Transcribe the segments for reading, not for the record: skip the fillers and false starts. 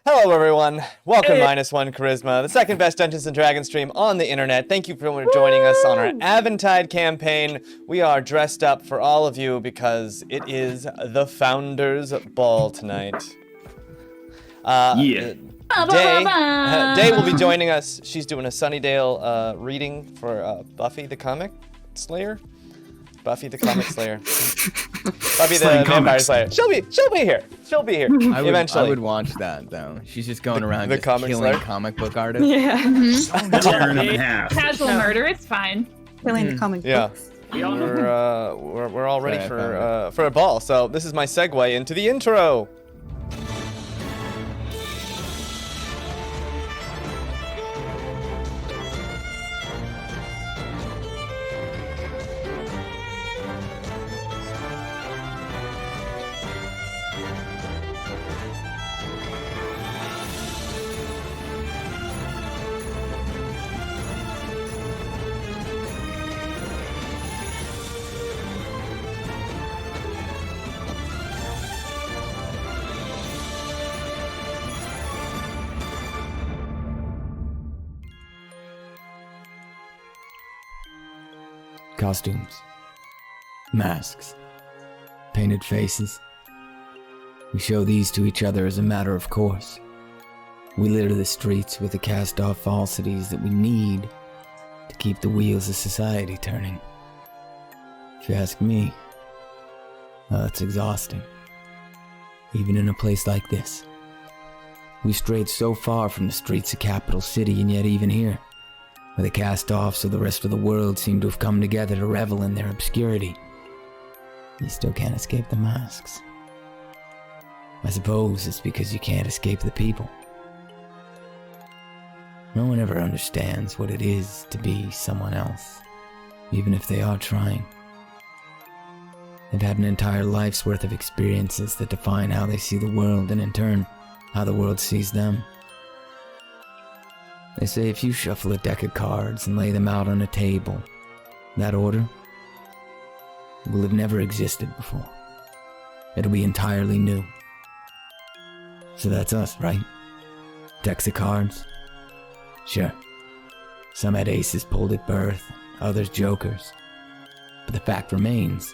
Hello, everyone. Welcome, MinusOneCHarisma, the second best Dungeons & Dragons stream on the internet. Thank you for joining us on our Aventide campaign. We are dressed up for all of you because it is the Founders Ball tonight. Daye will be joining us. She's doing a Sunnydale reading for Buffy the Comic Slayer. Buffy the Comic Slayer. Buffy the Vampire Slayer. She'll be here. She'll be here eventually. I would watch that though. She's just going around just comic killing Slayer? comic book artists. Yeah. Tearing them in half. Casual murder, it's fine. Killing the comic books. We're all ready for a ball. So this is my segue into the intro. Costumes, masks, painted faces. We show these to each other as a matter of course. We litter the streets with the cast-off falsities that we need to keep the wheels of society turning. If you ask me, well, it's exhausting. Even in a place like this. We've strayed so far from the streets of Capital City, and yet even here, where the cast-offs of the rest of the world seem to have come together to revel in their obscurity, you still can't escape the masks. I suppose it's because you can't escape the people. No one ever understands what it is to be someone else, even if they are trying. They've had an entire life's worth of experiences that define how they see the world, and in turn, how the world sees them. They say if you shuffle a deck of cards and lay them out on a table, that order will have never existed before. It'll be entirely new. So that's us, right? Decks of cards? Sure. Some had aces pulled at birth, others jokers. But the fact remains,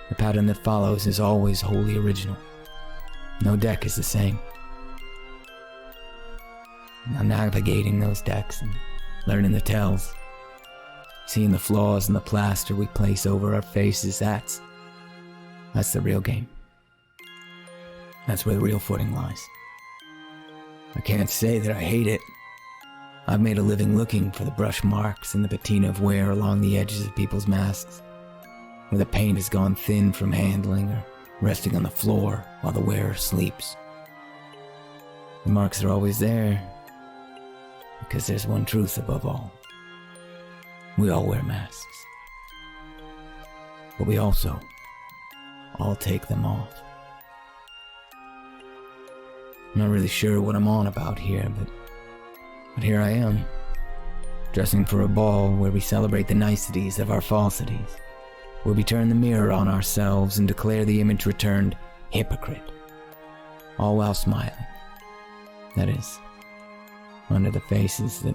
the pattern that follows is always wholly original. No deck is the same. Now navigating those decks and learning the tells, seeing the flaws in the plaster we place over our faces, that's the real game. That's where the real footing lies. I can't say that I hate it. I've made a living looking for the brush marks and the patina of wear along the edges of people's masks, where the paint has gone thin from handling or resting on the floor while the wearer sleeps. The marks are always there, because there's one truth above all. We all wear masks. But we also all take them off. I'm not really sure what I'm on about here, but here I am, dressing for a ball where we celebrate the niceties of our falsities, where we turn the mirror on ourselves and declare the image returned hypocrite, all while smiling. That is, under the faces that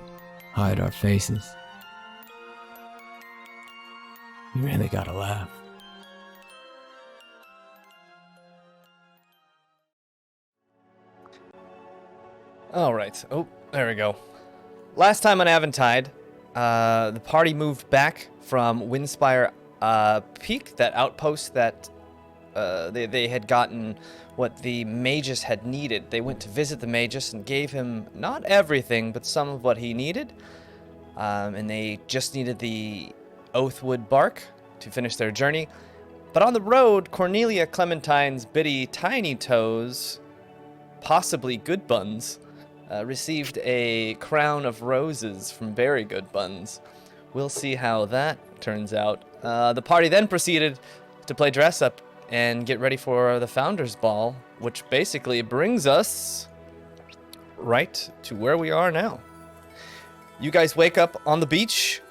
hide our faces. You really gotta laugh. Alright, oh, there we go. Last time on Aventide, the party moved back from Windspire Peak, that outpost that they had gotten what the Magus had needed. They went to visit the Magus and gave him not everything, but some of what he needed. And they just needed the Oathwood bark to finish their journey. But on the road, Cornelia Clementine's bitty Tiny Toes, possibly Good Buns, received a crown of roses from Very Good Buns. We'll see how that turns out. The party then proceeded to play dress up and get ready for the Founders Ball, which basically brings us right to where we are now. You guys wake up on the beach,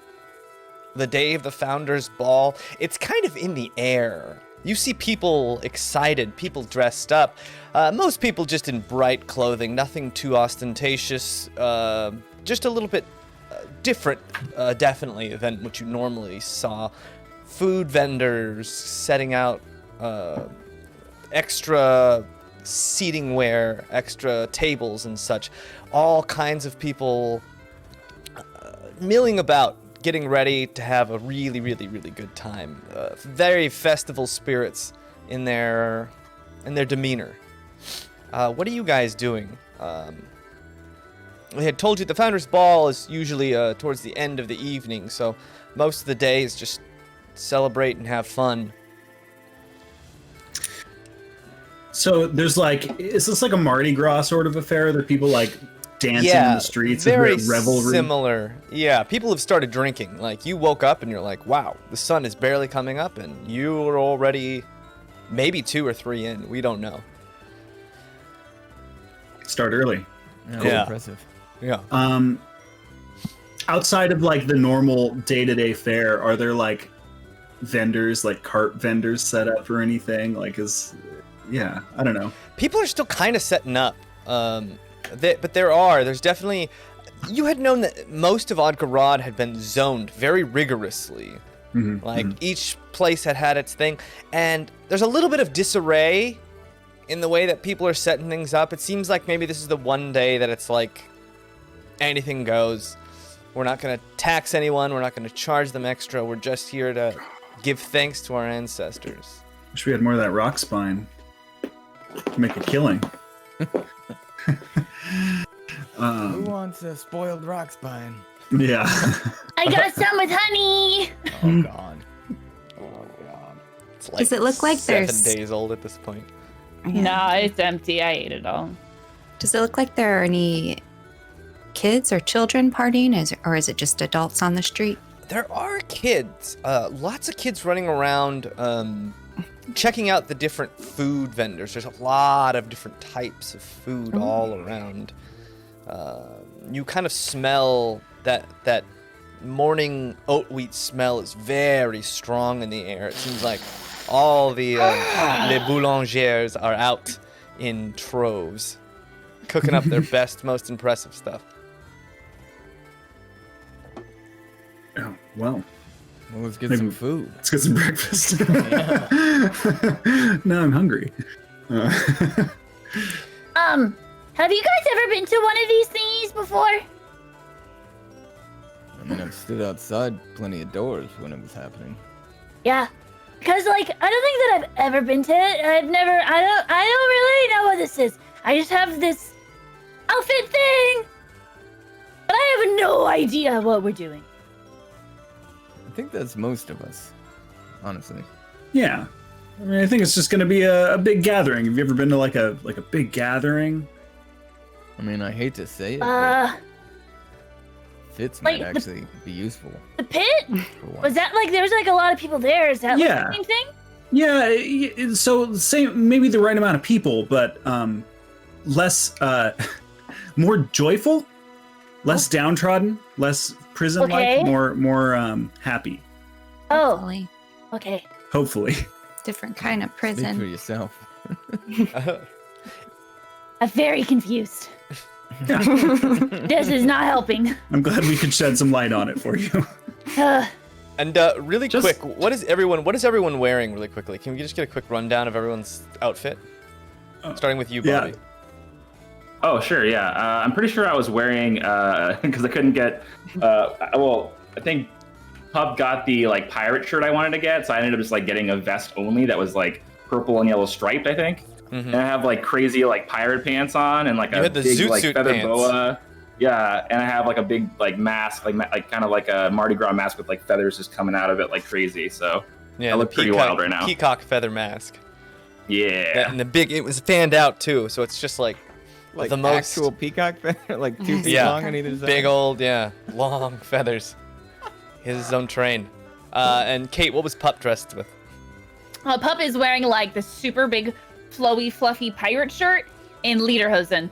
the day of the Founders Ball. It's kind of in the air You see people excited, people dressed up. Most people just in bright clothing, nothing too ostentatious. Just a little bit different, definitely, than what you normally saw. Food vendors setting out extra seating ware, extra tables and such. All kinds of people milling about, getting ready to have a really, really, really good time. Very festival spirits in their demeanor. What are you guys doing? I had told you the Founders Ball is usually towards the end of the evening, so most of the day is just celebrate and have fun. So there's like, is this like a Mardi Gras sort of affair? That people like dancing in the streets, very and revelry? similar. Yeah, people have started drinking. Like, you woke up and you're like, wow, the sun is barely coming up, and you are already maybe 2 or 3 in. We don't know. Start early. Yeah. Impressive. Yeah. Outside of like the normal day-to-day fare, are there like vendors, like cart vendors set up or anything? Like, I don't know. People are still kind of setting up. But there's definitely... You had known that most of Odgarod had been zoned very rigorously. Each place had its thing. And there's a little bit of disarray in the way that people are setting things up. It seems like maybe this is the one day that it's like anything goes. We're not going to tax anyone. We're not going to charge them extra. We're just here to give thanks to our ancestors. Wish we had more of that rock spine to make a killing. Who wants a spoiled rock spine? Yeah. I got some with honey. Oh god. It's Does it look like 7 there's- days old at this point? Yeah. No, it's empty. I ate it all. Does it look like there are any kids or children partying, or is it just adults on the street? There are kids. Lots of kids running around checking out the different food vendors. There's a lot of different types of food all around. You kind of smell that morning oat wheat smell is very strong in the air. It seems like all the les boulangers are out in troves, cooking up their best, most impressive stuff. Oh, well. Well, let's get Maybe- some food. Let's get some breakfast. Now I'm hungry. Have you guys ever been to one of these thingies before? I mean, I've stood outside plenty of doors when it was happening. Yeah. Because, like, I don't think that I've ever been to it. I don't really know what this is. I just have this outfit thing. But I have no idea what we're doing. I think that's most of us, honestly. Yeah. I mean, I think it's just going to be a big gathering. Have you ever been to like a big gathering? I mean, I hate to say it, but Fitz might like actually be useful. The pit? For once. Was that, like, there was, like, a lot of people there? Is that, like, Yeah. the same thing? Yeah, so same, maybe the right amount of people, but less, more joyful, less downtrodden, less prison-like, Okay. more happy. Oh, Hopefully. okay. Hopefully. Different kind of Speak prison. for yourself. I'm very confused. This is not helping. I'm glad we could shed some light on it for you. And really Just- quick, what is everyone wearing really quickly? Can we just get a quick rundown of everyone's outfit? Starting with you, yeah. Bobby. Oh, sure, yeah. I'm pretty sure I was wearing, because I couldn't get, I think Pub got the, like, pirate shirt I wanted to get, so I ended up just, like, getting a vest only that was, like, purple and yellow striped, I think. Mhm. And I have, like, crazy, like, pirate pants on and, like, You a had the big, zoot like, suit feather pants. boa. Yeah, and I have, like, a big, like, mask, like kind of like a Mardi Gras mask with, like, feathers just coming out of it like crazy, so Yeah, I the look pretty wild right now. Peacock feather mask. yeah. And it was fanned out too, so it's just like the most actual peacock feather, like 2 feet Yeah. long on either side. big old, long feathers. He has his own train. And Kate, what was Pup dressed with? Pup is wearing like the super big, flowy, fluffy pirate shirt and lederhosen.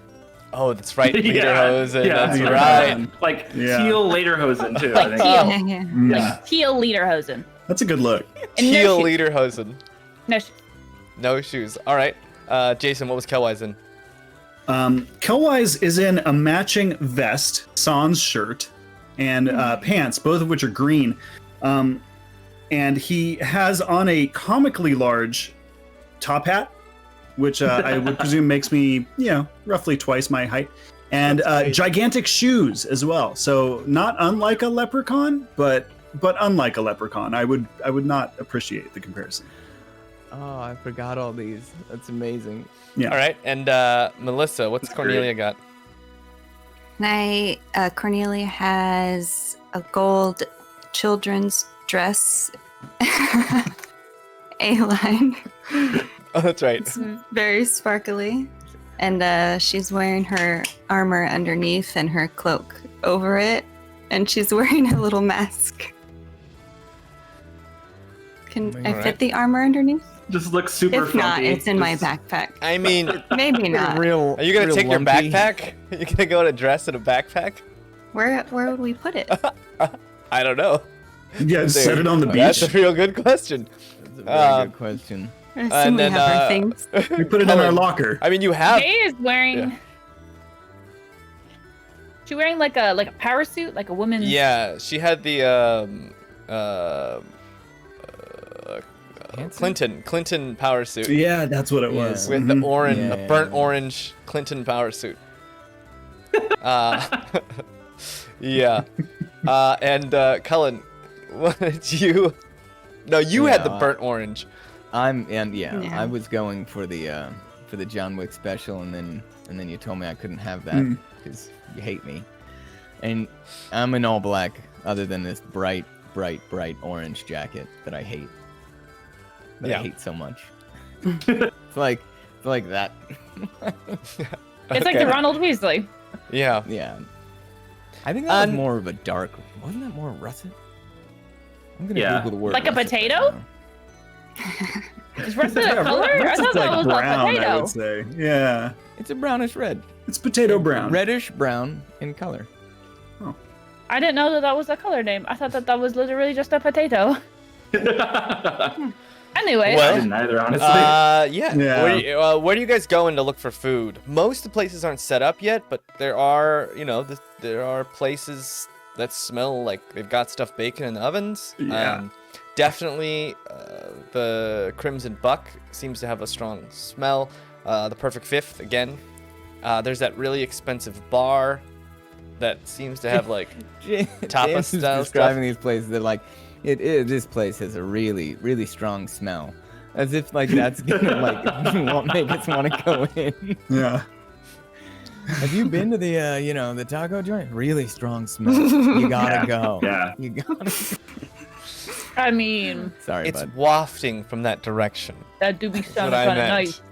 Oh, that's right, Lederhosen. Yeah, That's yeah. right. Like Yeah. teal lederhosen too. Like I think. teal. Yeah. Yeah. Teal lederhosen. That's a good look. And Teal no, Lederhosen. No shoes. No shoes. All right. Jason, what was Kelwise in? Kelwise is in a matching vest, sans shirt, and pants, both of which are green. And he has on a comically large top hat, which I would presume makes me, roughly twice my height. And gigantic shoes as well. So not unlike a leprechaun, but unlike a leprechaun. I would not appreciate the comparison. Oh, I forgot all these. That's amazing. Yeah. All right. And Melissa, what's Cornelia got? Cornelia has a gold children's dress. A-line. Oh, that's right. It's very sparkly. And she's wearing her armor underneath and her cloak over it. And she's wearing a little mask. Can I fit the armor underneath? Just looks super If not, funky. it's in my backpack. I mean, Maybe not. Real. are you gonna real take your lumpy. backpack? You gonna go to dress in a backpack? Where would we put it? I don't know. Yeah, just set it on the That's beach. a real good question. That's a very good question. I assume And we then, have our things. We put it in our locker. I mean, you have. Daye is wearing. Yeah. She wearing like a power suit, like a woman's. Yeah, she had the Clinton power suit Yeah, that's what it Yeah. was. with the orange, Yeah, the burnt yeah. orange Clinton power suit. Yeah. And Cullen, what did you? No, you had the Yeah, burnt orange. Yeah. I was going for the John Wick special, and then you told me I couldn't have that because you hate me. And I'm in all black, other than this bright orange jacket that I hate. That Yeah. I hate so much. it's like that. It's like the Ronald Weasley. Yeah. Yeah. I think that was And- more of a dark. Wasn't that more russet? I'm gonna Yeah. Google the word. Like a russet potato? right now. Is russet a color? I thought that was brown, a I potato. would say. Yeah, It's a brownish red. it's potato brown. Reddish brown in color. I didn't know that was a color name. I thought that was literally just a potato. Anyway, Well, I didn't either, honestly. Yeah. Yeah. Where do you guys go in to look for food? Most of the places aren't set up yet, but there are, there are places that smell like they've got stuff baking in the ovens. Yeah. Definitely, the Crimson Buck seems to have a strong smell. The Perfect Fifth, again. There's that really expensive bar that seems to have like Tapas James is style describing these places. They're like, this place has a really, really strong smell, as if like that's gonna like make us want to go in. Yeah. Have you been to the the taco joint? Really strong smell. You gotta go. Yeah. You gotta. I mean, Sorry, it's bud. wafting from that direction. that do be That's sounding what I kind of meant. nice.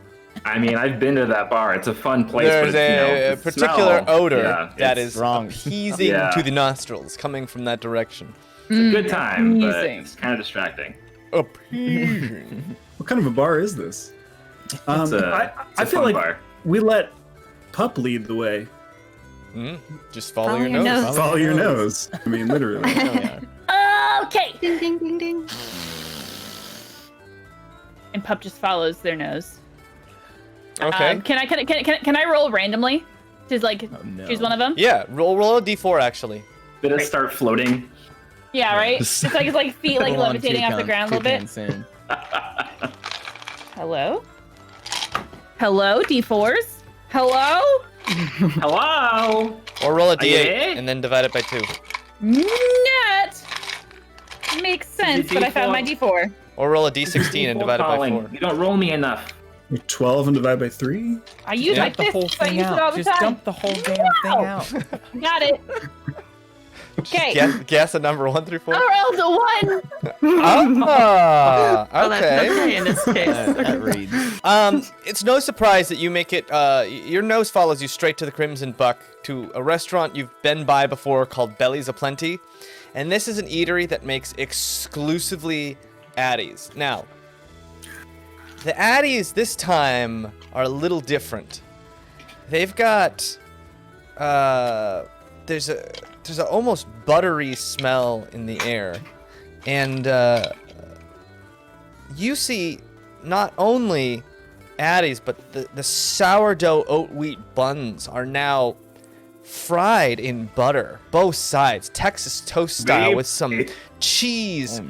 I mean, I've been to that bar. It's a fun place. There's but it's, a the particular smell, odor yeah, that it's is strong. appeasing Yeah. to the nostrils coming from that direction. a good time, but Amazing. it's kind of distracting. Appeasing. What kind of a bar is this? It's I it's a feel fun like bar. we let Pup lead the way. Just follow, Follow your your nose. nose. Follow your nose. I mean, literally. Oh, yeah. Okay. Ding ding ding ding. And Pup just follows their nose. Okay. Can I roll randomly? To like Oh, no. choose one of them? Yeah, roll a d4 actually. Did it start floating? Yeah, right. It's like feet like Hold on, levitating off the toucan, ground a little bit. toucan soon. Hello. Hello, D4s. Hello. Hello. Or roll a d8 Yeah. and then divide it by 2. Net. Makes sense, but I found my D4. Or roll a d16 and divide it by Calling. 4. You don't roll me enough. 12 and divide by 3? I use my Dump the whole fists. I thing use it all out. the Just time. dump the whole damn thing out. Got it. Okay. Guess a number 1 through 4. I rolled a 1. Ah, Well, that's okay. okay in this case. That reads. It's no surprise that you make it. Your nose follows you straight to the Crimson Buck, to a restaurant you've been by before called Bellies Aplenty, and this is an eatery that makes exclusively Addies. Now, the Addies this time are a little different. They've got there's a almost buttery smell in the air, and you see not only Addie's, but the sourdough oat wheat buns are now fried in butter, both sides, Texas toast style, with some cheese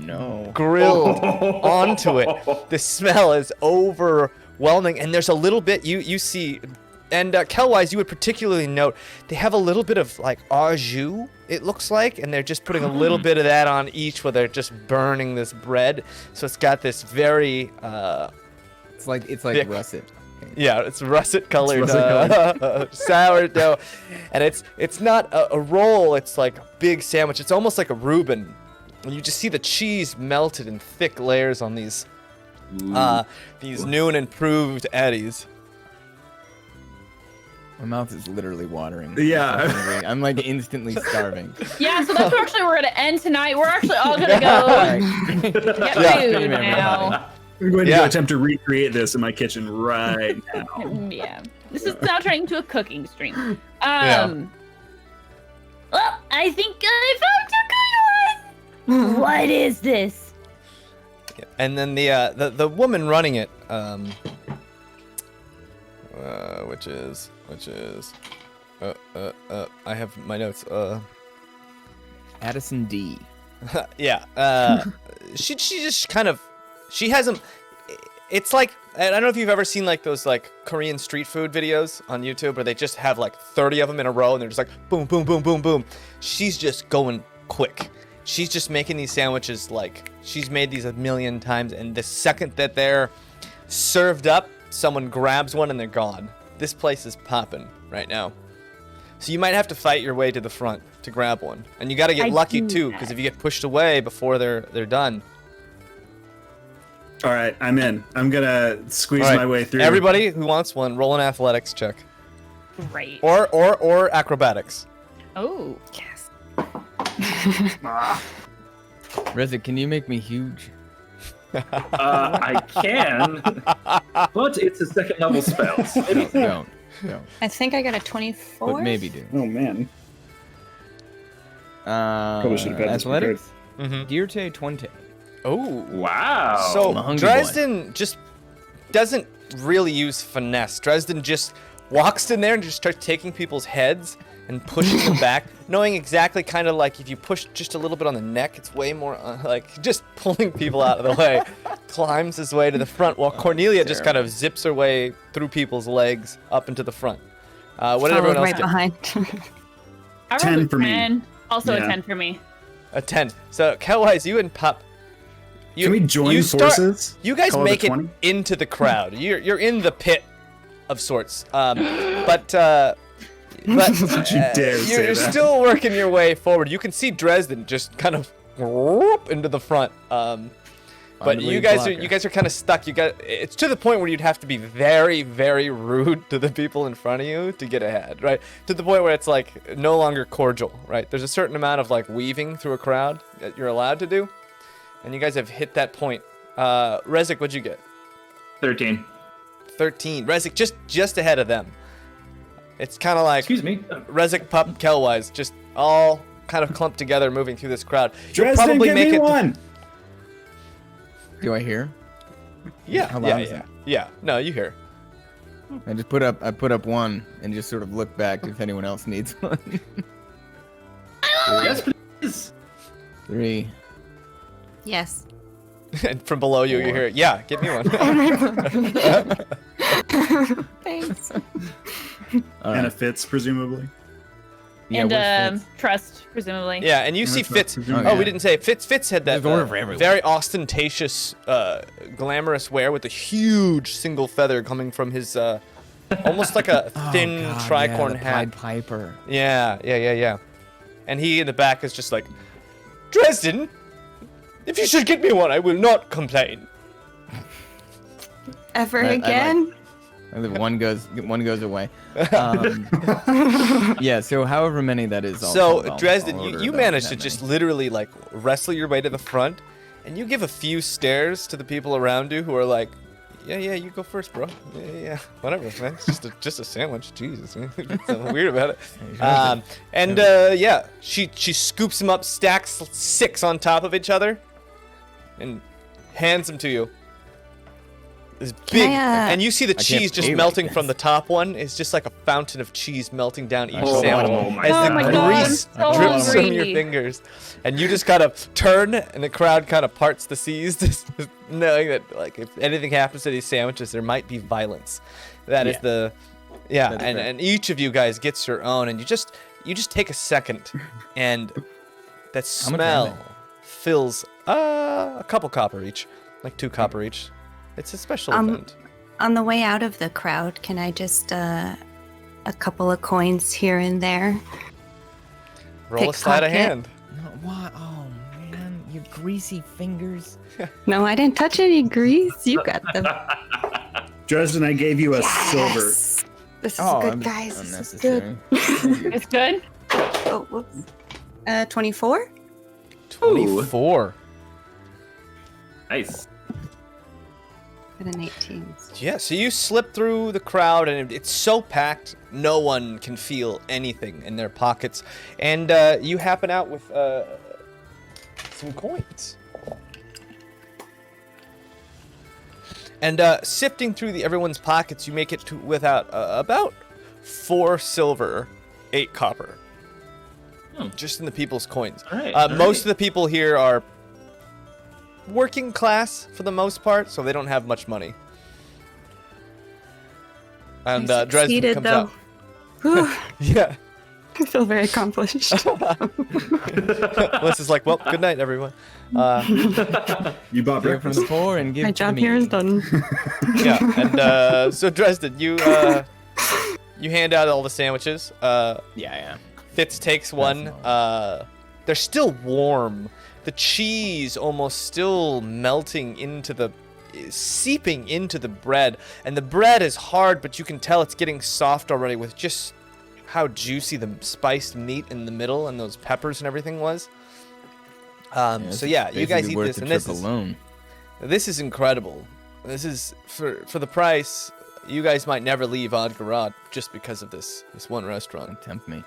grilled onto it. The smell is overwhelming, and there's a little bit you see, and Kelwise, you would particularly note they have a little bit of like au jus, it looks like, and they're just putting a little bit of that on each, where they're just burning this bread, so it's got this very It's like thick. russet. Yeah, it's russet colored russet sourdough, and it's not a roll. It's like a big sandwich. It's almost like a Reuben. And you just see the cheese melted in thick layers on these new and improved Eddies. My mouth is literally watering. Yeah. I'm like instantly starving. Yeah, so that's where actually we're gonna end tonight. We're actually all gonna go get food now. I'm going to go attempt to recreate this in my kitchen right now. Yeah, this is now turning into a cooking stream. Well, I think I found a good one. What is this? And then the woman running it, which is I have my notes. Addison D. Yeah. She just kind of, she hasn't. It's like, I don't know if you've ever seen like those like Korean street food videos on YouTube where they just have like 30 of them in a row and they're just like boom, boom, boom, boom, boom. She's just going quick. She's just making these sandwiches like she's made these a million times, and the second that they're served up, someone grabs one and they're gone. This place is popping right now. So you might have to fight your way to the front to grab one, and you got to get lucky too, because if you get pushed away before they're done. All right, I'm in. I'm gonna squeeze my way through. Everybody who wants one, roll an athletics check. Great. Or acrobatics. Oh. Yes. Reza, can you make me huge? I can, but it's a second level spell. Don't. I think I got a 24. But maybe do. Oh man. Probably should have had this athletics. Mm-hmm. Dirte 20. Oh. Wow. So I'm a hungry Dresden just doesn't really use finesse. Dresden just walks in there and just starts taking people's heads and pushing them back, knowing exactly kind of like if you push just a little bit on the neck, it's way more like just pulling people out of the way. Climbs his way to the front while Cornelia just kind of zips her way through people's legs up into the front. What did everyone else right get? behind. I 10 rolled a for me. 10. Also Yeah. a 10 for me. A 10. So Kelwise, you and Pup. Can we join forces? You guys Call it a make it 20? into the crowd. You're in the pit of sorts. But Don't you dare say you're that. still working your way forward. You can see Dresden just kind of whoop into the front. But you guys are kind of stuck. It's to the point where you'd have to be very, very rude to the people in front of you to get ahead, right? To the point where it's like no longer cordial, right? There's a certain amount of like weaving through a crowd that you're allowed to do, and you guys have hit that point. Rezik, what'd you get? 13. 13. Rezik just ahead of them. It's kind of like Excuse me. Rezik, Pup, Kelwise, just all kind of clumped together, moving through this crowd. You'll Dresden, probably give make me it. one. Do I hear? Yeah, How loud is yeah. No, you hear. I put up one and just sort of look back if anyone else needs one. Yes, please. 3. Yes. And from below you, you hear, yeah, give me one. Thanks. All And right. a Fitz, presumably. Yeah, And where's Fitz? trust, presumably. Yeah, and you see that's not Fitz. presumable. Oh, yeah. we didn't say Fitz. Fitz had that There's order for everyone. very ostentatious, glamorous wear with a huge single feather coming from his, almost like a thin tricorn hat. Pied Piper. Yeah. And he in the back is just like, Dresden, if you should get me one, I will not complain. Ever I again? One goes away. Yeah. So however many that is. So Dresden, I'll order you that managed to many. just literally like wrestle your way to the front, and you give a few stares to the people around you who are like, yeah, you go first, bro. Yeah, whatever, man. It's just a sandwich. Jesus, man. There's something weird about it. Yeah, she scoops them up, stacks 6 on top of each other, and hands them to you. This big, I, and you see the can't cheese just pay like melting this. from the top one. It's just like a fountain of cheese melting down each Oh, sandwich oh my as Oh the my God. God, I'm grease so drips from your hungry. fingers. And you just kind of turn, and the crowd kind of parts the seas, just knowing that like if anything happens to these sandwiches, there might be violence. That is the, That's and fair. and each of you guys gets your own, and you just take a second, and that How much are smell fills a couple copper each, like 2 copper each. It's a special event. On the way out of the crowd, can I just a couple of coins here and there? Roll a sleight of pickpocket. hand. No, what? Oh man, your greasy fingers. No, I didn't touch any grease. You got them. Dresden, I gave you a silver. Yes! This is Oh, good, guys. This is good. unnecessary. It's good. Oh, whoops. 24? 24. Nice. Got an 18. Yeah, so you slip through the crowd, and it's so packed, no one can feel anything in their pockets. And you happen out with some coins. And sifting through everyone's pockets, you make it to without about 4 silver, 8 copper. Just in the people's coins. All right. Most of the people here are working class for the most part, so they don't have much money. And I Dresden succeeded, comes though. out. Whew, Yeah. I feel very accomplished. Melissa's like, well, good night, everyone. You bought Beer from breakfast. the poor and give My to job the here is mean. done. Yeah, and so Dresden, you hand out all the sandwiches. Yeah. Fitz takes one. They're still warm. The cheese almost still melting seeping into the bread, and the bread is hard, but you can tell it's getting soft already with just how juicy the spiced meat in the middle and those peppers and everything was. So yeah, you guys eat this, and this is incredible. This is for the price. You guys might never leave Odgarad just because of this one restaurant. Don't tempt me.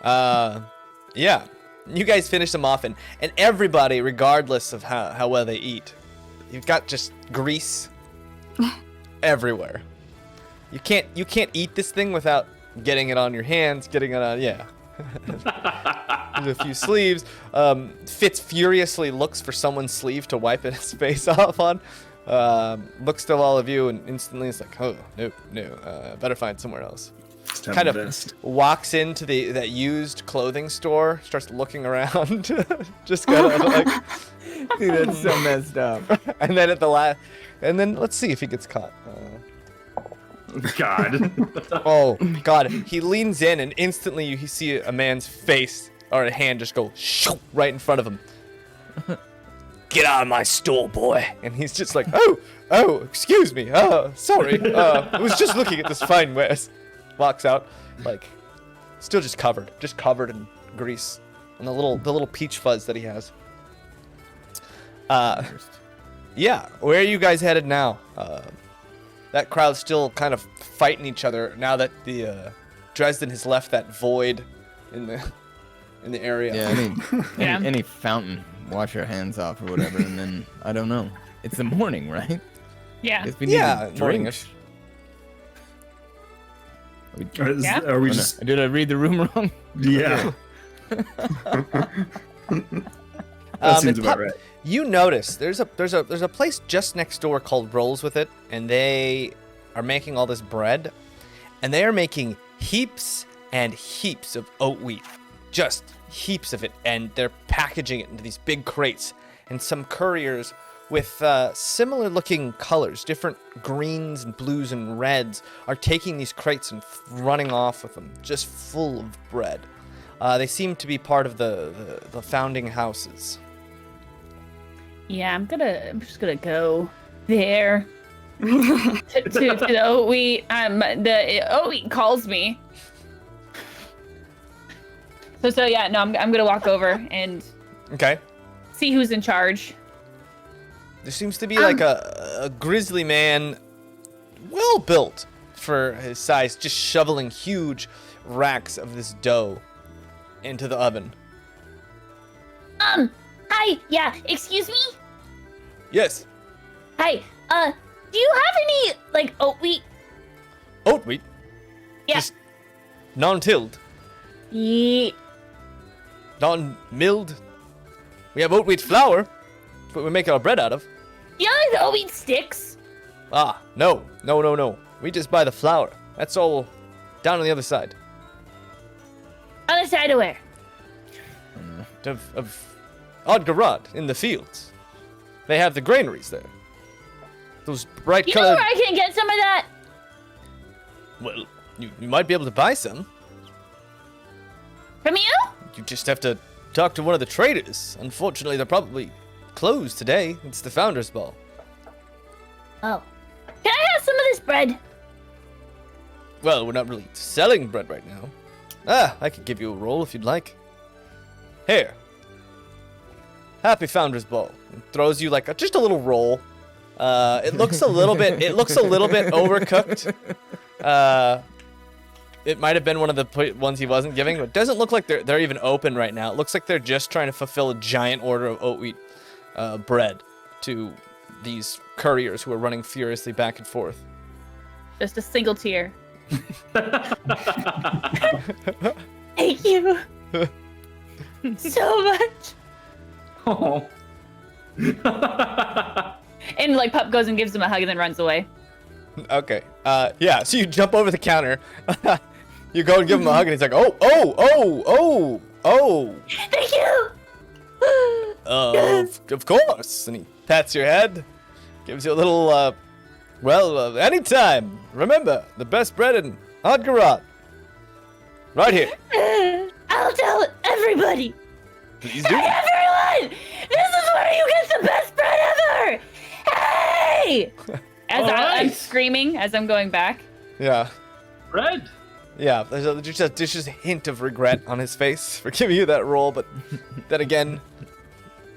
Yeah. Yeah. You guys finish them off, and everybody, regardless of how well they eat, you've got just grease everywhere. You can't eat this thing without getting it on your hands, getting it on, yeah. There's a few sleeves. Fitz furiously looks for someone's sleeve to wipe his face off on. Looks to all of you and instantly is like, oh, no, better find somewhere else. Kind of walks into that used clothing store, starts looking around, just kind of like, Dude, that's so messed up. and then and then let's see if he gets caught. God. Oh God, he leans in and instantly you see a man's face or a hand just go shoo, right in front of him. Get out of my store, boy! And he's just like, oh, excuse me, sorry, I was just looking at this fine wares. Walks out, like, still just covered in grease and the little peach fuzz that he has. Yeah, where are you guys headed now? That crowd's still kind of fighting each other now that the Dresden has left that void in the area. Yeah, any fountain, wash our hands off or whatever, and then I don't know. It's the morning, right? Yeah. Guess we need to drink. morningish. Yeah? Are we Oh, no. just? Did I read the room wrong? Yeah. That seems and about right. You notice there's a place just next door called Rolls with It, and they are making all this bread, and they are making heaps and heaps of oat wheat, just heaps of it, and they're packaging it into these big crates, and some couriers with similar looking colors, different greens and blues and reds, are taking these crates and running off with them, just full of bread. They seem to be part of the founding houses. Yeah, I'm just gonna go there to the oat wheat. The oat wheat calls me. So yeah, no, I'm gonna walk over and Okay. see who's in charge. There seems to be like a grizzly man, well built for his size, just shoveling huge racks of this dough into the oven. Hi, yeah, excuse me? Yes. Hi, Do you have any, like, oat wheat? Oat wheat? Yeah. Just non-tilled, Yeah. non-milled. We have oat wheat flour. That's what we make our bread out of. You know, like the oat wheat sticks? Ah, no. We just buy the flour. That's all down on the other side. Other side of where? Of Odgarad in the fields. They have the granaries there. Those bright You know colored. where I can get some of that? Well, you might be able to buy some. From you? You just have to talk to one of the traders. Unfortunately, they're probably closed today. It's the Founders Ball. Oh. Can I have some of this bread? Well, we're not really selling bread right now. I could give you a roll if you'd like. Here. Happy Founders Ball. It throws you like just a little roll. It looks a little bit overcooked. It might have been one of the ones he wasn't giving, but it doesn't look like they're even open right now. It looks like they're just trying to fulfill a giant order of oat wheat bread to these couriers who are running furiously back and forth. Just a single tear. Thank you. So much. Oh. And like Pup goes and gives him a hug and then runs away. Okay. Yeah, so you jump over the counter. You go and give him a hug, and he's like, oh. Thank you. Of course. And he pats your head, gives you a little, anytime. Remember, the best bread in Odgarad. Right here. I'll tell everybody. Please do. Hey, everyone! This is where you get the best bread ever! Hey! As I'm Alright. screaming as I'm going back. Yeah. Bread. Yeah, there's just a hint of regret on his face for giving you that role, but then again,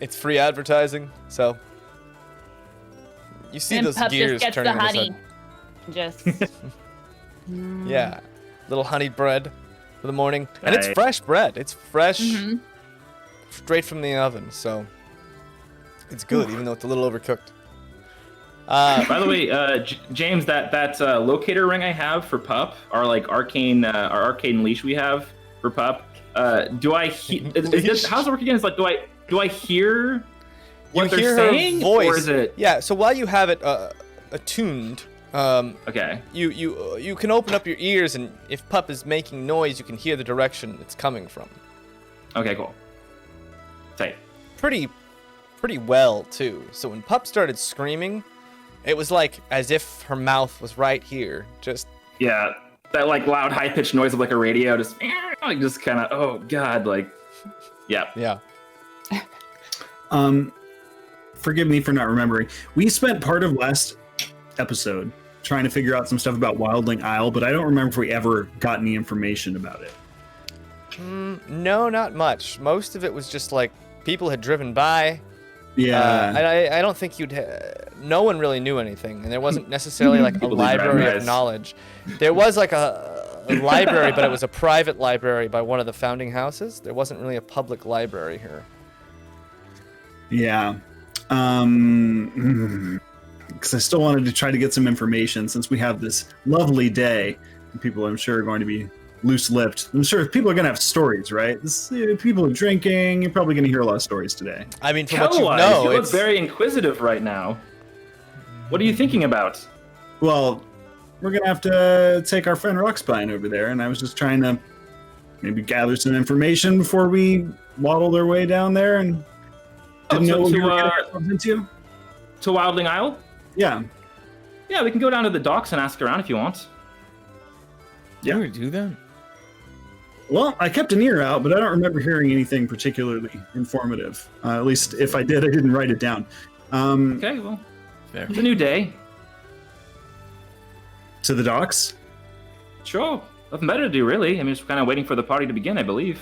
it's free advertising, so you see And those Pup gears just gets turning the in his honey. head. Just Yeah, little honeyed bread for the morning, and it's Right. fresh bread. It's fresh, Mhm. straight from the oven, so it's good, even though it's a little overcooked. By the way, James, that locator ring I have for Pup, our arcane leash we have for Pup. Do I how's it work again? It's like do I hear what You they're hear saying, her voice. or is it Yeah, so while you have it attuned, okay? you can open up your ears, and if Pup is making noise, you can hear the direction it's coming from. Okay, cool. Tight. Pretty well too. So when Pup started screaming, it was like as if her mouth was right here. Just Yeah, that loud high pitched noise of a radio, just kind of oh god, yeah. yeah. Forgive me for not remembering. We spent part of last episode trying to figure out some stuff about Wildling Isle, but I don't remember if we ever got any information about it. No, not much. Most of it was just like people had driven by. Yeah. I don't think no one really knew anything, and there wasn't necessarily like a People library drive of by. knowledge. There was like a library, but it was a private library by one of the founding houses. There wasn't really a public library here. Yeah. Because I still wanted to try to get some information since we have this lovely day. And people, I'm sure, are going to be loose-lipped. I'm sure people are going to have stories, right? People are drinking. You're probably going to hear a lot of stories today. I mean, from what you Hell-wise, know, you look it's very inquisitive right now. What are you thinking about? Well, we're going to have to take our friend Ruxpine over there, and I was just trying to maybe gather some information before we waddled our way down there and didn't know what we were getting ourselves into. To Wildling Isle? Yeah. Yeah, we can go down to the docks and ask around if you want. Yeah. You would do that? Well, I kept an ear out, but I don't remember hearing anything particularly informative. At least if I did, I didn't write it down. Okay, well, Fair. it's a new day. To the docks? Sure. Nothing better to do, really. I mean, just kind of waiting for the party to begin, I believe.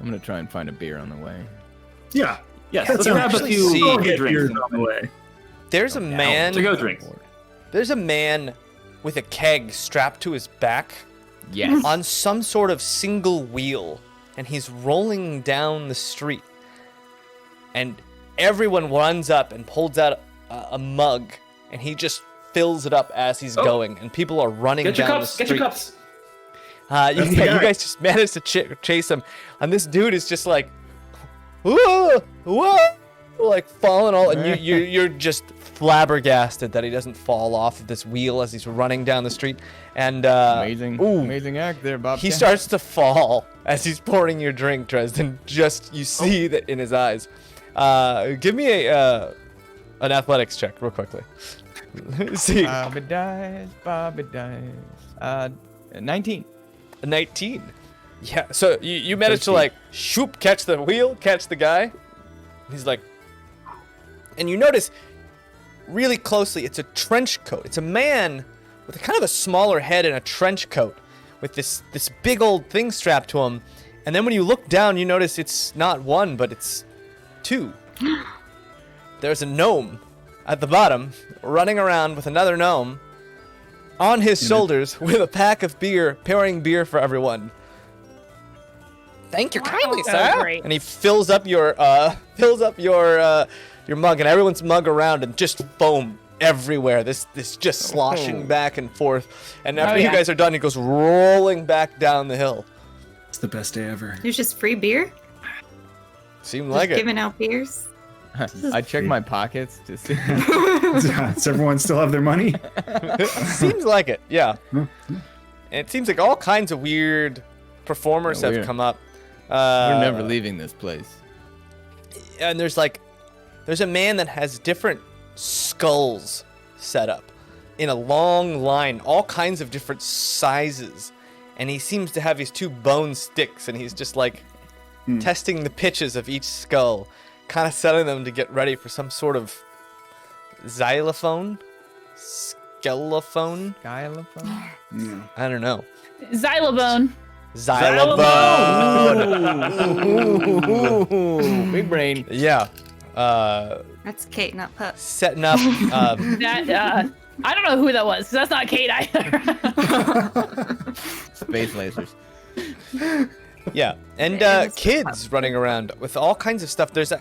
I'm gonna try and find a beer on the way. Yeah. Yes, That's let's grab a actually few see- I'll get drinks. beers on the way. there's a Okay, man. To go drinks. There's a man with a keg strapped to his back Yes. on some sort of single wheel, and he's rolling down the street. And everyone runs up and pulls out a mug and he just fills it up as he's going, and people are running Get your down cups. the Get street. your cups. You guys just managed to chase him, and this dude is just like, whoa, whoa, like falling all, and you're just flabbergasted that he doesn't fall off of this wheel as he's running down the street, and amazing act there, Bob. he starts to fall as he's pouring your drink, Dresden. Just you see that in his eyes. Give me an athletics check real quickly. See, Bobby dies. 19. 19. Yeah, so you managed to like shoop, catch the wheel, catch the guy. He's like, and you notice really closely, it's a trench coat. It's a man with kind of a smaller head and a trench coat with this big old thing strapped to him. And then when you look down, you notice it's not one, but it's two. There's a gnome at the bottom running around with another gnome on his shoulders with a pack of beer, pouring beer for everyone. Thank you kindly, sir. Great. And he fills up your mug, and everyone's mug around, and just foam everywhere. This just sloshing back and forth. And after you guys are done, he goes rolling back down the hill. It's the best day ever. There's just free beer? Seemed like it. Giving out beers? I check my pockets to see. Does everyone still have their money? Seems like it, yeah. And it seems like all kinds of weird performers have weird. come up. We're never leaving this place. And there's a man that has different skulls set up in a long line, all kinds of different sizes. And he seems to have these two bone sticks, and he's just like testing the pitches of each skull, kind of setting them to get ready for some sort of xylophone? Skelephone? Xylophone? Yeah. I don't know. Xylobone. Xylobone! Big brain. Yeah. That's Kate, not Pup. Setting up. That I don't know who that was, 'cause that's not Kate either. Space lasers. Yeah, and kids running around with all kinds of stuff. There's a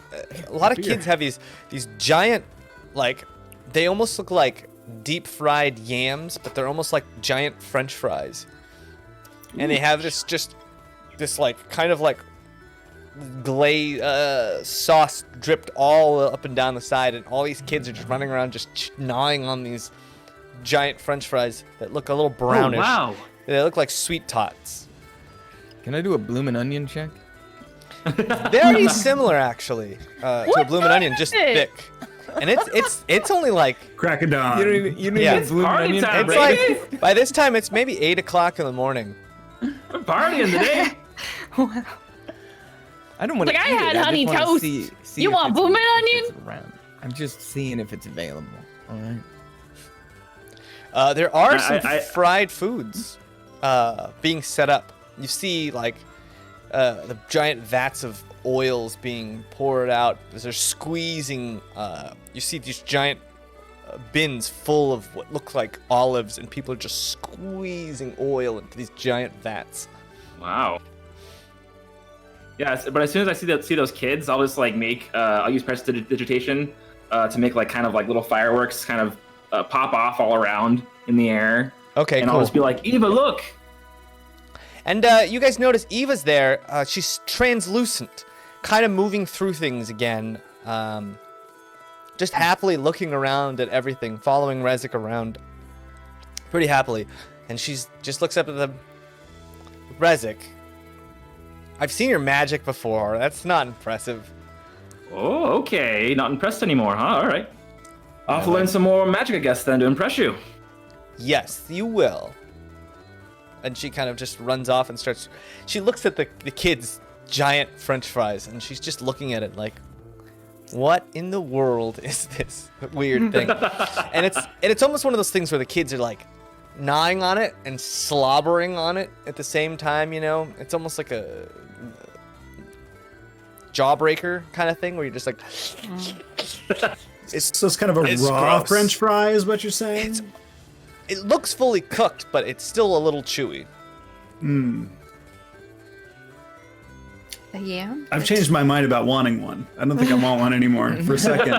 lot of kids have these giant, like, they almost look like deep fried yams, but they're almost like giant French fries. And they have this like kind of like glaze sauce dripped all up and down the side, and all these kids are just running around just gnawing on these giant French fries that look a little brownish. Oh, wow. They look like sweet tots. Can I do a bloomin' onion check? Very similar, actually, to a bloomin' onion, just thick. And it's only like Crack a dawn. You need Yeah. a bloomin' Party onion. time, it's like by this time it's maybe 8 o'clock in the morning. We're partying today. I don't want to Like, I eat had it. honey just wanna toast. see You if want it's- bloomin' if onion? it's around. I'm just seeing if it's available. All right. There are some I- fried foods being set up. You see, like, the giant vats of oils being poured out as they're squeezing. You see these giant bins full of what look like olives, and people are just squeezing oil into these giant vats. Wow. Yeah, but as soon as I see those kids, I'll just like I'll use prestidigitation to make like kind of like little fireworks kind of pop off all around in the air. Okay, and cool. I'll just be like, Eva, look. And you guys notice Eva's there. She's translucent, kind of moving through things again. Just happily looking around at everything, following Rezik around pretty happily. And she's just looks up at the Rezik. I've seen your magic before. That's not impressive. Oh, okay. Not impressed anymore, huh? All right. I'll have to learn some more magic, I guess, then to impress you. Yes, you will. And she kind of just runs off and starts. She looks at the kid's giant French fries, and she's just looking at it like, what in the world is this weird thing? and it's almost one of those things where the kids are like gnawing on it and slobbering on it at the same time. You know, it's almost like a jawbreaker kind of thing where you're just like. So it's kind of a It's raw gross. French fry, is what you're saying? It looks fully cooked, but it's still a little chewy. Yeah. I've changed my mind about wanting one. I don't think I want one anymore for a second.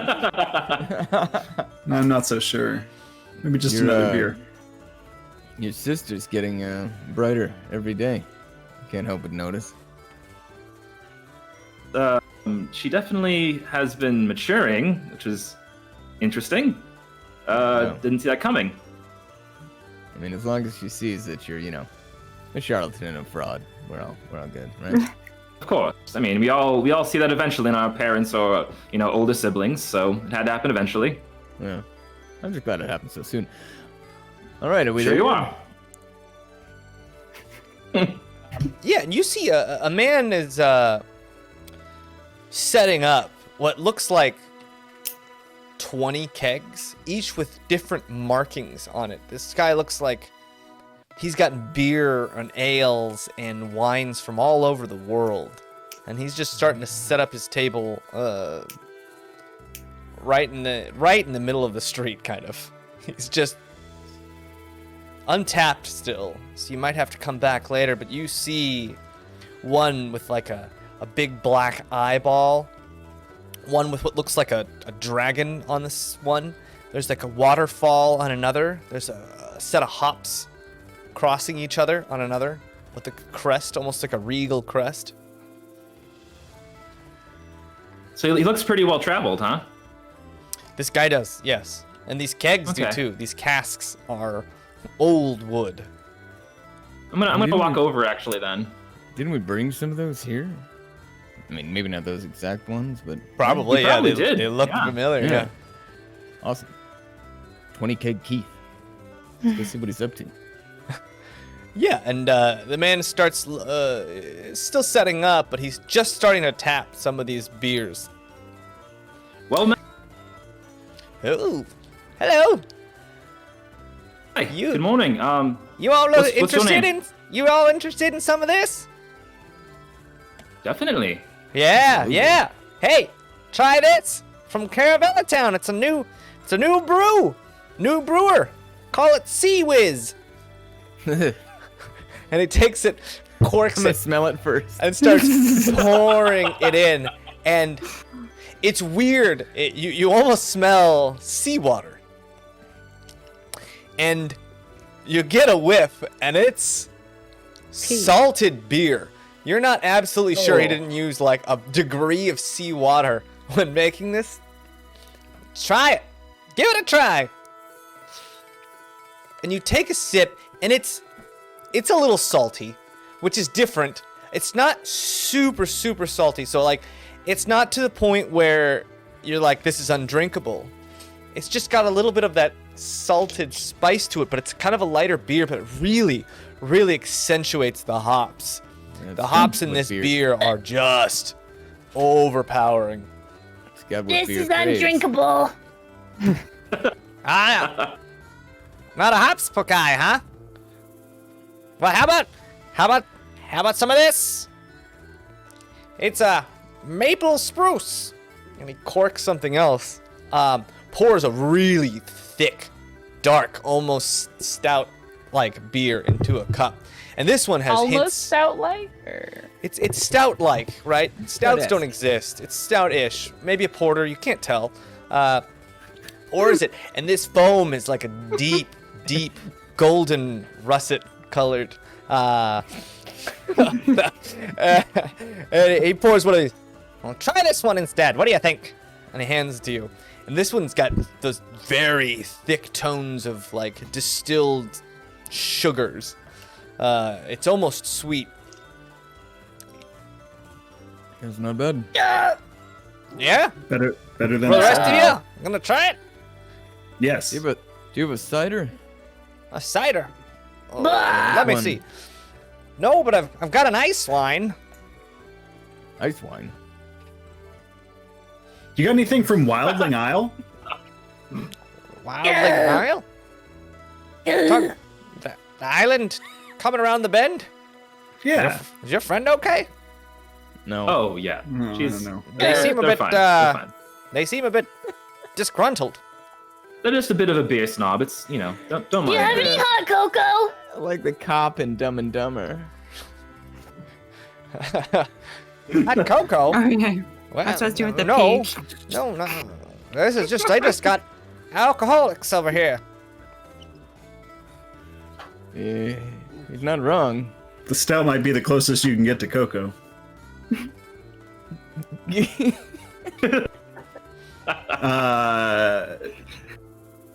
I'm not so sure. Maybe just another beer. Your sister's getting brighter every day. Can't help but notice. She definitely has been maturing, which is interesting. Didn't see that coming. I mean, as long as she sees that you're, a charlatan and a fraud, we're all good, right? Of course. I mean, we all see that eventually in our parents or older siblings. So it had to happen eventually. Yeah. I'm just glad it happened so soon. All right, are we Sure there? you are. Yeah, and you see a man is setting up what looks like 20 kegs, each with different markings on it. This guy looks like he's got beer and ales and wines from all over the world. And he's just starting to set up his table right in the middle of the street, kind of. He's just untapped still, so you might have to come back later, but you see one with like a big black eyeball, one with what looks like a dragon on this one. There's like a waterfall on another. There's a set of hops crossing each other on another with a crest, almost like a regal crest. So he looks pretty well traveled, huh? This guy does, yes. And these kegs do Okay. too. These casks are old wood. I'm gonna walk over actually then. Didn't we bring some of those here? I mean, maybe not those exact ones, but Probably, You yeah. probably They, did. they look Yeah. familiar, yeah. awesome. 20 keg Keith. Let's go see what he's up to. Yeah, and the man starts still setting up, but he's just starting to tap some of these beers. Well, man. Oh, hello. Hi. You- Good morning. You all What's your interested name? in? You all interested in some of this? Definitely. Yeah, yeah. Hey, try this from Caravella Town. It's a new brewer. Call it Sea Whiz. And he takes it, corks I'm gonna it, smell it first. and starts pouring it in. And it's weird. You almost smell seawater. And you get a whiff, and it's salted beer. You're not absolutely sure he didn't use like a degree of seawater when making this. Try it. Give it a try. And you take a sip, and it's a little salty, which is different. It's not super salty, so like it's not to the point where you're like, this is undrinkable. It's just got a little bit of that salted spice to it, but it's kind of a lighter beer, but it really accentuates the hops. Yeah, The it's hops good in with this beer. beer are just overpowering. It's got what This beer is craves. undrinkable. Ah, not a hops guy, huh? Well, how about some of this? It's a maple spruce. And he corks something else. Pours a really thick, dark, almost stout-like beer into a cup. And this one has Almost hints. stout-like? Or... It's stout-like, right? Stouts Stout-esque. don't exist. It's stout-ish. Maybe a porter. You can't tell. Or is it? And this foam is like a deep, golden russet colored. And he pours one of these. Well, try this one instead. What do you think? And he hands it to you. And this one's got those very thick tones of like distilled sugars. It's almost sweet. It's not bad. Yeah? Better than For the rest of salty. you, I'm gonna try it. Yes. Do you have a cider? A cider. Oh, Blah. let me One. see. No, but I've got an ice wine. Ice wine. You got anything from Wildling Isle? Wildling Isle? Ugh. The island coming around the bend? Yeah. Is your friend okay? No. Oh yeah. No, I She's. don't know. They seem a they're bit, fine. They're fine. They seem a bit disgruntled. They're just a bit of a beer snob. It's don't Do you mind. have any hot cocoa? Like the cop in Dumb and Dumber. Hot cocoa? Oh, yeah. Well, That's what I was doing with the no, pee. no. This is just, I just got alcoholics over here. Yeah, he's not wrong. The stout might be the closest you can get to cocoa.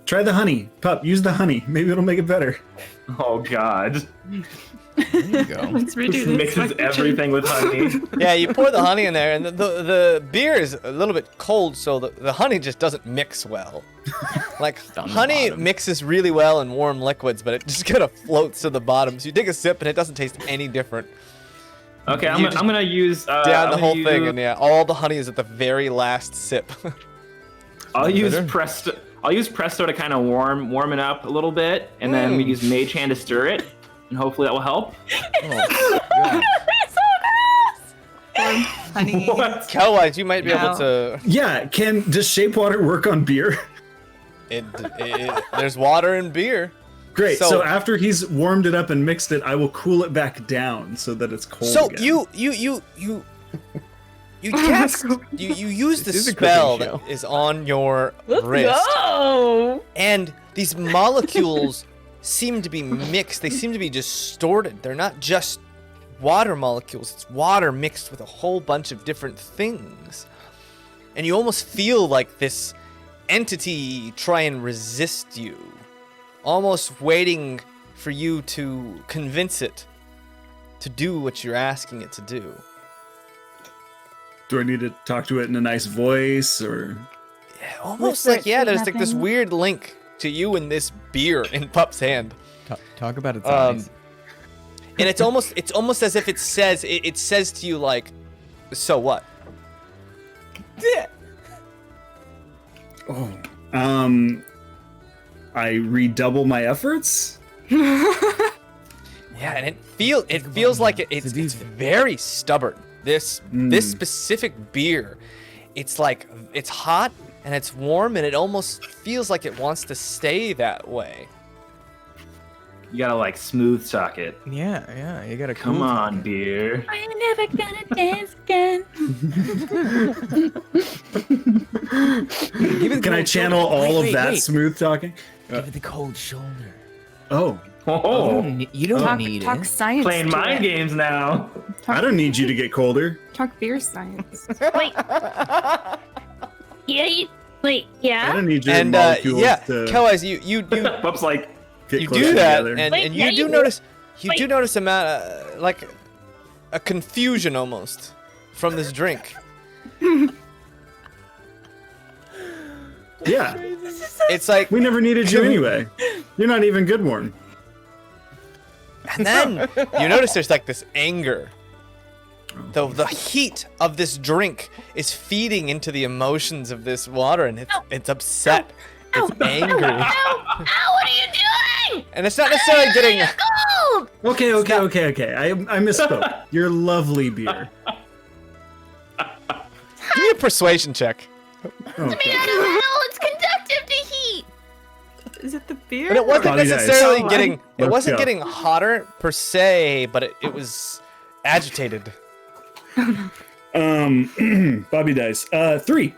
Try the honey. Pup, use the honey. Maybe it'll make it better. Oh God. There you go. Let's redo this. Mixes everything with honey. Yeah, you pour the honey in there, and the beer is a little bit cold, so the honey just doesn't mix well. Like, On the honey bottom. mixes really well in warm liquids, but it just kind of floats to the bottom. So you take a sip, and it doesn't taste any different. Okay, I'm You gonna, just I'm gonna use Down I'm the gonna whole thing, use- and yeah, all the honey is at the very last sip. I'll use better? presto. I'll use presto to kind of warm it up a little bit, and then we use mage hand to stir it, and hopefully that will help. Oh, God. Honey. What? Cowwise, you might be able No. to. Yeah, does shape water work on beer? There's water in beer. Great. So- So after he's warmed it up and mixed it, I will cool it back down so that it's cold So again. you cast you use the This is a spell cooking that show. is on your Let's wrist, go. and these molecules seem to be mixed. They seem to be distorted. They're not just water molecules. It's water mixed with a whole bunch of different things, and you almost feel like this entity try and resist you, almost waiting for you to convince it to do what you're asking it to do. Do I need to talk to it in a nice voice or? Almost Whisper like, it yeah, sweet there's like this nothing. weird link to you and this beer in Pup's hand. Talk about its Um, eyes. And it's almost as if it says to you like, so what? Oh, I redouble my efforts. Yeah, and it feels like it's very stubborn. This specific beer, it's like it's hot and it's warm and it almost feels like it wants to stay that way. You gotta like smooth talk it. Yeah, you gotta Come cool on, talk it. beer. I ain't never gonna dance again. Give it the Can I cold channel shoulder. all Wait, of that wait. smooth talking? Give it the cold shoulder. Oh, Oh, You don't Talk, need talk it. science. playing to mind it. games now. I don't need you to get colder. Talk beer science. Wait. Wait, I yeah? don't need your And molecules yeah, to Kawais, you Pups like, get you closer do that, together. and Wait, you yeah, do you- notice you wait. do notice like a confusion almost from this drink. Yeah, It's like, we never needed you anyway. You're not even Goodmorn. and then you notice there's like this anger. The heat of this drink is feeding into the emotions of this water, and it's upset. It's angry, Ow, what are you doing? and it's not necessarily getting. Cold! Okay. I misspoke. You're lovely beer. Give me a persuasion check. Okay. I don't know, it's conductive to heat. Is it the beer? But it wasn't Bobby dice. necessarily Oh, getting. It let's wasn't go. getting hotter per se, but it was agitated. Bobby dice. 3.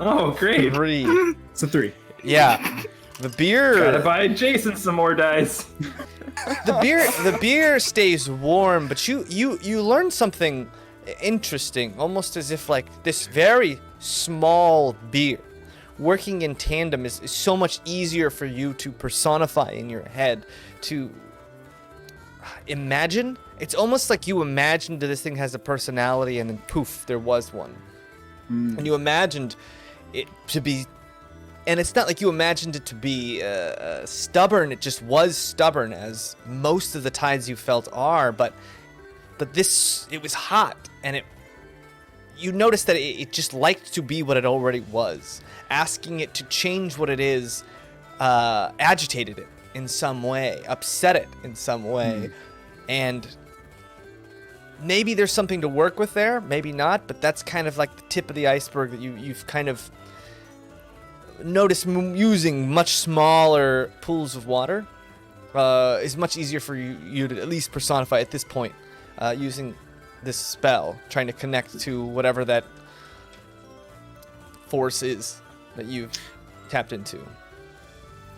oh great. 3. It's a 3. Yeah, the beer. Gotta buy Jason some more dice. The beer stays warm, but you learn something interesting, almost as if like this very small beer working in tandem is so much easier for you to personify in your head, to imagine. It's almost like you imagined this thing has a personality and then poof, there was one. And you imagined it to be, and it's not like you imagined it to be stubborn. It just was stubborn, as most of the tides you felt are. But this, it was hot, and you noticed that it just liked to be what it already was. Asking it to change what it is agitated it in some way, upset it in some way, and maybe there's something to work with there, maybe not, but that's kind of like the tip of the iceberg that you've kind of noticed. Using much smaller pools of water is much easier for you to at least personify at this point, using this spell, trying to connect to whatever that force is that you've tapped into.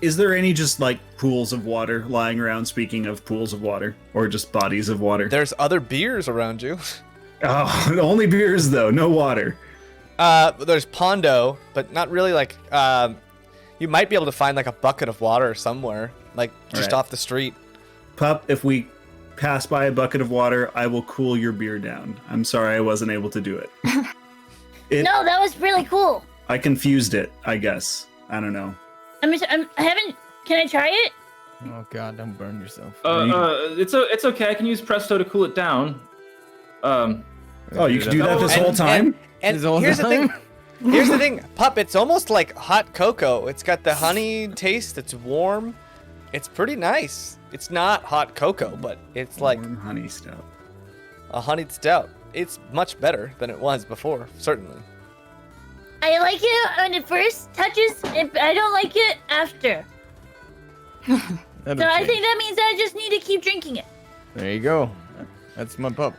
Is there any just like pools of water lying around? Speaking of pools of water, or just bodies of water? There's other beers around you. Oh, only beers though, no water. There's Pondo, but not really like. You might be able to find like a bucket of water somewhere, like just Right. off the street. Pup, if we pass by a bucket of water, I will cool your beer down. I'm sorry I wasn't able to do it. No, that was really cool. I confused it, I guess. I don't know. I haven't. Can I try it? Oh God, don't burn yourself. It's okay. I can use Presto to cool it down. Oh, you can do that this whole time? And This whole here's the time? thing. Here's the thing, Pup. It's almost like hot cocoa. It's got the honey taste. It's warm. It's pretty nice. It's not hot cocoa, but it's like Warm honey stout. a honeyed stout. It's much better than it was before, certainly. I like it when it first touches. I don't like it after. That'll So I change. think that means I just need to keep drinking it. There you go. That's my pup.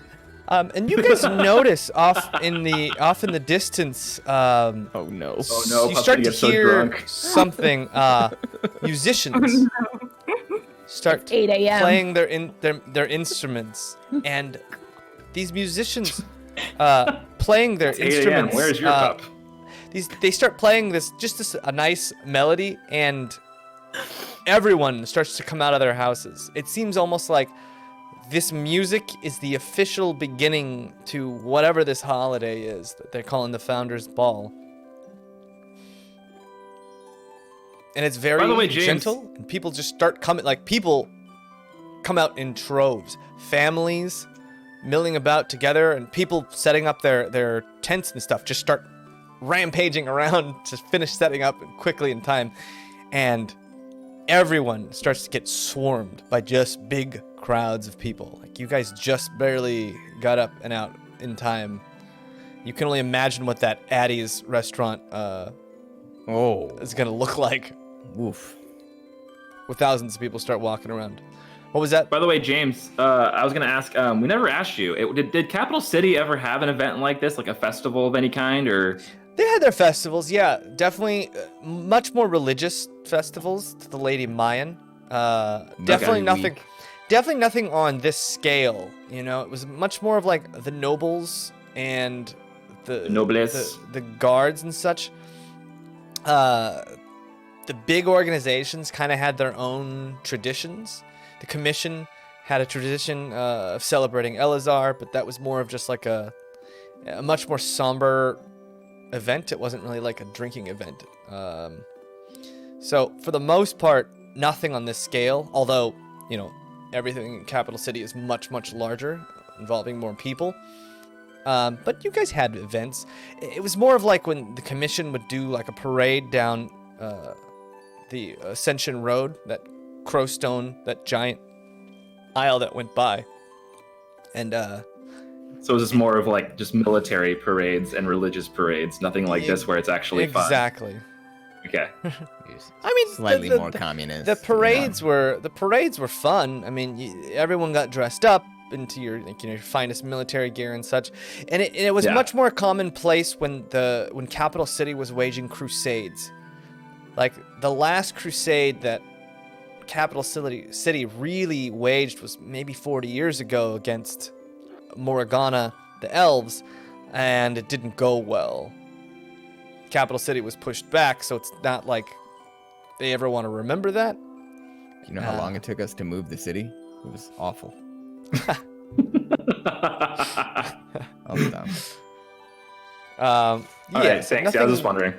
And you guys notice off in the distance. Oh no. Oh no, You Pup's start gonna to get so hear drunk. something. Musicians start 8 a.m. playing their instruments, and these musicians playing their 8 a.m. instruments. Where's your pup? They start playing a nice melody, and everyone starts to come out of their houses. It seems almost like this music is the official beginning to whatever this holiday is that they're calling the Founders Ball. And it's very By the way, Jaymes- gentle, and people just start coming. Like, people come out in troves. Families milling about together, and people setting up their tents and stuff just start rampaging around to finish setting up quickly in time. And everyone starts to get swarmed by just big crowds of people. Like, you guys just barely got up and out in time. You can only imagine what that Addie's restaurant Oh. is gonna look like Woof. with thousands of people start walking around. What was that? By the way, James, I was gonna ask. We never asked you. Did Capital City ever have an event like this, like a festival of any kind, or? They had their festivals, yeah, definitely much more religious festivals to the Lady Mayan. Definitely nothing. Definitely nothing on this scale. You know, it was much more of like the nobles and the Nobles. the guards and such. The big organizations kind of had their own traditions. The commission had a tradition of celebrating Elazar, but that was more of just like a much more somber event. It wasn't really like a drinking event. So for the most part, nothing on this scale, although, you know, everything in Capital City is much, much larger, involving more people. But you guys had events. It was more of like when the commission would do like a parade down the Ascension Road, that Crowstone, that giant aisle that went by. And So this is more of like just military parades and religious parades, nothing like this where it's actually fun. exactly. Okay. I mean, Slightly more communist. The parades were fun. I mean, everyone got dressed up into your, like, you know, your finest military gear and such, and it was Yeah. much more commonplace when Capital City was waging crusades. Like, the last crusade that Capital City really waged was maybe 40 years ago against Morgana, the elves, and it didn't go well. Capital City was pushed back, so it's not like they ever want to remember that. You know how long it took us to move the city? It was awful. All the time. All Yeah, right, thanks. Yeah, I was just wondering.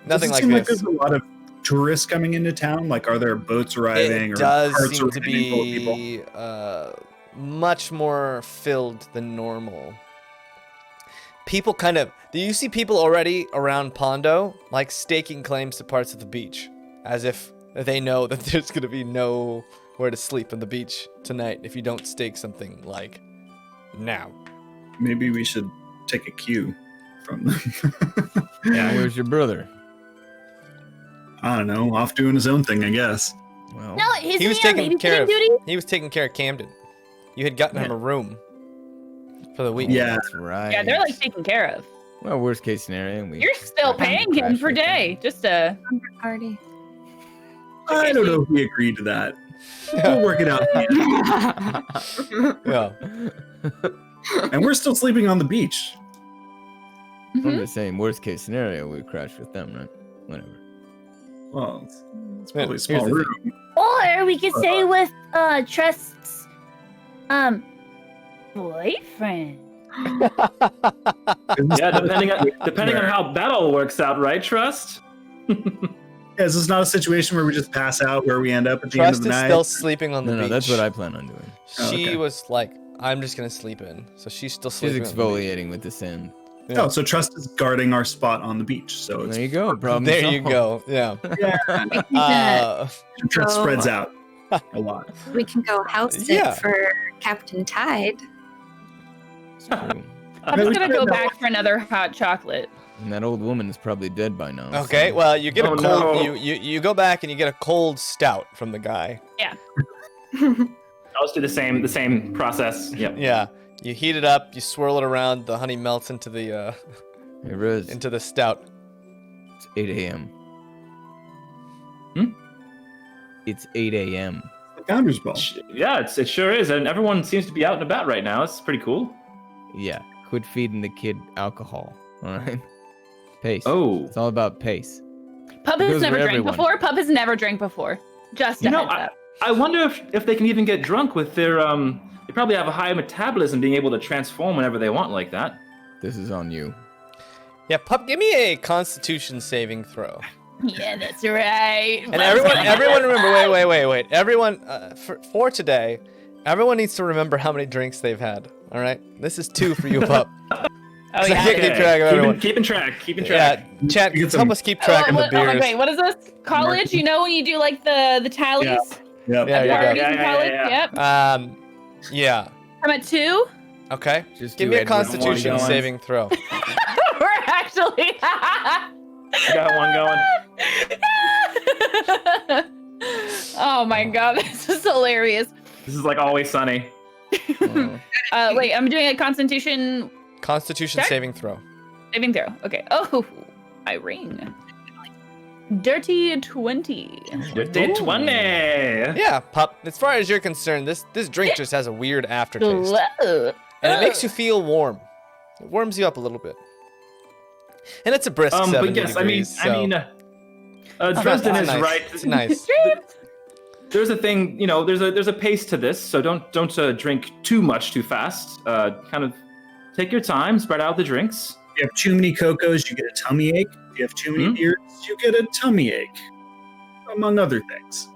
Nothing Does it like seem this. like there's a lot of tourists coming into town? Like, are there boats arriving It or does carts seem to arriving full of people? be much more filled than normal. People kind of... Do you see people already around Pondo, like, staking claims to parts of the beach? As if they know that there's going to be nowhere to sleep on the beach tonight if you don't stake something, like, now. Maybe we should take a cue from them. Yeah, where's your brother? I don't know, off doing his own thing, I guess. Well, No, he's He was on taking babysitting care of... duty. He was taking care of Camden. you had gotten him a room for the week. Yeah. That's right. Yeah, they're like taken care of. Well, worst case scenario, You're still paying him for Daye. Just a Party. I don't know if we agreed to that. We'll work it out. Yeah. And we're still sleeping on the beach. I'm just saying, worst case scenario, we crash with them, right? Whatever. Well, it's probably a Here's small the room. Or we could stay with Trust's boyfriend. Yeah, depending on how that all works out, right, Trust? Yeah, this is not a situation where we just pass out where we end up at the end Trust of the is night. still sleeping on the No, beach. that's what I plan on doing. Oh, She okay. was like, I'm just gonna sleep in. So she's still She's sleeping. on the beach. exfoliating with the sand. Yeah. Oh, so Trust is guarding our spot on the beach. So it's, There you go. Problem There you solved. go. Yeah. yeah, Trust So- spreads out a lot. We can go house sit Yeah. for Captain Tide. It's true. I'm Yeah, we just gonna could go go- back for another hot chocolate. And that old woman is probably dead by now. Okay, so- well, you get Oh, a cold. no. You go back and you get a cold stout from the guy. I'll just do the same process. Yep. Yeah, you heat it up, you swirl it around, the honey melts into the Hey, Riz, into the stout. it's 8 a.m. Hmm? It's 8 a.m. The Founder's Ball. Yeah, it sure is, and everyone seems to be out and about right now. It's pretty cool. Yeah, quit feeding the kid alcohol, all right? Pace. Oh, It's all about pace. Pup It has goes never for drank everyone. before. Pup has never drank before. Just a you know, heads up. I wonder if they can even get drunk with their They probably have a high metabolism, being able to transform whenever they want like that. This is on you. Yeah, pup, give me a Constitution saving throw. Yeah, that's right. And everyone remember. Wait. Everyone, for today, everyone needs to remember how many drinks they've had. All right, this is 2 for you, pup. Oh, I yeah. can't keep track of everyone. Keeping track. Yeah, chat, You get some- help us keep track of the Oh my beers. God, what is this? College? You know when you do like the tallies? Yep. Yeah, At yeah, parties yeah. in Yeah, college? yeah, Yep. Yeah. I'm at 2. Okay. Just Give do me a Edward Constitution One going. saving throw. We're actually. Got one going. Oh my God, this is hilarious. This is like Always Sunny. Oh, Wait, I'm doing a Constitution Constitution Check. saving throw. saving throw. Okay. Oh, I ring. Dirty 20. Day 20. Yeah, pup. As far as you're concerned, this drink just has a weird aftertaste, Ugh. and it makes you feel warm. It warms you up a little bit. And it's a brisk 70 But yes, degrees. so Dresden it's is nice. right. It's nice. There's a thing, there's a pace to this, so don't drink too much too fast. Kind of take your time, spread out the drinks. If you have too many cocos, you get a tummy ache. If you have too many beers, you get a tummy ache, among other things.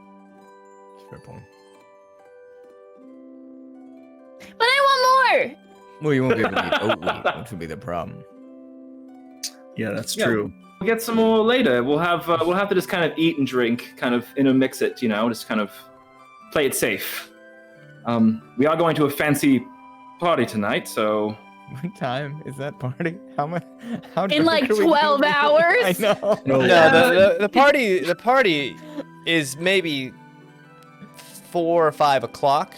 fair point. But I want more. Well, you won't be able to eat oat wheat, which would be the problem. Yeah, that's Yeah. true. We'll get some more later. We'll have to just kind of eat and drink, kind of intermix it, just kind of play it safe. We are going to a fancy party tonight, so What time is that party? How much? How In, like, drunk are we 12 gonna be? hours? I know. No, No, the party is maybe 4 or 5 o'clock.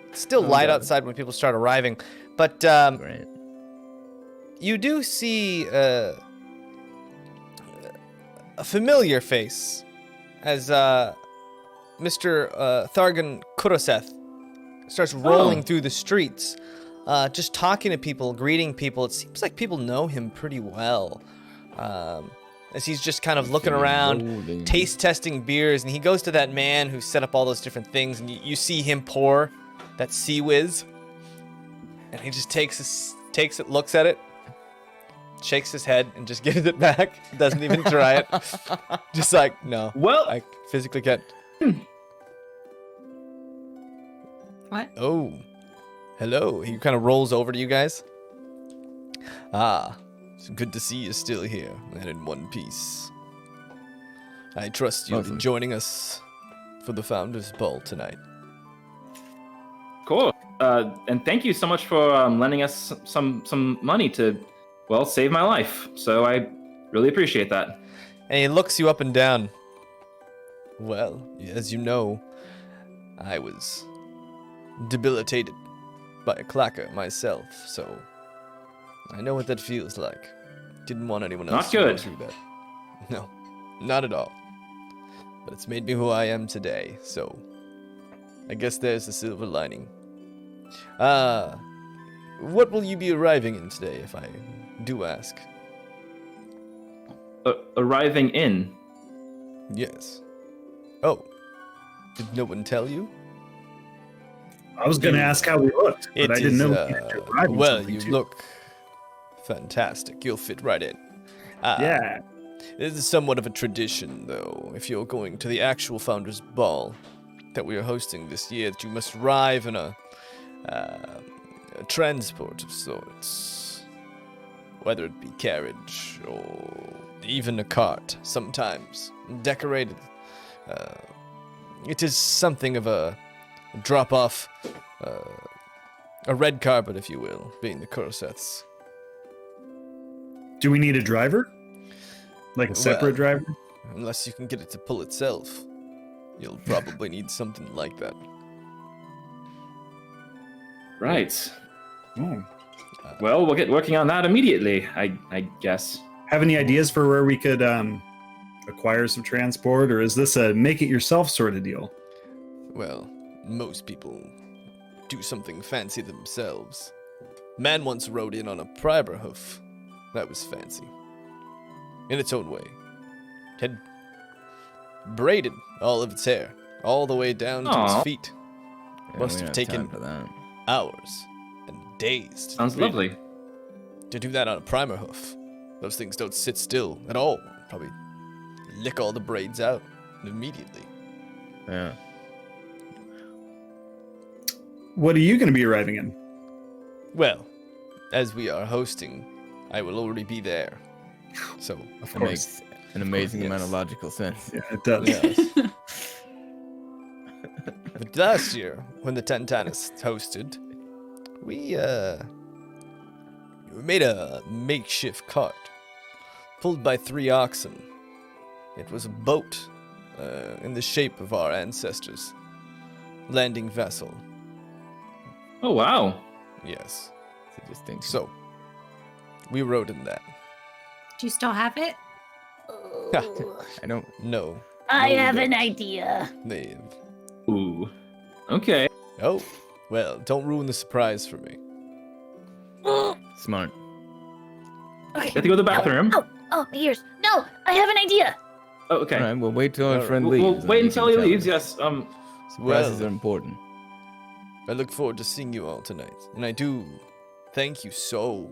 It's still light God. outside when people start arriving, but Great. you do see a familiar face as Mr. Thargan Kuroseth starts rolling through the streets, just talking to people, greeting people. It seems like people know him pretty well, as he's just kind of looking around, Rolling. taste testing beers, and he goes to that man who set up all those different things, and you see him pour that Sea Whiz, and he just takes it, looks at it, shakes his head, and just gives it back. Doesn't even try it. Just like, no, well, I physically can't. What? Oh, hello. He kind of rolls over to you guys. Ah, it's good to see you still here and in one piece. I trust you'll be Lovely. joining us for the Founders Ball tonight. cool. And thank you so much for lending us some money to, well, save my life. So I really appreciate that. And he looks you up and down. Well, as you know, I was debilitated by a clacker myself, so I know what that feels like. Didn't want anyone else Not to go good. through that. No, not at all. But it's made me who I am today, so I guess there's the silver lining. What will you be arriving in today, if I do ask? Arriving in. Yes. Oh, did no one tell you? I was going to ask how we looked, but I didn't know. Well, you look fantastic. You'll fit right in. Yeah. It is somewhat of a tradition, though, if you're going to the actual Founders Ball that we are hosting this year, that you must arrive in a transport of sorts. Whether it be carriage or even a cart, sometimes decorated. It is something of a drop-off, a red carpet, if you will, being the Kurseths. Do we need a driver? Like a separate driver? Unless you can get it to pull itself. You'll probably need something like that. Right. Oh. Well, we'll get working on that immediately, I guess. Have any ideas for where we could acquire some transport, or is this a make-it-yourself sort of deal? Well, most people do something fancy themselves. Man once rode in on a primer hoof. That was fancy. In its own way. It had braided all of its hair, all the way down to its Aw. feet. Yeah, Must we have don't taken time for that. hours and days. Sounds lovely. To do that on a primer hoof. Those things don't sit still at all. Probably lick all the braids out immediately. Yeah. What are you going to be arriving in? Well, as we are hosting, I will already be there. So, Of That course. makes an amazing amount of Yes. logical sense. Yeah, it does. yes. But last year, when the Tantanus hosted, we made a makeshift cart, pulled by 3 oxen. It was a boat, in the shape of our ancestors' landing vessel. Oh, wow. Yes. It's a distinction. So, we rode in that. Do you still have it? I don't. No, I No, we have an don't. idea. they. Ooh. Okay. Oh, well, don't ruin the surprise for me. Smart. Okay. You have to go to the bathroom. Oh, my ears. No, I have an idea. Oh, okay. All right, we'll wait till our Alright, friend We'll leaves. and wait we until can he tell leaves. him. Yes. Surprises Well- are important. I look forward to seeing you all tonight, and I do thank you so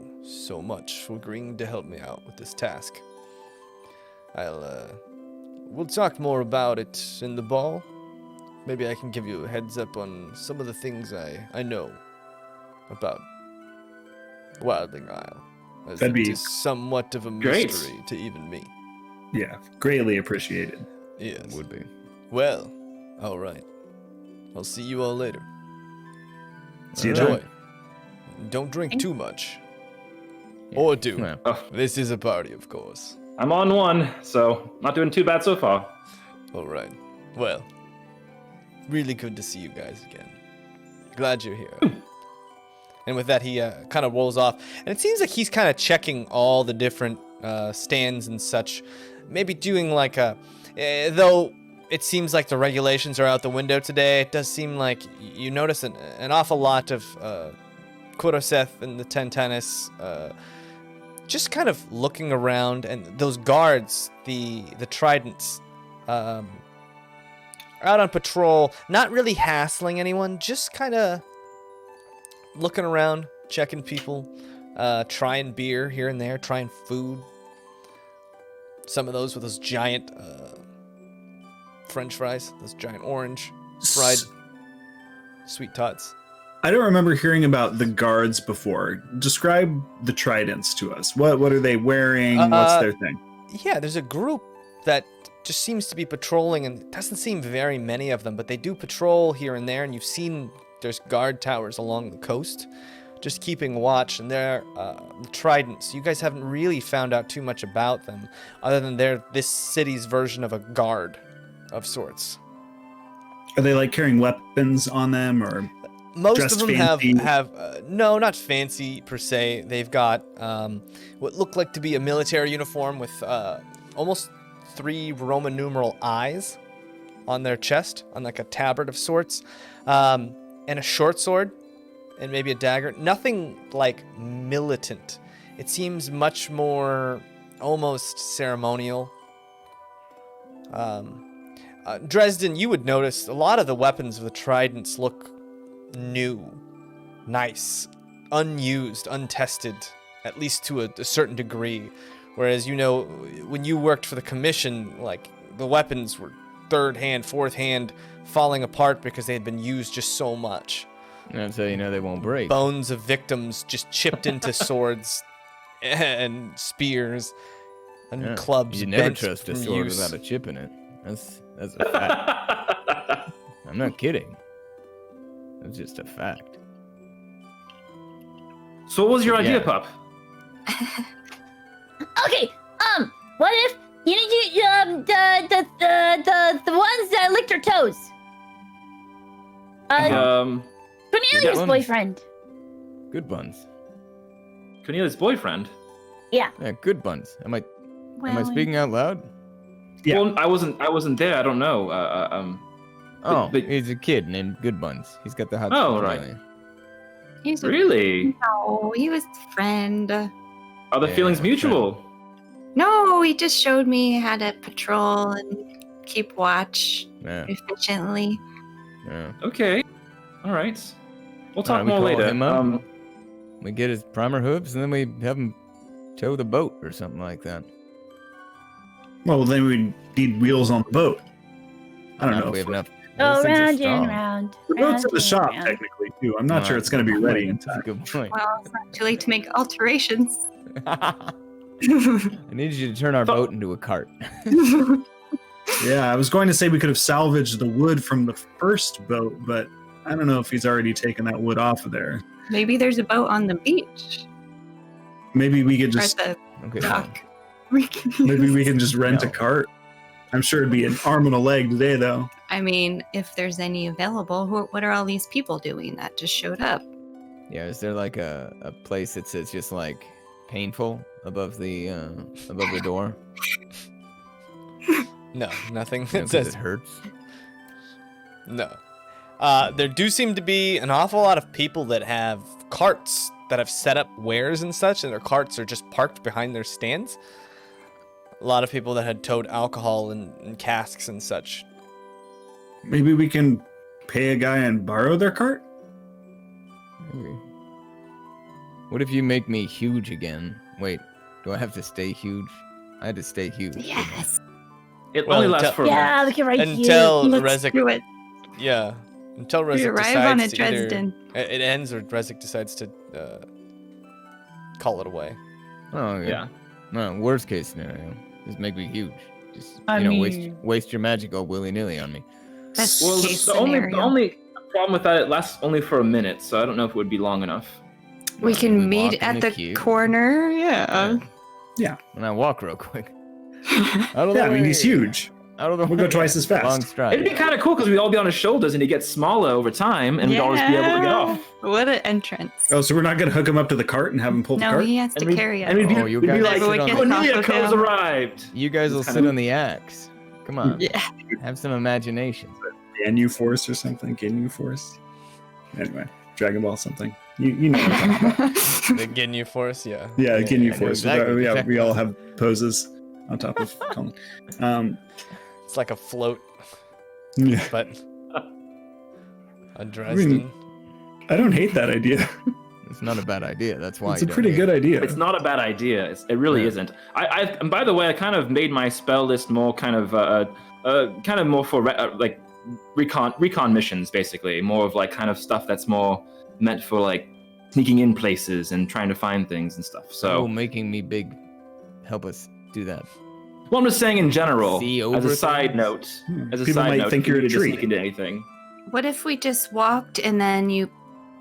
much for agreeing to help me out with this task. We'll talk more about it in the ball. Maybe I can give you a heads up on some of the things I know about Wildling Isle, as That'd it be is somewhat of a great. mystery to even me. Yeah, greatly appreciated. Yes. Would be. Well, all right. I'll see you all later. See you Enjoy. then. Don't drink Thank- too much. Or do. Well, Oh, This is a party, of course. I'm on one, so not doing too bad so far. All right. Well, really good to see you guys again. Glad you're here. And with that, he kind of rolls off. And it seems like he's kind of checking all the different stands and such. Maybe doing like a... though it seems like the regulations are out the window today, it does seem like you notice an awful lot of Kuroseth and the Tantanus just kind of looking around, and those guards, the tridents, out on patrol, not really hassling anyone, just kind of looking around, checking people, trying beer here and there, trying food. Some of those with those giant French fries, those giant orange fried sweet tots. I don't remember hearing about the guards before. Describe the tridents to us. What are they wearing? What's their thing? Yeah, there's a group that just seems to be patrolling, and it doesn't seem very many of them, but they do patrol here and there, and you've seen there's guard towers along the coast just keeping watch, and they're the tridents. You guys haven't really found out too much about them, other than they're this city's version of a guard of sorts. Are they like carrying weapons on them, or Most Dressed of them fancy? have no, not fancy per se. They've got what look like to be a military uniform with almost 3 Roman numeral eyes on their chest, on like a tabard of sorts, and a short sword, and maybe a dagger. Nothing like militant. It seems much more almost ceremonial. Dresden, you would notice a lot of the weapons of the Tridents look new, nice, unused, untested, at least to a certain degree. Whereas, you know, when you worked for the Commission, like, the weapons were third hand, fourth hand, falling apart because they had been used just so much. That's how you know they won't break. Bones of victims just chipped into swords and spears and clubs. You never bent trust a from sword use. without a chip in it. That's a fact. I'm not kidding. That's just a fact. So what was your idea, Yeah. Pup? Okay, what if you the ones that licked her toes? Cornelius' ones. boyfriend. Good buns. Cornelius' boyfriend? Yeah, good buns. Am I speaking out loud? Yeah. Well, I wasn't there. I don't know. Oh, but- he's a kid named Good Buns. He's got the hot. Oh, spots right. on you. He's Really? No, he was a friend. Are the Yeah, feelings okay. mutual? No, he just showed me how to patrol and keep watch Yeah. efficiently. Yeah. Okay. All right. We'll talk we more call later. him up. We get his primer hooves, and then we have him tow the boat or something like that. Well, then we need wheels on the boat. I don't Not know. if we have enough. Go Those things are round strong. and round. The boat's round at the and shop, round. technically, too. I'm not sure it's going to be Good ready in point. That's a time. good point. Well, it's not too late to make alterations. I need you to turn our boat into a cart. Yeah, I was going to say we could have salvaged the wood from the first boat, but I don't know if he's already taken that wood off of there. Maybe there's a boat on the beach Maybe we could or just at Okay. the fine. dock. maybe we can just rent a No. cart. I'm sure it'd be an arm and a leg today, though. I mean, if there's any available, what are all these people doing that just showed up? Yeah, is there like a place that says just like painful above the door? No, nothing You know, that 'cause says it hurts. no. There do seem to be an awful lot of people that have carts that have set up wares and such, and their carts are just parked behind their stands. A lot of people that had towed alcohol and casks and such. Maybe we can pay a guy and borrow their cart? Maybe. What if you make me huge again? Wait, do I have to stay huge? I had to stay huge. didn't I? Yes. It Well, only lasts until- for a Yeah, minute. we can write Until Let's Rezik, do it. yeah, until We Rezik arrive on a decides to either Dresden. it ends or Rezik decides to call it away. Oh yeah. Yeah. No, worst case scenario, just make me huge. Just I waste your magic all willy nilly on me. Best Well, case the only scenario. problem with that, it lasts only for a minute, so I don't know if it would be long enough. We can walk meet in at the queue. corner. Yeah. And I walk real quick. Out of Yeah, the I mean, he's way. huge. Out of the We'll go way. twice as fast. Long stride. It'd be kind of cool because we'd all be on his shoulders and he'd get smaller over time, and we'd always be able to get off. What an entrance. Oh, so we're not going to hook him up to the cart and have him pull the No, cart? he has to And we'd- carry and we'd us. be, Oh, you we'd be guys like, sit on the- Cornelia Off of has him. arrived. You guys will It's sit on the axe. Come on. Yeah. Have some imagination. Ginyu Force or something? Ginyu Force? Anyway, Dragon Ball something. You know what I'm talking about. The Ginyu Force, yeah. Yeah, yeah, Ginyu know Force. exactly. Yeah, we all have poses on top of Cullen. It's like a float, Yeah. but a Dresden. I don't hate that idea. It's not a bad idea. That's why It's a you don't pretty hate good it. idea. It's not a bad idea. It really Yeah. isn't. And by the way, I kind of made my spell list more kind of more for like recon missions, basically. More of like kind of stuff that's more meant for like sneaking in places and trying to find things and stuff. Oh, So, making me big. Help us do that. well, I'm just saying in general, See as over a side things? note, as a People side might note, think you you're a could just tree. sneak into anything. What if we just walked and then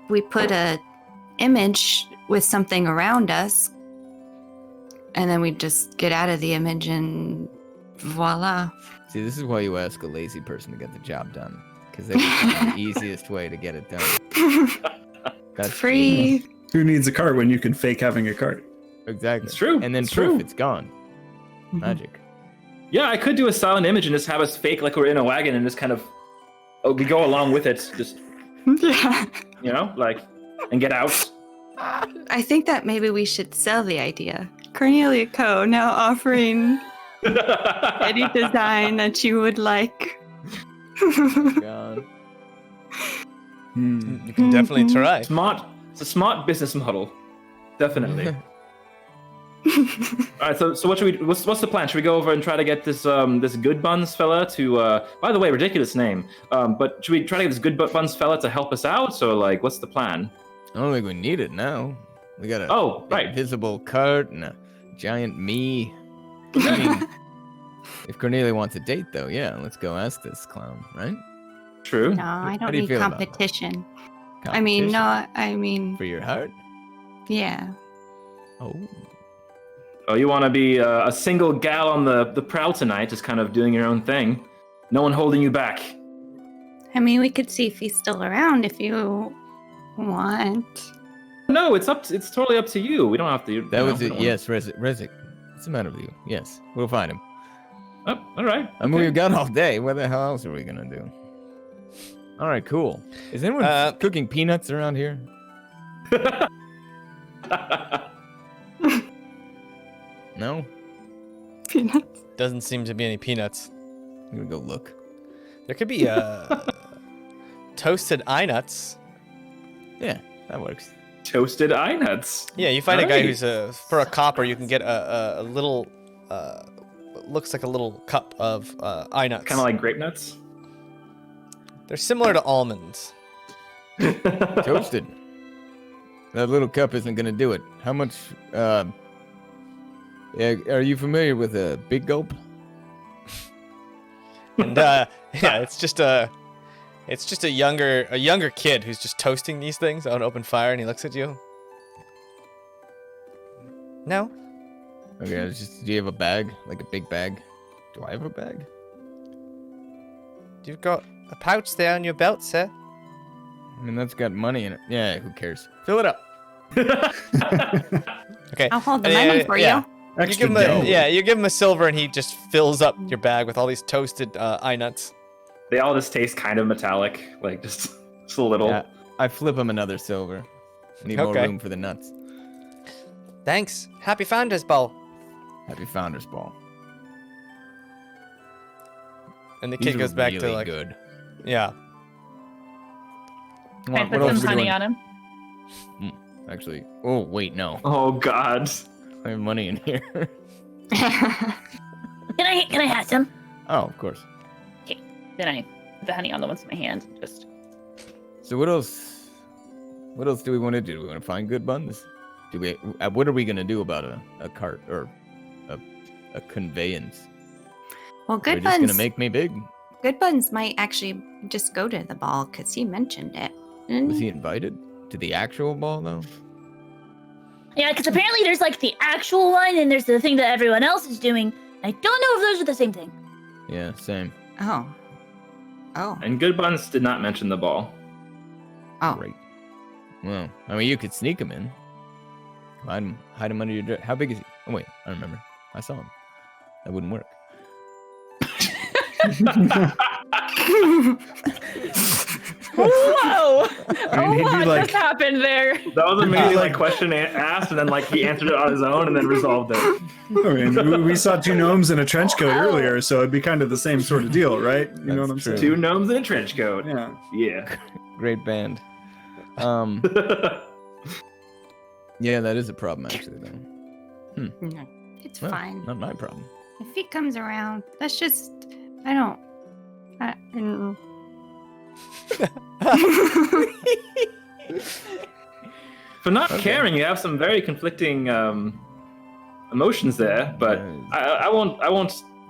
we put a image with something around us, and then we just get out of the image and voila. See, this is why you ask a lazy person to get the job done, because they would find the easiest way to get it done. That's Free. Who needs a cart when you can fake having a cart? Exactly. It's true. And then It's poof, true. it's gone. Mhm. Magic. Yeah, I could do a silent image and just have us fake like we're in a wagon and just kind of we go along with it, just Yeah. and get out. I think that maybe we should sell the idea. Cornelia Co. now offering any design that you would like. Gone. You can definitely try. Smart. It's a smart business model. Definitely. All right. So what should we? What's the plan? Should we go over and try to get this this Good Buns fella to? By the way, ridiculous name. But should we try to get this Good Buns fella to help us out? So like, what's the plan? I don't think we need it now. We got a Right. invisible cart and a giant me. I mean, if Cornelia wants a date, though, yeah, let's go ask this clown, right? True. No, I How don't do you need feel about it? competition. I mean, Competition no, I mean, For your heart? yeah. Oh. Oh, you want to be a single gal on the prowl tonight, just kind of doing your own thing. No one holding you back. I mean, we could see if he's still around if you want. No, it's totally up to you. We don't have to. That was it. Yes, Rezik. What's the matter with you? Yes, we'll find him. Oh, all right. I mean, Okay. we've got all day. What the hell else are we gonna do? All right, cool. Is anyone cooking peanuts around here? No? Peanuts. Doesn't seem to be any peanuts. I'm gonna go look. There could be toasted eye nuts. Yeah, that works. Toasted eye nuts. Yeah, you find a guy Right. who's for a copper. You can get a little looks like a little cup of eye nuts. Kind of like grape nuts. They're similar to almonds. Toasted. That little cup isn't gonna do it. How much? Yeah, are you familiar with a big gulp? And yeah, it's just a younger kid who's just toasting these things on open fire, and he looks at you. No. Okay, it's just. Do you have a bag? Like a big bag? Do I have a bag? You've got a pouch there on your belt, sir. I mean, that's got money in it. Yeah, who cares? Fill it up. Okay. I'll hold the And, money for yeah. you. You Extra give him dough. you give him a silver, and he just fills up your bag with all these toasted eye nuts. They all just taste kind of metallic, like just a little. Yeah, I flip him another silver. Need more Okay. room for the nuts. Thanks. Happy Founders Ball. Happy Founders Ball. And the These kid are goes back to really like, good. yeah. Can I What put else some are we honey doing? on him? Actually, oh wait, no. Oh God. I have money in here. Can I have some? Oh, of course. Then I put the honey on the ones in my hand. Just So what else? What else do we want to do? Do we want to find good buns? Do we? What are we gonna do about a cart or a conveyance? Well, We're Good just gonna Buns. make me big. Good Buns might actually just go to the ball because he mentioned it. didn't Was he? he invited to the actual ball though? Yeah, because apparently there's like the actual one, and there's the thing that everyone else is doing. I don't know if those are the same thing. Yeah, same. Oh. Oh. And Good Buns did not mention the ball. Oh. Great. Well, I mean, you could sneak him in. Hide him under your dress. How big is he? Oh wait, I remember. I saw him. That wouldn't work. whoa! I mean, he'd be What like- just happened there? That was amazing. Like question asked, and then like he answered it on his own, and then resolved it. I mean, we saw two gnomes in a trench coat earlier, so it'd be kind of the same sort of deal, right? You know That's what I'm true. saying? Two gnomes in a trench coat. Yeah. Yeah. Great band. Yeah, that is a problem actually though. No, it's Well, fine. Not my problem. If he comes around, that's just. I don't. For not Okay. caring, you have some very conflicting emotions there, but I won't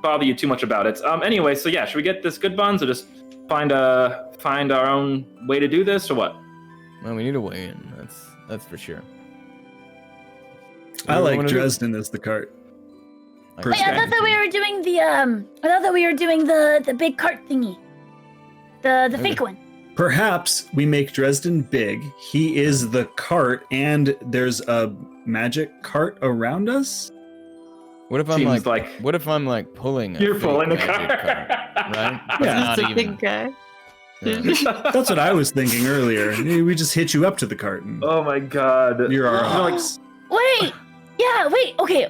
bother you too much about it. Anyway, so yeah, should we get this Good Buns or just find our own way to do this or what? Well, we need a way in. That's for sure. I What do you like wanna do? Dresden as the cart. I Wait, I Okay. thought that we were doing the I thought that we were doing the big cart thingy. The fake one. Perhaps we make Dresden big. He is the cart, and there's a magic cart around us. What if I'm Seems like, like- what if I'm like pulling? You're fake pulling the magic cart. right? Yeah. Not It's a even. big guy. Yeah. That's what I was thinking earlier. We just hitch you up to the cart. And Oh my god. You're our You know, like, ox. Wait. Yeah. Wait. Okay.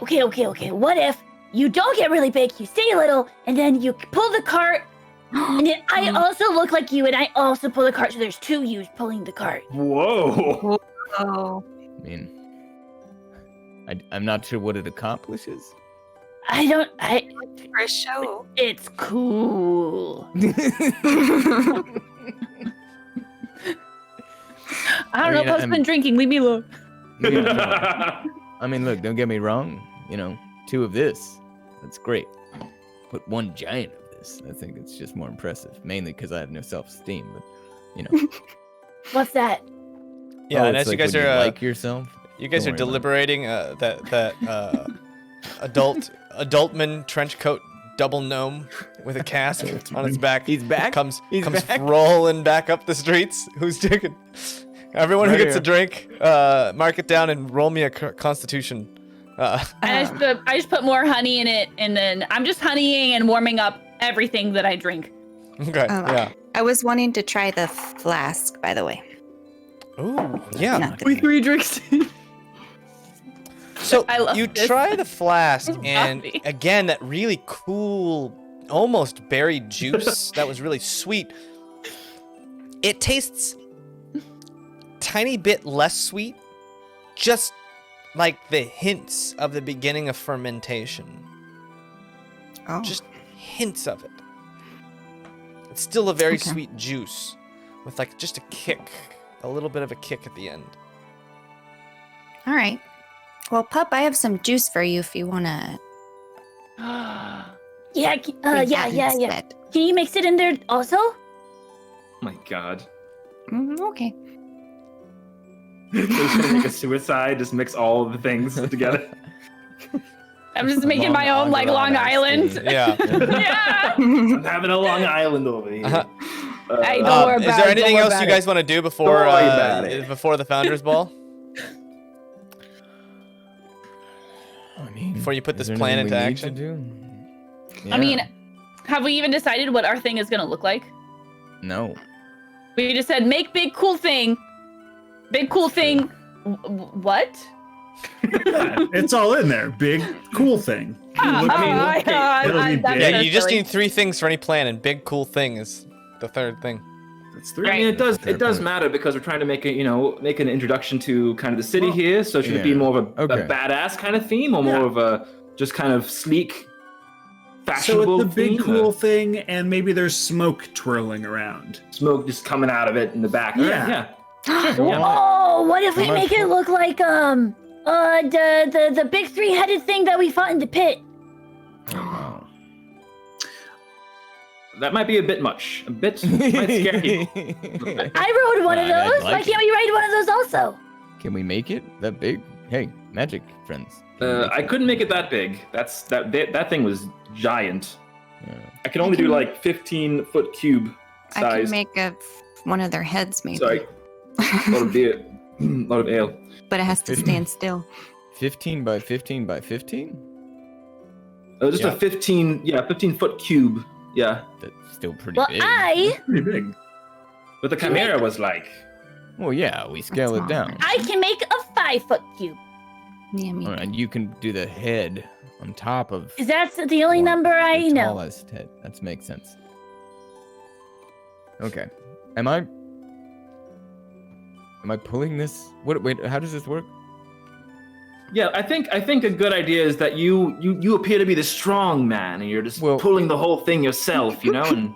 What if you don't get really big, you stay little, and then you pull the cart, and then I also look like you, and I also pull the cart, so there's two yous pulling the cart. whoa. Oh. I mean, I'm not sure what it accomplishes. I. For a show. It's cool. I don't know. Puff's I'm- been drinking. Leave me alone. Yeah, no. I mean, look, don't get me wrong. You know, 2 of this, that's great. But 1 giant of this, I think it's just more impressive. Mainly because I have no self-esteem. But you know, What's that? Yeah, and it's as you like guys when are like yourself. you guys Don't are worry about it. deliberating that adultman trench coat double gnome with a cask on its back. He's back? Comes He's back? rolling back up the streets. Who's drinking? Everyone who Right gets a here. drink, mark it down and roll me a Constitution. I just put more honey in it, and then I'm just honeying and warming up everything that I drink. Okay. Yeah. I was wanting to try the flask, by the way. Ooh. Yeah. Not the With 3 drinks. So I love you this. try the flask, This is and coffee. again, that really cool, almost berry juice that was really sweet. It tastes tiny bit less sweet, just like the hints of the beginning of fermentation. Oh. Just hints of it. It's still a very Okay. sweet juice with like just a kick, a little bit of a kick at the end. All right. Well, Pup, I have some juice for you if you want to. Yeah. Yeah. Can you mix it in there also? Oh my god. Okay. So just gonna make a suicide, just mix all of the things together. I'm just making my own like Long Island. Yeah. Yeah. I'm having a Long Island over here. Uh-huh. Hey, don't worry Is about there it, anything don't worry else you about guys want to do before Don't worry about it. before the Founders Ball? I mean, Before you put is this there plan anything into we action? need to do? I mean, Yeah. have we even decided what our thing is gonna look like? No. We just said make big cool thing. Big cool thing. What? It's all in there. Big, cool thing. It'll be big. Yeah, you just need 3 things for any plan, and big cool thing is the 3rd thing. That's 3. I mean, it does Fair point. matter because we're trying to make make an introduction to kind of the city here. So should it be yeah. more of a Okay. badass kind of theme, or more of a just kind of sleek, So fashionable it's the big, theme, cool or thing, and maybe there's smoke twirling around. smoke just coming out of it in the back? Yeah. yeah. Oh, what if we Come on. make it look like the big 3-headed thing that we fought in the pit? Oh, That might be a bit much. A bit might scare you. I rode one of I'd those. like Why it. can't we ride one of those also? Can we make it that big? Hey, magic friends. Can we make I it? couldn't make it that big. That thing was giant. Yeah. I can only do like 15-foot cube I can size. make one of their heads, maybe. Sorry, a lot of beer, a lot of ale. But it has to stand still. 15 by 15 by 15? Just Yeah. a 15-foot cube. Yeah, That's still pretty Well, big. I Pretty big. but the chimera was like, Well, yeah, we scale it smaller. down. can make a 5-foot cube. Yeah, me. All right, you can do the head on top of. Is that the only one- number I the know? Tallest head. That makes sense. Okay. Am I pulling this? Wait, how does this work? yeah. I think a good idea is that you appear to be the strong man, and you're just Well- pulling the whole thing yourself, and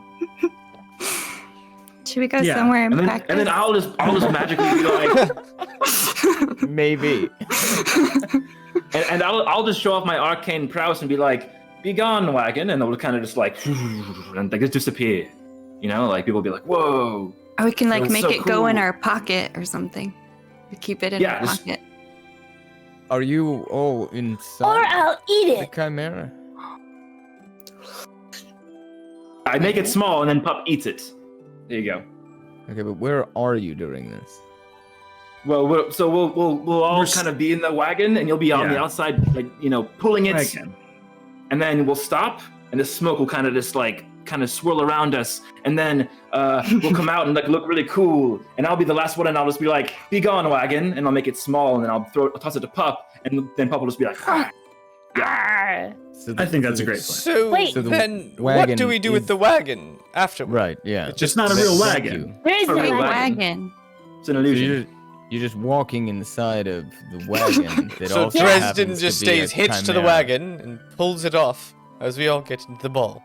Should we go Yeah, somewhere and and then, practice? and then I'll just magically be like, Maybe. and I'll just show off my arcane prowess and be like, "Be gone, wagon," and it'll kind of just like, and like just disappear. Like people will be like, "Whoa." Or we can like Feels make so it go in cool. our pocket or something. We keep it in Yeah, our just- pocket. Are you all inside Or I'll eat the it. chimera? I make it small, and then Pup eats it. There you go. Okay, but where are you during this? Well, we'll all We're kind of be in the wagon, and you'll be on the Yeah. outside, like pulling it, Wagon. and then we'll stop, and the smoke will kind of just kind of swirl around us, and then we'll come out and look really cool, and I'll be the last one, and I'll just be like, "Be gone, wagon," and I'll make it small, and then I'll toss it to Pup, and then Pup will just be like, "Ah." So I think that's a the- great plan. So, Wait. So the then, what wagon do we do with is- the wagon afterward? Right, yeah. It's just not a real Thank wagon. you. Where is A the real wagon? wagon. Wagon. It's an So illusion. you're just walking inside of the wagon that So also Dresden happens just to be a stays hitched to the chimera. wagon and pulls it off as we all get into the ball.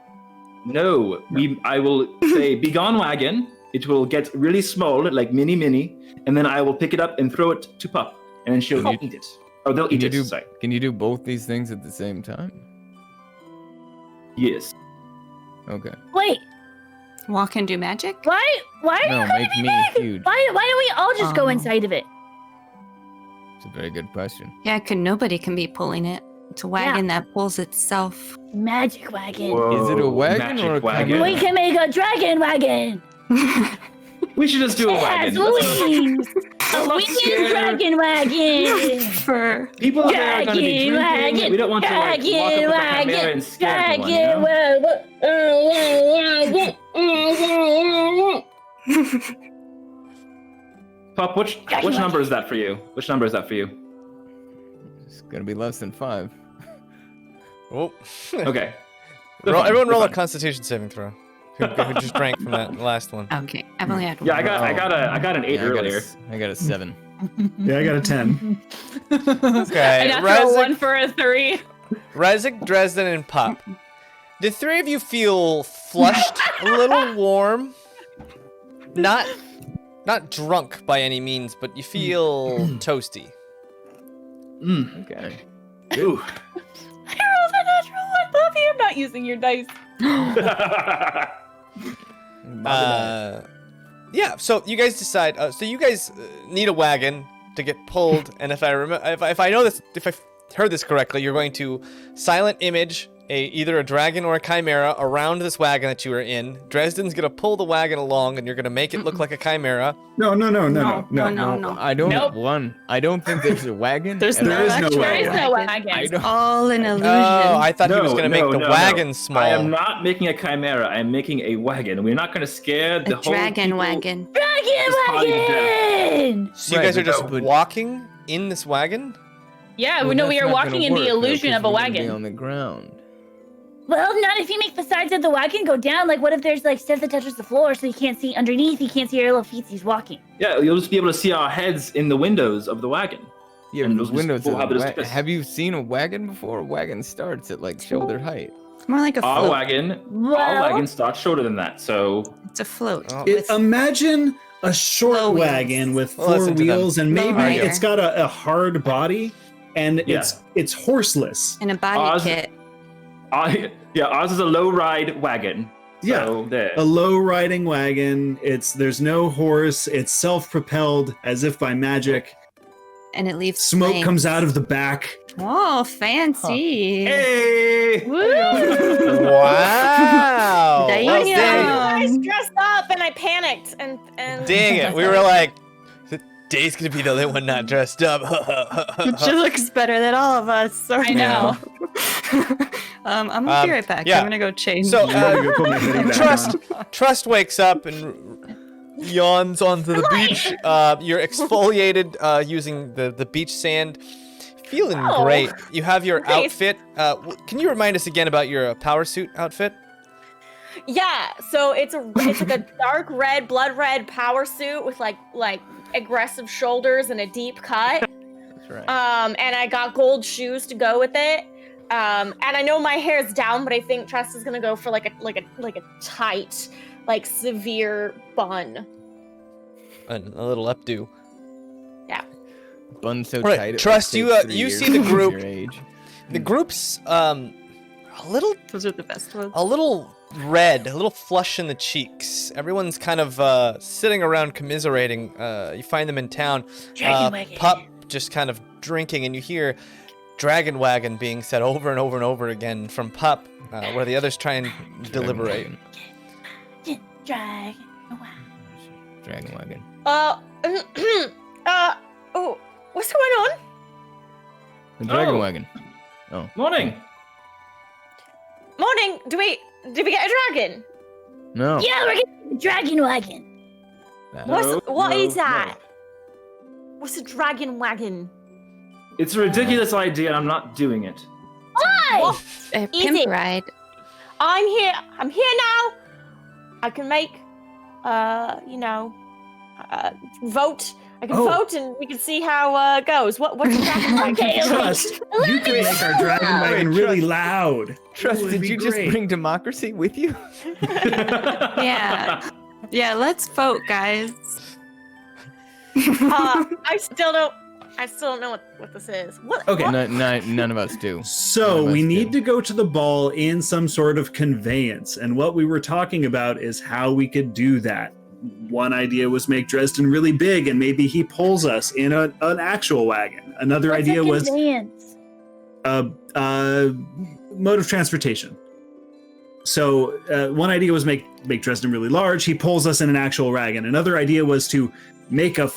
No, I will say, "Be gone, wagon." It will get really small, like mini, and then I will pick it up and throw it to Pup, and then she'll Can you- eat it. Oh, they'll Can eat you it. do Sorry. Can you do both these things at the same time? Yes. Okay. Wait, Walk and do magic? why are No, you going make to be me big? huge. Why don't we all just go Oh. inside of it? It's a very good question. Yeah, nobody can be pulling it. It's a wagon that pulls itself. Magic wagon. Is it a wagon magic or a wagon? chimera? We can make a dragon wagon. We should just do a It wagon. has wings. A not winged scared. dragon wagon. For People there are going to be Dragon drinking. wagon. We don't want to walk up with a chimera and scare everyone. Pup, which number is that for you? Which number is that for you? It's gonna be less than 5. Oh. Okay. Everyone roll a Fine. Constitution saving throw. Who just drank from that last one? Okay, I've only had one. Yeah, I got an 8 Yeah, earlier. I got a 7. Yeah, I got a 10. Okay, I got throw Rezik, one for a 3. Rezik, Dresden, and Pup. The three of you feel flushed, a little warm, not drunk by any means, but you feel toasty. Okay. Ooh. I rolled a natural 1, Bobby. I'm not using your dice. Yeah. So you guys decide. So you guys need a wagon to get pulled, and if I remember, if I know this, if I heard this correctly, you're going to silent image either a dragon or a chimera around this wagon that you are in. Dresden's gonna pull the wagon along, and you're gonna make it look like a chimera. No. No. I don't. Nope. I don't think there's a wagon. There's and no There is no actual wagon. There is no I wagon. don't. All an illusion. Oh, I thought he was gonna make the wagon no. small. I am not making a chimera. I am making a wagon. We're not going to scare the a whole dragon people. wagon. Dragon Just party to wagon. So you Right, guys are just but- walking in this wagon? Yeah, Well, no, that's we are not walking gonna in the work, though, illusion 'cause of a we're gonna be wagon. on the ground. Well, not if you make the sides of the wagon go down. Like, what if there's like stuff that touches the floor, so you can't see underneath? You can't see your little feet. He's walking. Yeah, you'll just be able to see our heads in the windows of the wagon. Yeah, And the those just windows. will Of have the this wa- twist. Have you seen a wagon before? A wagon starts at like shoulder height. It's more like a Our float. wagon, Well- our wagon starts shorter than that. So It's a float. Oh. with- Imagine a short Low wheels. wagen with Well, 4 listen to them. wheels, and maybe rider. it's got a hard body, and Yeah. it's horseless. and a body Ours- kit. ours is a low ride wagon. So there. A low riding wagon. There's no horse. It's self-propelled as if by magic. And it leaves Smoke flames. comes out of the back. Oh, fancy. Hey! Wow! Damn. Well, You dang, guys dressed up and I panicked and dang it. We were like, Daye's gonna be the only one not dressed up. She looks better than all of us. I know. I'm gonna be right back. yeah. I'm gonna go change. So, I'm gonna go put my hoodie back Trust wakes up and yawns onto the beach. You're exfoliated using the beach sand. Feeling Oh, great. You have your nice. outfit. Can you remind us again about your power suit outfit? Yeah, so it's like a dark red, blood red power suit with like aggressive shoulders and a deep cut. That's right. And I got gold shoes to go with it. And I know my hair's down, but I think Tress is gonna go for like a tight, like severe bun. And a little updo. Bun so Right, tight. it trust like you, takes 3 you years see the to lose group. Your age. The group's a little those are the best ones. red, a little flush in the cheeks. Everyone's kind of sitting around commiserating. You find them in town. Dragon wagon. Pup just kind of drinking, and you hear "Dragon Wagon" being said over and over and over again from Pup, where the others try and deliberate. Dragon Dragon wagon. Dragon wagon. Oh, what's going on? The dragon Oh. wagon. Oh. Morning. Morning. Did we get a dragon? No. Yeah, we're getting the dragon wagon. That- What is no. that? What's a dragon wagon? It's a ridiculous idea, and I'm not doing it. Why? What? A Is pimp it? ride. I'm here now. I can make, vote. I can Oh. vote, and we can see how it goes. What's a dragon wagon? Okay, okay. Trust, you can make our dragon wagon really loud. Trust, It would did be you great. just bring democracy with you? Yeah. Yeah, let's vote, guys. I still don't know what this is. What? Okay. what? None of us do. So None of we us need do. to go to the ball in some sort of conveyance, and what we were talking about is how we could do that. One idea was make Dresden really big, and maybe he pulls us in an actual wagon. Another What's idea a was conveyance? mode of transportation. So one idea was make Dresden really large. He pulls us in an actual wagon. Another idea was to make a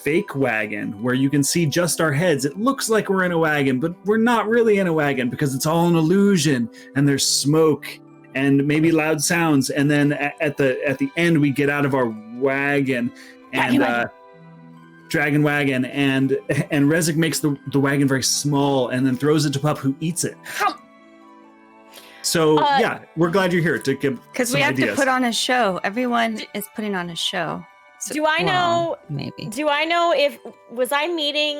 fake wagon where you can see just our heads. It looks like we're in a wagon, but we're not really in a wagon because it's all an illusion, and there's smoke and maybe loud sounds. And then at the end, we get out of our wagon and dragon wagon, and Rezik makes the wagon very small and then throws it to Pup, who eats it. So yeah, we're glad you're here to give Because some we have ideas. to put on a show. Everyone is putting on a show. So, Do I know? Maybe. Do I know if was I meeting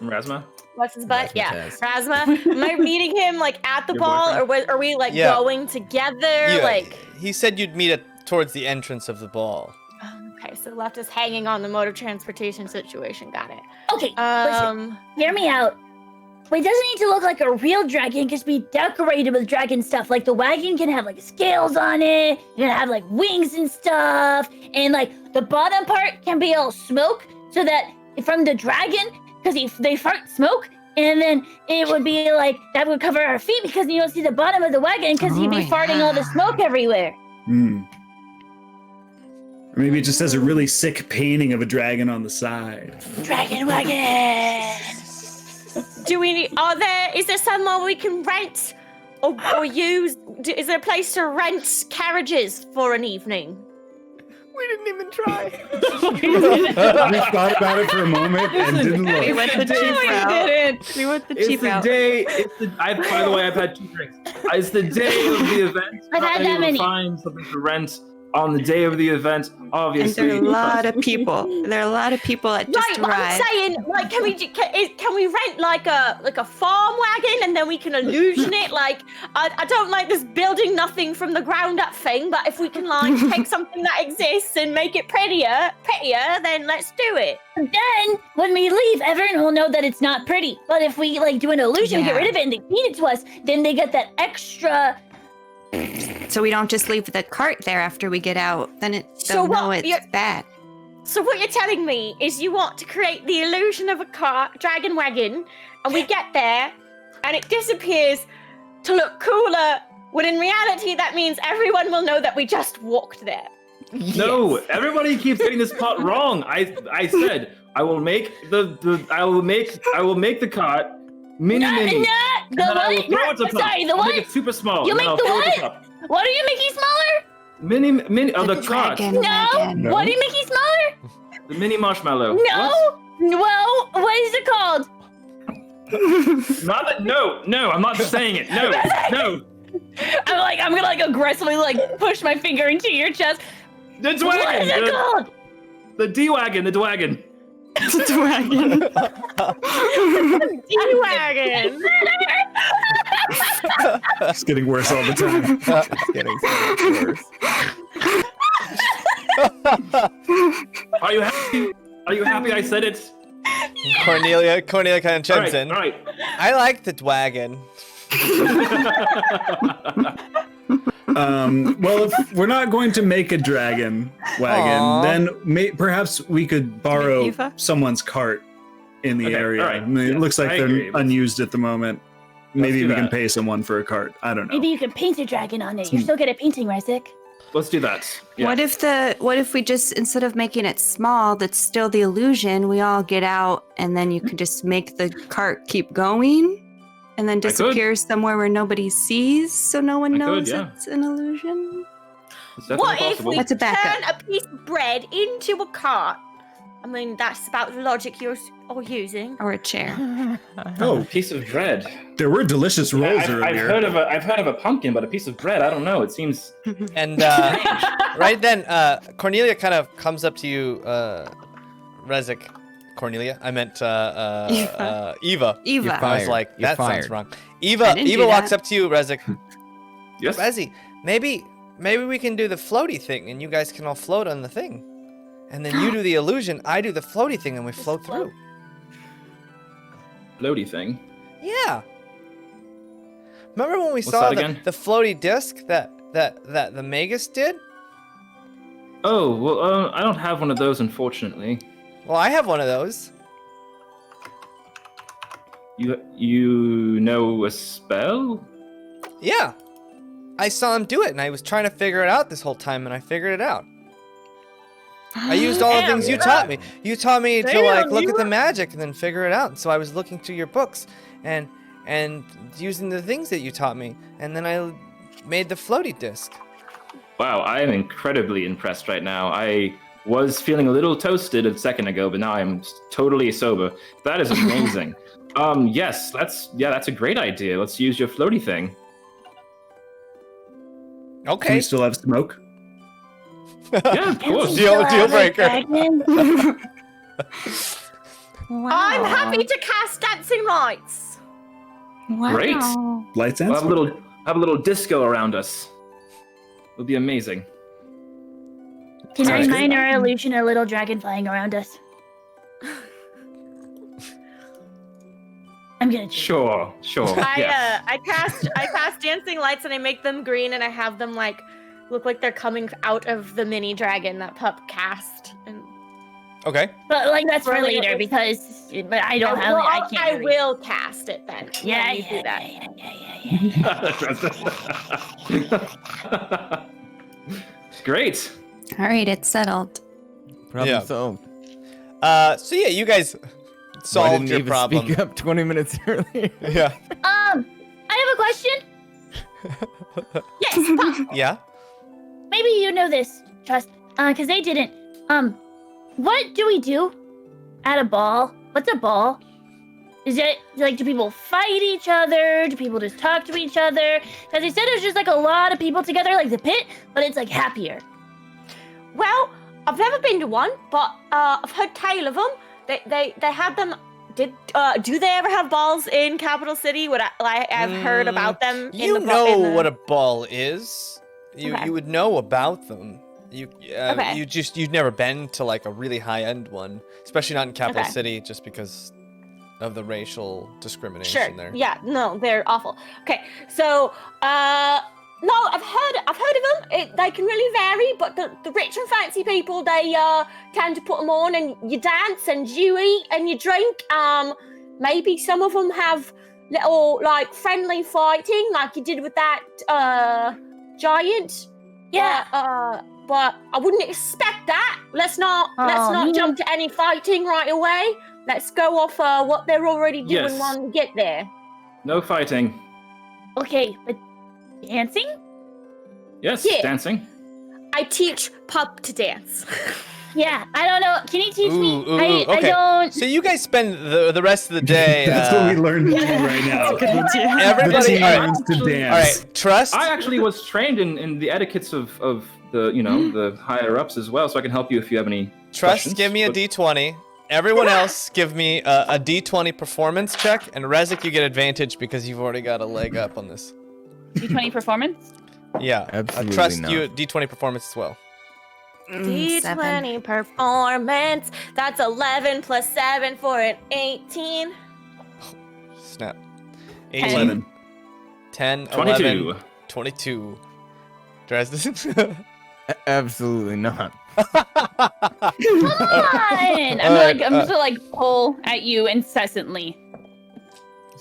Rasma? what's his butt? Yeah, Razzmatazz. Rasma. Am I meeting him like at the Your ball, boyfriend? or are we like Yeah. going together? Yeah, Like, he said you'd meet towards the entrance of the ball. okay, so left us hanging on the mode of transportation situation. Got it. Okay, listen, Um, hear me out. It doesn't need to look like a real dragon. It can be decorated with dragon stuff. Like the wagon can have like scales on it. It can have like wings and stuff. And like the bottom part can be all smoke, so that from the dragon, because they fart smoke, and then it would be like that would cover our feet because you don't see the bottom of the wagon because he'd be Oh, farting all the yeah. smoke everywhere. Hmm. Or maybe it just has a really sick painting of a dragon on the side. Dragon wagon. is there somewhere we can rent or use? Is there a place to rent carriages for an evening? We didn't even try. We thought about it for a moment and didn't We look. went the cheap route. We went the It's cheap the route. day. By the way, I've had 2 drinks. It's the day of the event. I've had that many. Find something to rent on the day of the event. And Obviously, there are a lot of people. There are a lot of people that just Right, but I'm arrived. saying, like, can we rent like a farm wagon and then we can illusion it? Like, I don't like this building nothing from the ground up thing, but if we can like take something that exists and make it prettier, then let's do it. Then, when we leave, everyone will know that it's not pretty. But if we like do an illusion, get Yeah. rid of it, and they feed it to us, then they get that extra. So we don't just leave the cart there after we get out. Then So they'll what- know it's you're- bad. So what you're telling me is you want to create the illusion of a dragon wagon, and we get there, and it disappears to look cooler, when in reality that means everyone will know that we just walked there. no. Everybody keeps getting this part wrong. I said I will make I will make the cart mini. The And then I will what? throw it to Pup. Sorry, the I'll what? Make it super small. You and then make I'll the throw it to what? Pup. What are you making smaller? Mini of the cart. dragon wagon. No. What are you making smaller? The mini marshmallow. No. What? Well, what is it called? Not that. No. I'm not saying it. No. I'm gonna like aggressively like push my finger into your chest. The What is wagon. it called? The D-wagon. The wagon. Dragon. D-wagon. It's getting worse all the time. It's getting so much worse. Are you happy? Are you happy I said it? Cornelia kind of chimes in. All right. I like the wagon. Well, if we're not going to make a dragon wagon, Aw. then perhaps we could borrow Eva? someone's cart in the Okay, area. all right. I mean, it Yeah, looks like I they're agree. unused at the moment. Maybe do we can that. pay someone for a cart. I don't know. Maybe you can paint a dragon on it. You're so good at painting, Rezik. let's do that. Yeah. What if we just, instead of making it small, that's still the illusion, we all get out and then you could just make the cart keep going and then disappear somewhere where nobody sees so no one knows it's an illusion? It's definitely What if possible. we That's a backup. turn a piece of bread into a cart? I mean, that's about the logic you're using. Or a chair. Oh, Piece of bread. there were delicious rolls I've earlier. I've heard of a pumpkin, but a piece of bread, I don't know. It seems. And right then, Cornelia kind of comes up to you, Rezik. Cornelia, I meant Eva. Eva. You're I was fired. like, You're that sounds fired. wrong. I Eva didn't do walks that. up to you, Rezik. Yes. Rezi, maybe we can do the floaty thing, and you guys can all float on the thing. And then you do the illusion, I do the floaty thing, and we float through. Floaty thing. Yeah. Remember when we What's saw that again? the floaty disc that the Magus did? Oh, well, I don't have one of those, unfortunately. Well, I have one of those. You know a spell? Yeah. I saw him do it, and I was trying to figure it out this whole time, and I figured it out. I used all the things you taught me. You taught me to like look at the magic and then figure it out. So I was looking through your books and using the things that you taught me, and then I made the floaty disc. Wow, I am incredibly impressed right now. I was feeling a little toasted a second ago, but now I'm totally sober. That is amazing. Yes, that's a great idea. Let's use your floaty thing. Can Okay. we still have smoke? Yeah, of course. Deal breaker. I'm happy to cast dancing lights. Wow. Great. Lights and We'll smoke. have a little disco around us. It'll be amazing. Can I Sounds good. minor illusion a little dragon flying around us? I'm gonna. Sure. Yes. I cast dancing lights and I make them green and I have them like look like they're coming out of the mini dragon that Pup cast. And Okay. But like that's for Really? later because but I don't have. I can't. I really- will cast it then. Yeah, Let me do that. Great. All right, it's settled. Problem Yeah. solved. So yeah, you guys Why solved didn't your Eva problem. Speak up 20 minutes earlier. Yeah. I have a question. Yes, Pup. Yeah. Maybe you know this, Trust. Because they didn't. What do we do at a ball? What's a ball? Is it like, do people fight each other? Do people just talk to each other? Because they said it was just like a lot of people together, like the pit, but it's like happier. Well, I've never been to one, but I've heard tale of them. They had them. Do they ever have balls in Capital City? I've heard about them. You in the know in the... what a ball is. You Okay. you would know about them. Okay. You've never been to like a really high end one, especially not in Capital Okay. City, just because of the racial discrimination Sure. there. Yeah. No, they're awful. Okay. So, no, I've heard of them. They can really vary, but the rich and fancy people, they tend to put them on, and you dance and you eat and you drink. Maybe some of them have little like friendly fighting, like you did with that giant. Yeah. But I wouldn't expect that. Let's not you jump to any fighting right away. Let's go off what they're already doing Yes. when we get there. No fighting. Okay, but dancing? Yes, Yeah. dancing. I teach Pup to dance. Yeah, I don't know. Can you teach me? Ooh, I okay. don't. So you guys spend the rest of the day. That's what we learned to do right now. Everybody, The team all right. learns to All dance. right, trust. I actually was trained in the etiquettes of the the higher ups as well, so I can help you if you have any Trust, questions, give me a but- D20. Everyone else, give me a D20 performance check, and Rezik, you get advantage because you've already got a leg up on this. D20 performance? Yeah, Absolutely trust not. you. D20 performance as well. D20 performance. That's 11 plus 7 for an 18. Snap. 11. 10, 22. 11, 22. Dresden. Absolutely not. Come on! I'm just gonna like pull at you incessantly.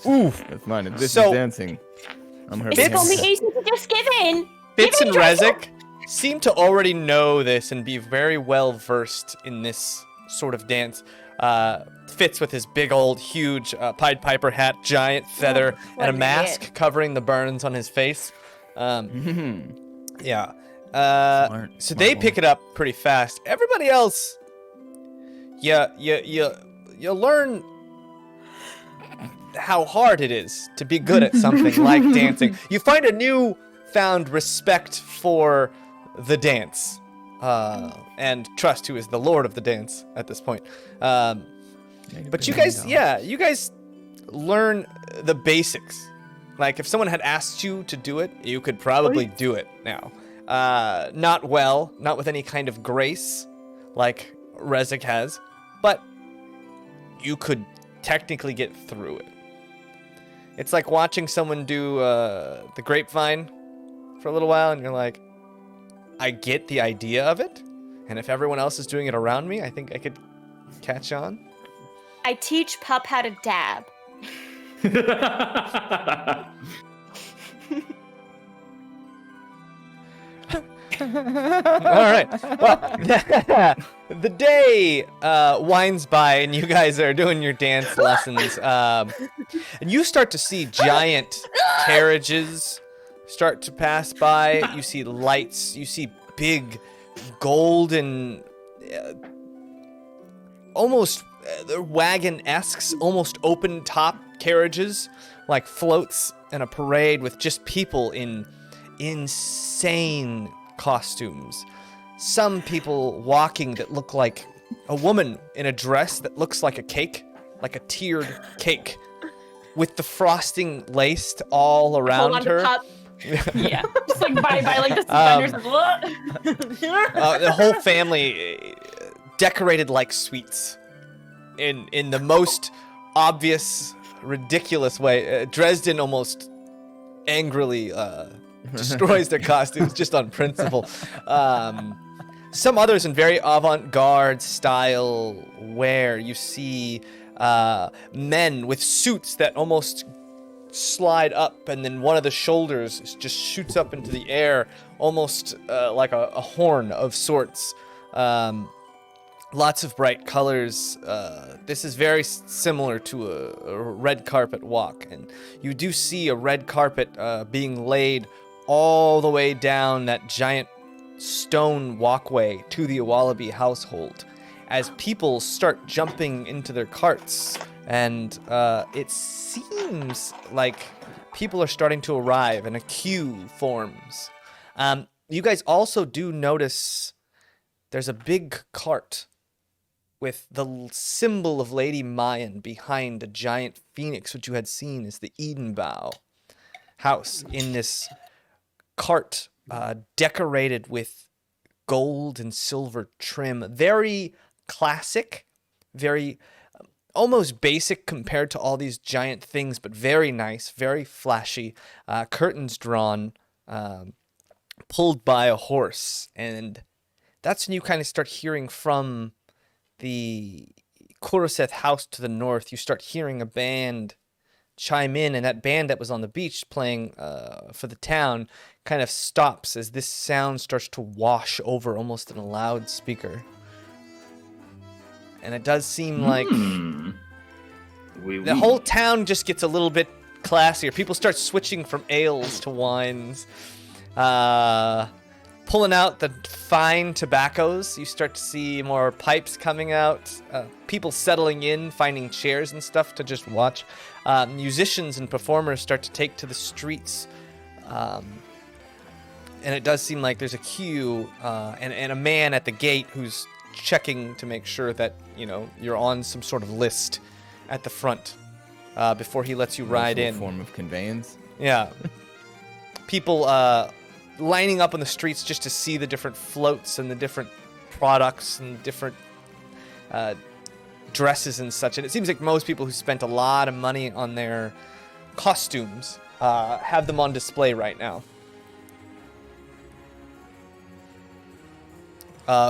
Oof. That's mine. If this So- is dancing, I'm her It's gonna be behind. easy to just give in. Fitz Give and in, Drexel. Rezik seem to already know this and be very well versed in this sort of dance. Fits with his big old huge Pied Piper hat, giant feather, what and a an mask idiot. covering the burns on his face. Yeah. Smart, So smart they boy. pick it up pretty fast. Everybody else, you learn how hard it is to be good at something like dancing. You find a newfound respect for the dance, and Trust, who is the lord of the dance at this point. But you guys, you guys learn the basics. Like, if someone had asked you to do it, you could probably do it now. Not well, not with any kind of grace, like Rezek has, but you could technically get through it. It's like watching someone do the grapevine for a little while, and you're like, I get the idea of it, and if everyone else is doing it around me, I think I could catch on. I teach Pup how to dab. All right. Well, the day winds by, and you guys are doing your dance lessons, and you start to see giant carriages start to pass by. You see lights. You see big golden, almost wagon-esque, almost open-top carriages, like floats in a parade with just people in insane costumes. Some people walking that look like a woman in a dress that looks like a cake, like a tiered cake, with the frosting laced all around Hold on to her. Pup. Yeah. Just like by like the suspenders. The whole family decorated like sweets in the most obvious, ridiculous way. Dresden almost angrily destroys their costumes just on principle. Some others in very avant-garde style wear. You see men with suits that almost slide up, and then one of the shoulders just shoots up into the air, almost like a horn of sorts. Lots of bright colors. This is very similar to a red carpet walk, and you do see a red carpet being laid all the way down that giant stone walkway to the Wallaby household as people start jumping into their carts, and it seems like people are starting to arrive and a queue forms. You guys also do notice there's a big cart with the symbol of Lady Mayan behind a giant phoenix, which you had seen as the Edenbow house, in this cart decorated with gold and silver trim. Very classic, very almost basic compared to all these giant things, but very nice, very flashy. Curtains drawn, pulled by a horse. And that's when you kind of start hearing from the Kuroseth house to the north. You start hearing a band chime in, and that band that was on the beach playing for the town kind of stops as this sound starts to wash over almost in a loudspeaker. And it does seem like the whole town just gets a little bit classier. People start switching from ales to wines, pulling out the fine tobaccos. You start to see more pipes coming out, people settling in, finding chairs and stuff to just watch. Musicians and performers start to take to the streets. And it does seem like there's a queue and a man at the gate who's checking to make sure that, you know, you're on some sort of list at the front before he lets you ride in. Form of conveyance. Yeah. People lining up on the streets just to see the different floats and the different products and different dresses and such. And it seems like most people who spent a lot of money on their costumes have them on display right now.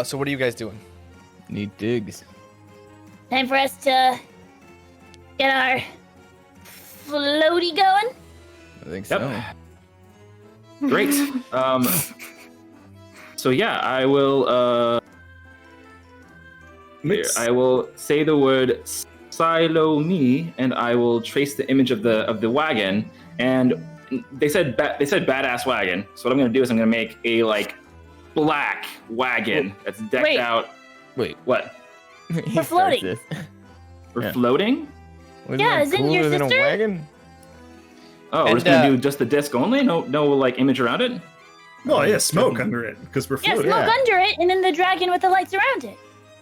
So what are you guys doing? Need digs. Time for us to get our floaty going. I think so. Great. So yeah, I will. Here, I will say the word "silo me," and I will trace the image of the wagon. And they said badass wagon. So what I'm gonna do is I'm gonna make a like black wagon that's decked out. Wait, what? We're floating. We're floating? Yeah, isn't your than a sister? wagon? Oh, we're just gonna do just the disc only? No like image around it? Well, yeah, smoke under it because we're Yeah, floating. smoke under it, and then the dragon with the lights around it.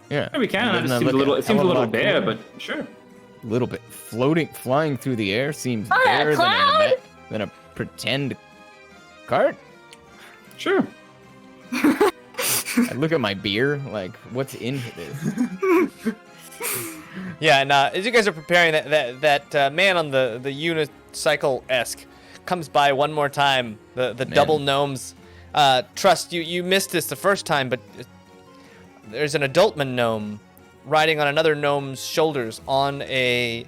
Yeah, we can. It Doesn't seems that a little. look It seems a little lot bare, cooler? but sure. A little bit flying through the air seems On a better cloud? than a pretend cart. Sure. I look at my beer, like, what's in this? Yeah, and as you guys are preparing, that man on the unicycle-esque comes by one more time. The double gnomes. Trust, you missed this the first time, but there's an adultman gnome riding on another gnome's shoulders on a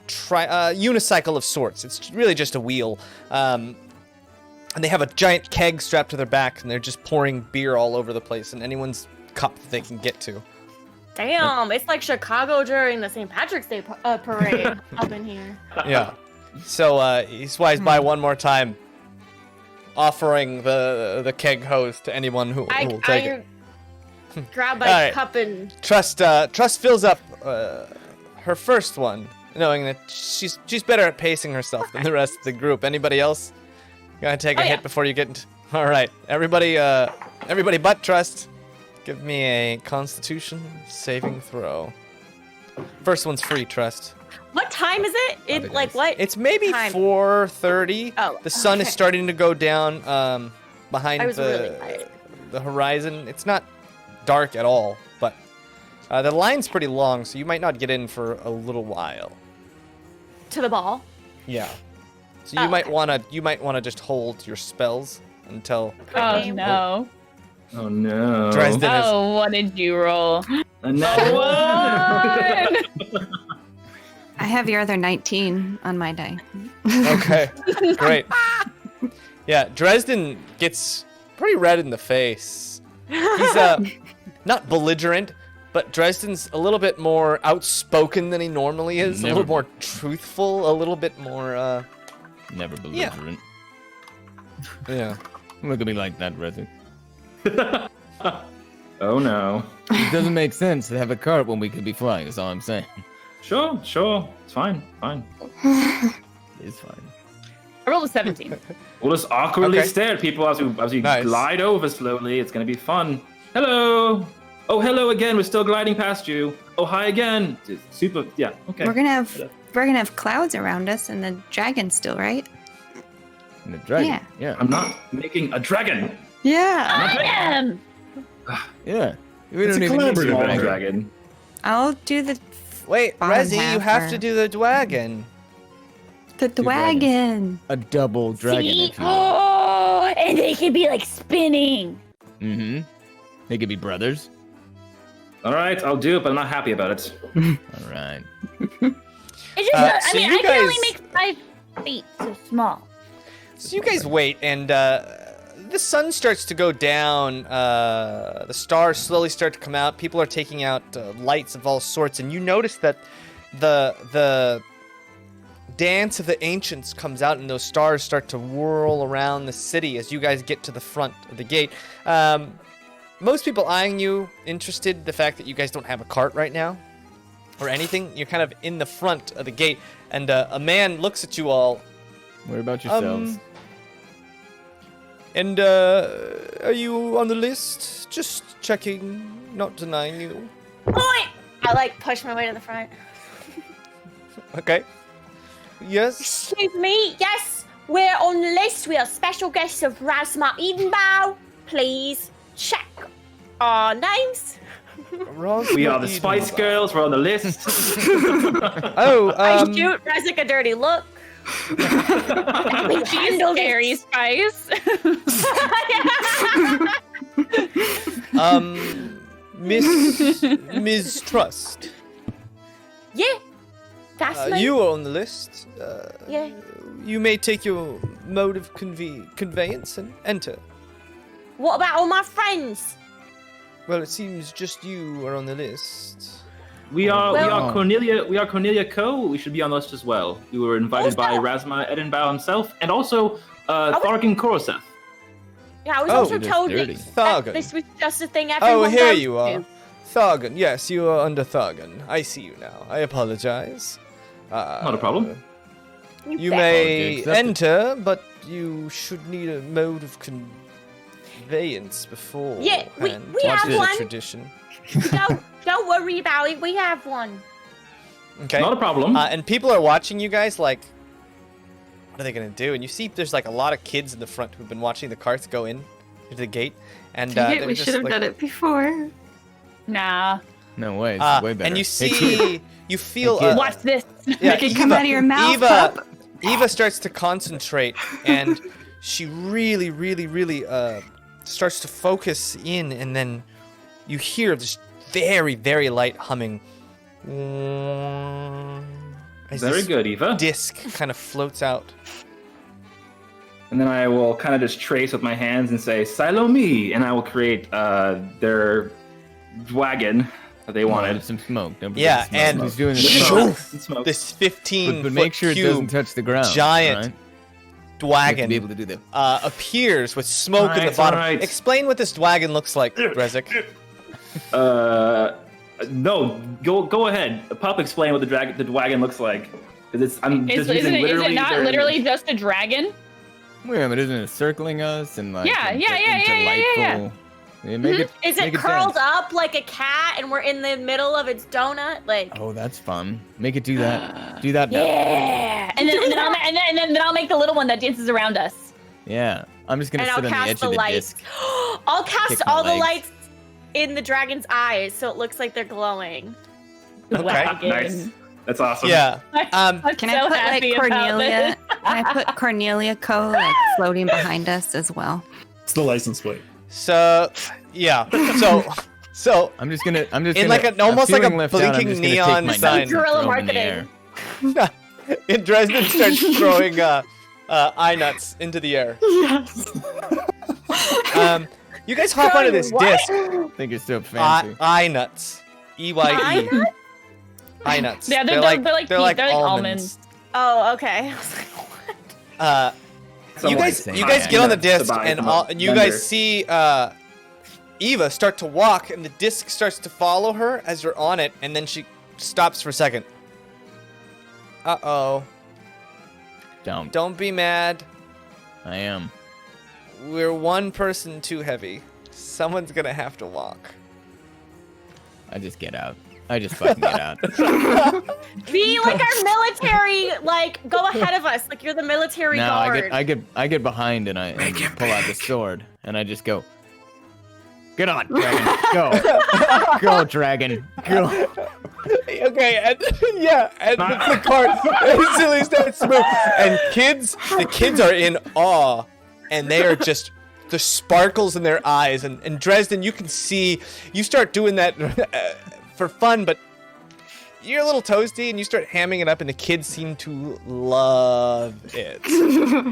unicycle of sorts. It's really just a wheel. And they have a giant keg strapped to their back, and they're just pouring beer all over the place in anyone's cup that they can get to. Damn, it's like Chicago during the St. Patrick's Day parade up in here. Yeah. So he swipes by one more time, offering the keg hose to anyone who will take it. Grab my Alright. cup and Trust fills up her first one, knowing that she's better at pacing herself than the rest of the group. Anybody else gonna take a hit before you get into... All right, everybody but Trust, give me a Constitution saving throw. First one's free, Trust. what time is it? It like what? It's maybe time? 4:30. Oh, The sun is okay. starting to go down behind I was really tired. the horizon. It's not dark at all, but the line's pretty long, so you might not get in for a little while. To the ball. Yeah. So you might wanna just hold your spells until Oh no. Oh no. Dresden is. Oh, what did you roll? Another one. I have your other 19 on my die. Okay, great. Yeah, Dresden gets pretty red in the face. He's not belligerent, but Dresden's a little bit more outspoken than he normally is. A little more truthful, a little bit more. Never belligerent. Yeah. Look at me like that, Dresden. Oh no. It doesn't make sense to have a cart when we could be flying. That's all I'm saying. Sure. It's fine. It's fine. I rolled a 17. We'll just awkwardly Okay. stare at people as we Nice. glide over slowly. It's gonna be fun. Hello. Oh, hello again. We're still gliding past you. Oh, hi again. It's super. Yeah. Okay. We're gonna have clouds around us and the dragon still, right? And the dragon. Yeah. I'm not making a dragon. Yeah. I am. Yeah. We It's don't a even need collaborative to Small effort. dragon. I'll do the Wait, Bottom Rezzy, you half have or- to do the dwagon. wagon. a double dragon. See? If you will. Oh, and they could be like spinning. Mm-hmm. They could be brothers. All right, I'll do it, but I'm not happy about it. All right. It's just, I so mean, you I can only guys- make 5 feet, so small. So you guys wait, and the sun starts to go down. The stars slowly start to come out. People are taking out lights of all sorts, and you notice that the dance of the ancients comes out, and those stars start to whirl around the city as you guys get to the front of the gate. Most people eyeing you, interested. The fact that you guys don't have a cart right now, or anything. You're kind of in the front of the gate, and a man looks at you all. What about yourselves? And are you on the list? Just checking, not denying you. Boy! I like push my way to the front. Okay. Yes. Excuse me. Yes, we're on the list. We are special guests of Rasma Edenbow. Please check our names. We are the Spice Girls. We're on the list. Oh, I shoot Razik a dirty look. She's scary spice. Miss Trust. Yeah, that's me. You are on the list. Yeah. You may take your mode of conveyance and enter. What about all my friends? Well, it seems just you are on the list. We are Well- Cornelia Co. We should be on the list as well. We were invited by Razma Edenbow himself, and also Thargan Koroseth. Yeah, I was Oh, also it is told dirty. that Thargan. this was just a thing everyone Oh, here goes you are. to. Thargan. Yes, you are under Thargan. I see you now. I apologize. Not a problem. You bet. may Accepted. enter, but you should need a mode of conveyance before. Yeah, we Watch have the one. tradition. Don't worry about it. We have one. Okay. Not a problem. And people are watching you guys like, what are they gonna do? And you see, there's like a lot of kids in the front who've been watching the carts go in into the gate, and Dang it, they're we just should have like, done it before. Nah. No way. It's way better. and you Hey, kid. see, you feel. Hey, kid. Watch this. Yeah, Make it come out of your mouth, Eva, pup. Eva starts to concentrate, and she really, really, really starts to focus in, and then you hear this very, very light humming. As Very this good, Eva. disc kind of floats out. And then I will kind of just trace with my hands and say, Silo me! And I will create their wagon that they wanted. Some smoke. Don't forget Yeah, the smoke. and Who's doing the Smoke. smoke? Smoke. This 15 But make sure it doesn't touch the ground. giant right? You have to wagon be able to do that. appears with smoke in Alright, the bottom. alright. Explain what this wagon looks like, Rezik. No, go ahead. Pup, explain what the wagon looks like. Because I'm just using Is literally it not their- literally just a dragon? Wait, but isn't it circling us and like? Yeah, and yeah, getting yeah, yeah, yeah, yeah. delightful? Yeah, make it, Is make it curled dance. up like a cat and we're in the middle of its donut? Like, Oh, that's fun. Make it do that. Do that now. Yeah. And then I'll make the little one that dances around us. Yeah. I'm just gonna and sit I'll on the cast edge the of the lights. disc. I'll cast Kick my all the legs. lights in the dragon's eyes so it looks like they're glowing. Okay. Nice. That's awesome. Yeah. I'm Can so I put happy like about Cornelia? this. Can I put Cornelia Co. like floating behind us as well? It's the license plate. So, yeah. So I'm just gonna. In like almost like a blinking neon sign. Guerrilla marketing. and Dresden starts throwing eye nuts into the air. Yes. You guys hop onto this disc. I think it's so fancy. Eye nuts. EYE. Eye nuts. Yeah, they're like almonds. Oh, okay. I was like, what? You guys get on the disc and you guys see Eva start to walk and the disc starts to follow her as you're on it, and then she stops for a second. Uh-oh. Don't be mad. I am. We're one person too heavy. Someone's gonna have to walk. I just get out. I just fucking get out. Be like our military, like go ahead of us, like you're the military Now guard. I get behind and I pull out the sword and I just go. Get on, dragon. Go. Go, dragon. Go. Okay, and the cart instantly starts to move, and the kids are in awe, and they are just the sparkles in their eyes, and Dresden, you can see you start doing that for fun, but you're a little toasty, and you start hamming it up, and the kids seem to love it.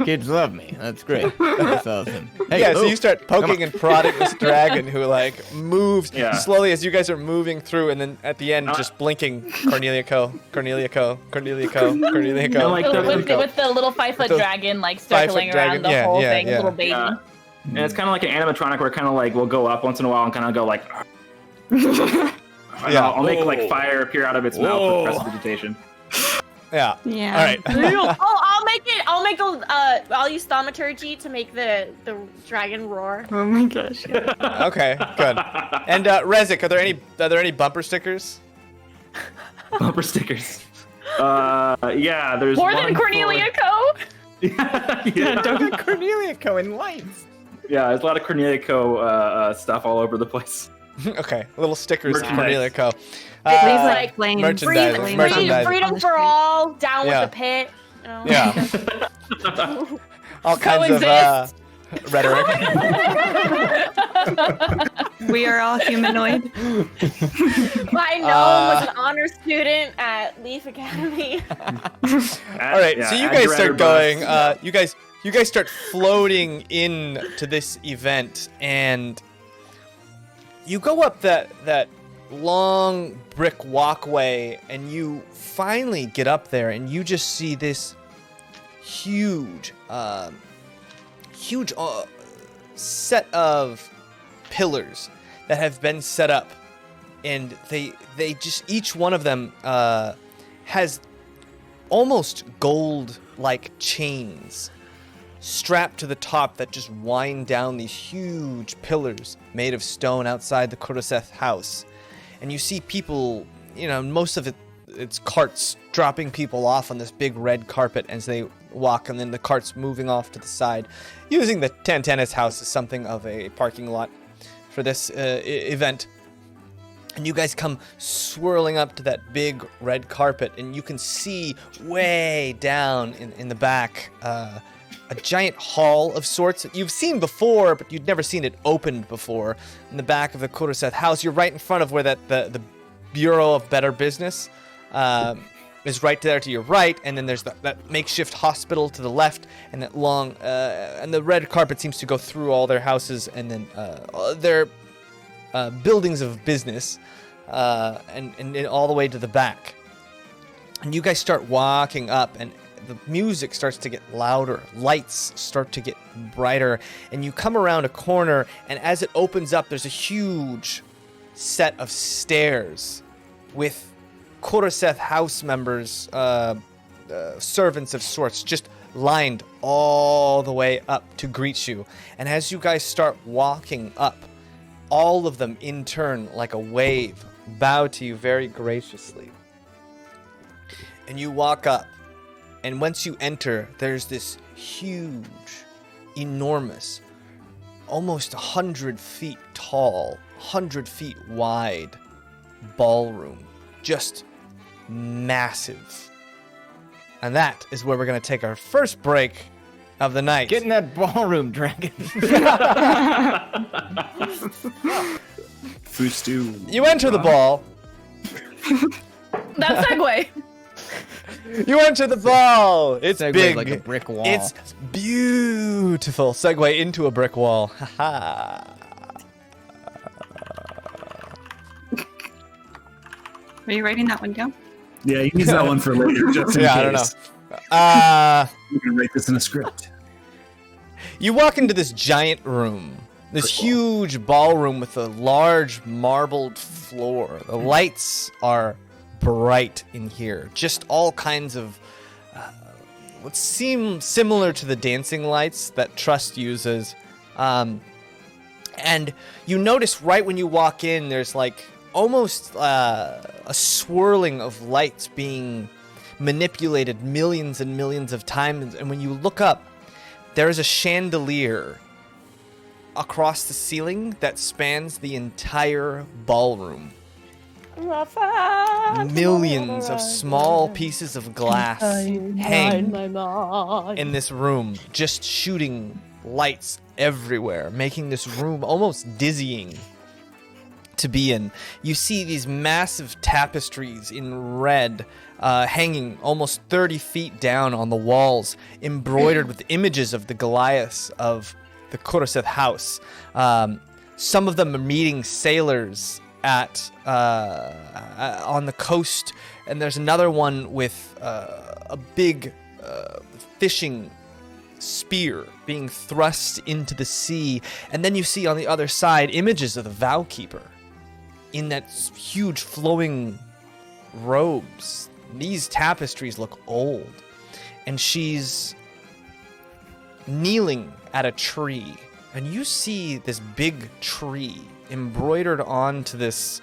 Kids love me. That's great. That's awesome. Hey, Yeah, so oh, you start come poking on. and prodding this dragon who like moves Yeah. slowly as you guys are moving through, and then at the end just blinking Cornelia Co, Cornelia Co, Cornelia Co, Cornelia Co. And, like, With the little 5-foot The dragon like 5-foot circling dragon, around the yeah, whole yeah, thing, yeah. little baby. Yeah. And it's kind of like an animatronic where kind of like we'll go up once in a while and kind of go like. Yeah. I'll make like fire appear out of its mouth with prestidigitation. Yeah. Yeah. All right. I'll use thaumaturgy to make the dragon roar. Oh my gosh. Okay. Good. And Rezik, are there any bumper stickers? Bumper stickers. Yeah, there's More one than Cornelia Co. yeah. Don't get Cornelia Co in lights. Yeah, there's a lot of Cornelia Co. Stuff all over the place. Okay. Little stickers of Merchandise. Cornelia Co. These like flames. merchandising, flames. merchandising. Freedom for all, down Yeah. with the pit. You know? Yeah. All kinds of Coexist. rhetoric. We are all humanoid. My gnome was an honor student at Leaf Academy. All right. So you guys start going. You You guys start floating into this event, and you go up that long brick walkway, and you finally get up there, and you just see this huge set of pillars that have been set up, and they just, each one of them has almost gold-like chains strapped to the top that just wind down these huge pillars made of stone outside the Kuroseth house. And you see people, most of it's carts dropping people off on this big red carpet as they walk, and then the carts moving off to the side, using the Tantana's house as something of a parking lot for this event. And you guys come swirling up to that big red carpet, and you can see way down in the back a giant hall of sorts that you've seen before, but you'd never seen it opened before. In the back of the Kuroseth house, you're right in front of where the Bureau of Better Business is right there to your right, and then there's that makeshift hospital to the left, and that long and the red carpet seems to go through all their houses, and then their buildings of business, and all the way to the back. And you guys start walking up, and the music starts to get louder, lights start to get brighter, and you come around a corner, and as it opens up, there's a huge set of stairs with Kuroseth house members, servants of sorts, just lined all the way up to greet you. And as you guys start walking up, all of them in turn, like a wave, bow to you very graciously. And you walk up, and once you enter, there's this huge, enormous, almost 100 feet tall, 100 feet wide ballroom. Just massive. And that is where we're going to take our first break of the night. Get in that ballroom, dragon. Fondue. You enter the ball. That segue. You enter the ball. It's Segue big. like a brick wall. It's beautiful. Segue into a brick wall. Haha. Are you writing that one down? Yeah, you use that one for later, just in Yeah, case. I don't know. You can write this in a script. You walk into this giant room, this huge ballroom with a large marbled floor. The lights are bright in here, just all kinds of what seem similar to the dancing lights that Trust uses. And you notice right when you walk in, there's like almost a swirling of lights being manipulated millions and millions of times. And when you look up, there is a chandelier across the ceiling that spans the entire ballroom. Millions of small pieces of glass hang in this room, just shooting lights everywhere, making this room almost dizzying to be in. You see these massive tapestries in red hanging almost 30 feet down on the walls, embroidered with images of the Goliaths of the Kuroseth house. Some of them are meeting sailors at on the coast, and there's another one with a big fishing spear being thrust into the sea. And then you see on the other side images of the Vowkeeper in that huge flowing robes. These tapestries look old, and she's kneeling at a tree, and you see this big tree embroidered onto this,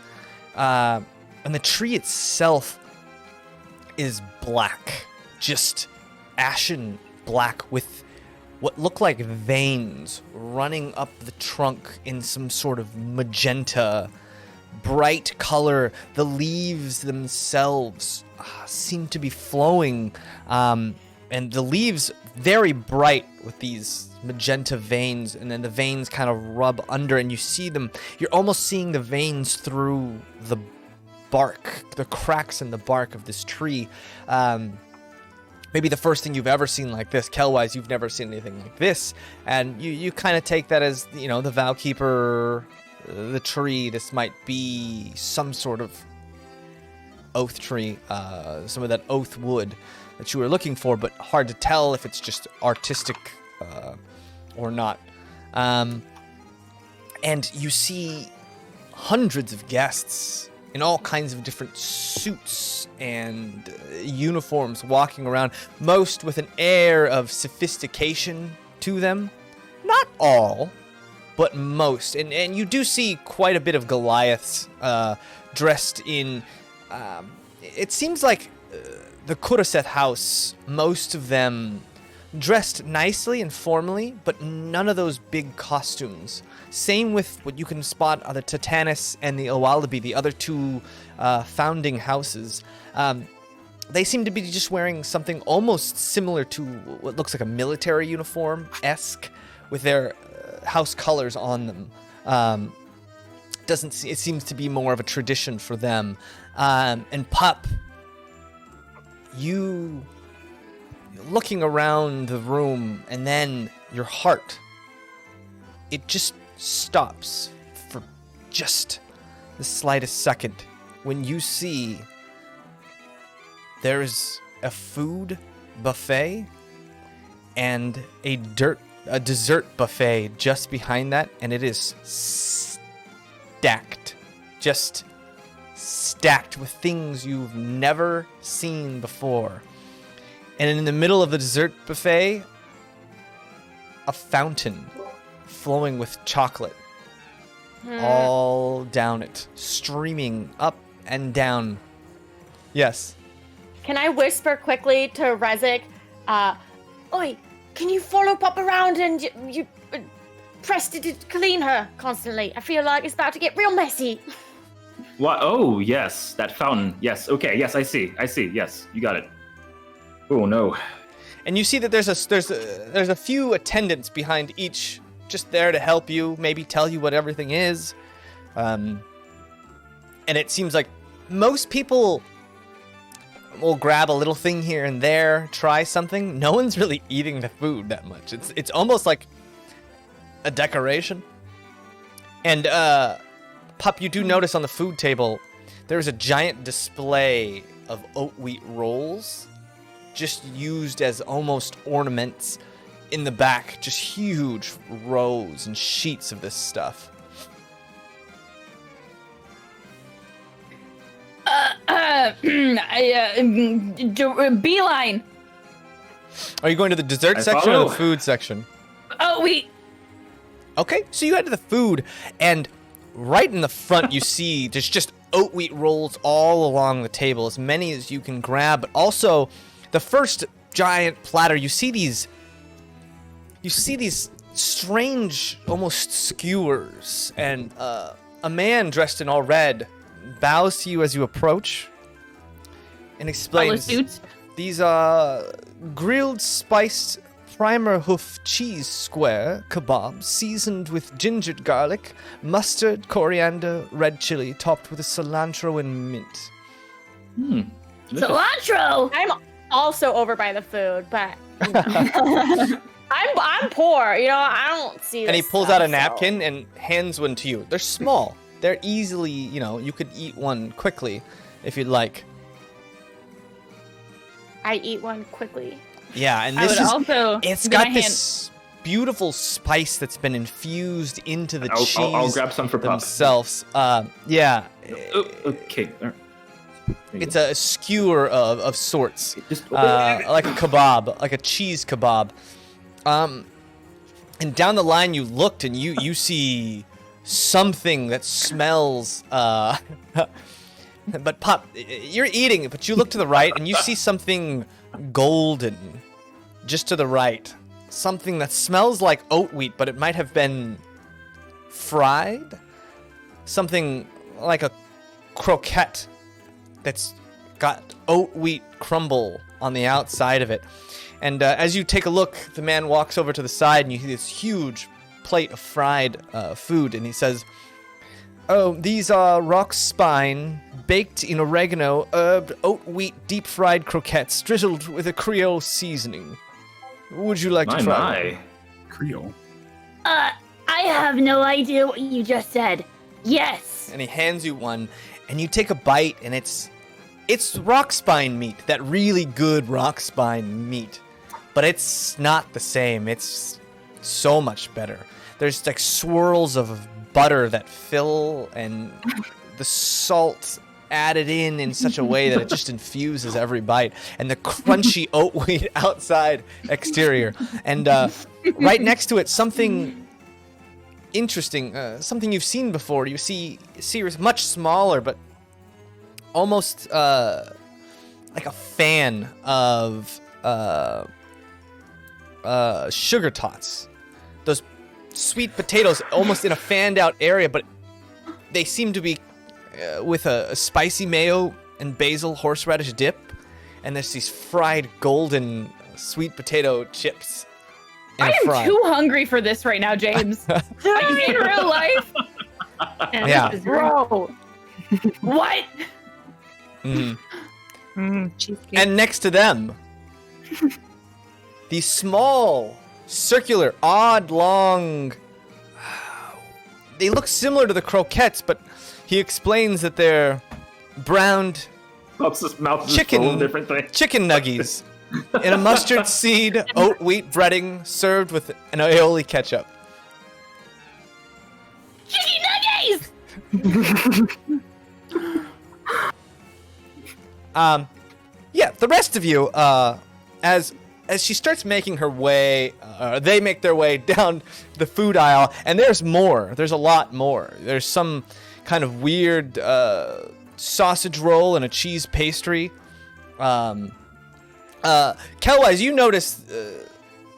and the tree itself is black, just ashen black, with what look like veins running up the trunk in some sort of magenta, bright color. The leaves themselves seem to be flowing, and the leaves very bright with these magenta veins, and then the veins kind of rub under, and you see them. You're almost seeing the veins through the bark, the cracks in the bark of this tree. And maybe the first thing you've ever seen like this. Kelwise, you've never seen anything like this. And you kind of take that as, the Vowkeeper, the tree. This might be some sort of oath tree, some of that oath wood that you were looking for, but hard to tell if it's just artistic or not. And you see hundreds of guests in all kinds of different suits and uniforms walking around, most with an air of sophistication to them. Not all, but most. And you do see quite a bit of Goliaths dressed in... it seems like the Kuraseth house, most of them dressed nicely and formally, but none of those big costumes. Same with what you can spot are the Titanus and the Owalabi, the other two founding houses. They seem to be just wearing something almost similar to what looks like a military uniform-esque with their house colors on them. It seems to be more of a tradition for them. And Pup, you looking around the room, and then your heart, it just stops for just the slightest second when you see there's a food buffet and a dessert buffet just behind that, and it is stacked, just stacked with things you've never seen before. And in the middle of the dessert buffet, a fountain flowing with chocolate all down it, streaming up and down. Yes. Can I whisper quickly to Rezik, Oi, can you follow Pop around and you press to clean her constantly? I feel like it's about to get real messy. What? Oh, yes, that fountain. Yes, okay, yes, I see. Yes, you got it. Oh, no. And you see that there's a few attendants behind each, just there to help you, maybe tell you what everything is. And it seems like most people will grab a little thing here and there, try something. No one's really eating the food that much. It's almost like a decoration. And Pup, you do notice on the food table there's a giant display of oat wheat rolls, just used as almost ornaments in the back, just huge rows and sheets of this stuff. Beeline. Are you going to the dessert section or the food section? Oh, Okay, so you head to the food, and right in the front you see there's just oat wheat rolls all along the table, as many as you can grab, but also the first giant platter, you see these strange, almost skewers, and a man dressed in all red bows to you as you approach and explains these are grilled spiced primer hoof cheese square kebabs seasoned with gingered garlic, mustard, coriander, red chili, topped with a cilantro and mint. Cilantro! I'm also over by the food, but I'm poor, I don't see this. And he pulls stuff, out a napkin and hands one to you. They're small. They're easily, you could eat one quickly if you'd like. I eat one quickly. Yeah, and this it's got this beautiful spice that's been infused into the cheese. I'll grab some for Pup themselves. Yeah. Okay. It's a skewer of sorts, like a kebab, like a cheese kebab. And down the line you looked and you see something that smells. But Pup, you're eating it, but you look to the right and you see something golden just to the right. Something that smells like oat wheat, but it might have been fried. Something like a croquette that's got oat wheat crumble on the outside of it. And as you take a look, the man walks over to the side and you see this huge plate of fried food, and he says, Oh, these are rock spine, baked in oregano, herb, oat wheat, deep-fried croquettes, drizzled with a Creole seasoning. Would you like to try? My. Creole. I have no idea what you just said. Yes. And he hands you one, and you take a bite, and it's rock spine meat, that really good rock spine meat. But it's not the same. It's so much better. There's like swirls of butter that fill, and the salt added in such a way that it just infuses every bite, and the crunchy oat wheat outside exterior. And right next to it, something interesting, something you've seen before. You see much smaller, but almost like a fan of sugar tots. Those sweet potatoes almost in a fanned out area, but they seem to be with a spicy mayo and basil horseradish dip, and there's these fried golden sweet potato chips. I am too hungry for this right now, Jaymes. Like in real life. Yeah. Bro. What? Cheesecake. And next to them, these small, circular, odd, long. They look similar to the croquettes, but he explains that they're browned Mouth is full of chicken different things. chicken nuggies in a mustard seed oat wheat breading served with an aioli ketchup. Chicken nuggies! Yeah, the rest of you, as she starts making her way, they make their way down the food aisle, and there's more. There's a lot more. There's some kind of weird sausage roll and a cheese pastry. Kelwise, you notice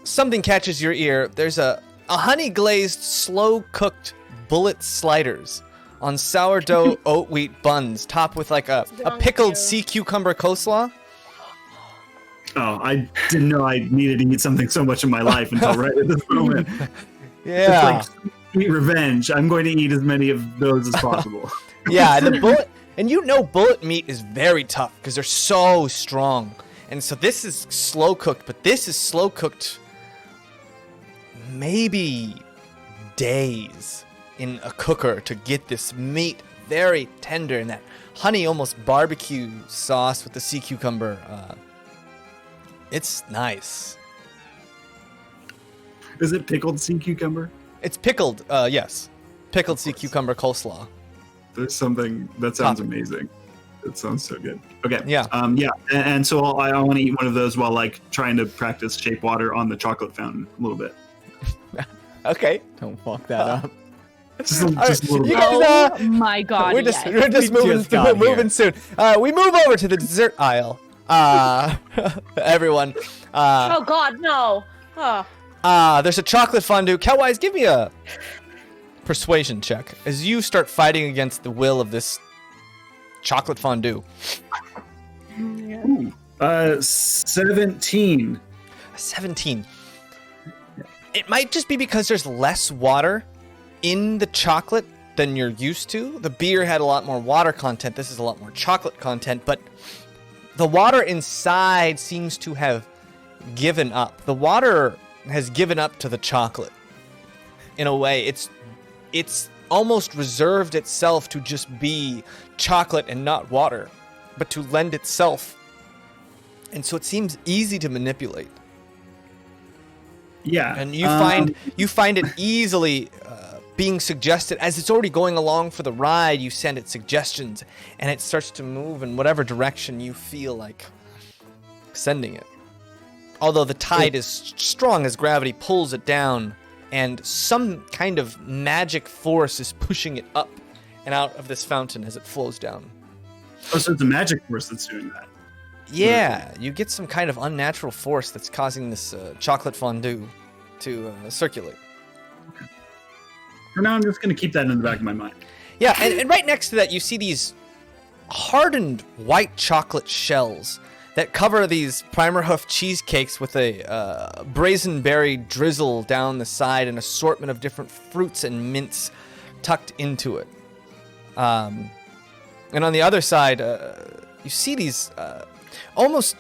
something catches your ear. There's a honey glazed, slow cooked bullet sliders on sourdough oat wheat buns, topped with like a pickled sea cucumber coleslaw. Oh, I didn't know I needed to eat something so much in my life until right at this moment. Yeah. It's like sweet revenge. I'm going to eat as many of those as possible. Yeah, and the bullet, and you know bullet meat is very tough because they're so strong. And so this is slow cooked, but this is slow cooked maybe days in a cooker to get this meat very tender, and that honey almost barbecue sauce with the sea cucumber. It's nice. Is it pickled sea cucumber? It's pickled, yes. Pickled sea cucumber coleslaw. There's something that sounds amazing. It sounds so good. Okay. Yeah. Yeah. And so I want to eat one of those while like trying to practice shape water on the chocolate fountain a little bit. Okay. Don't fuck that up. Just a little You bit. guys, Oh my god. we're just yes. moving soon. We move over to the dessert aisle. Everyone. Oh God, no. There's a chocolate fondue. Kelwise, give me a persuasion check as you start fighting against the will of this chocolate fondue. Ooh, 17. 17. It might just be because there's less water in the chocolate than you're used to. The beer had a lot more water content. This is a lot more chocolate content, but the water inside seems to have given up. The water has given up to the chocolate. In a way, it's almost reserved itself to just be chocolate and not water, but to lend itself. And so it seems easy to manipulate. Yeah. And you find it easily being suggested as it's already going along for the ride. You send it suggestions, and it starts to move in whatever direction you feel like sending it. Although the tide is strong as gravity pulls it down, and some kind of magic force is pushing it up and out of this fountain as it flows down. Oh, so it's a magic force that's doing that. Yeah, you get some kind of unnatural force that's causing this chocolate fondue to circulate. For now, I'm just going to keep that in the back of my mind. Yeah, and right next to that, you see these hardened white chocolate shells that cover these primer hoof cheesecakes with a brazen berry drizzle down the side, an assortment of different fruits and mints tucked into it. And on the other side, you see these almost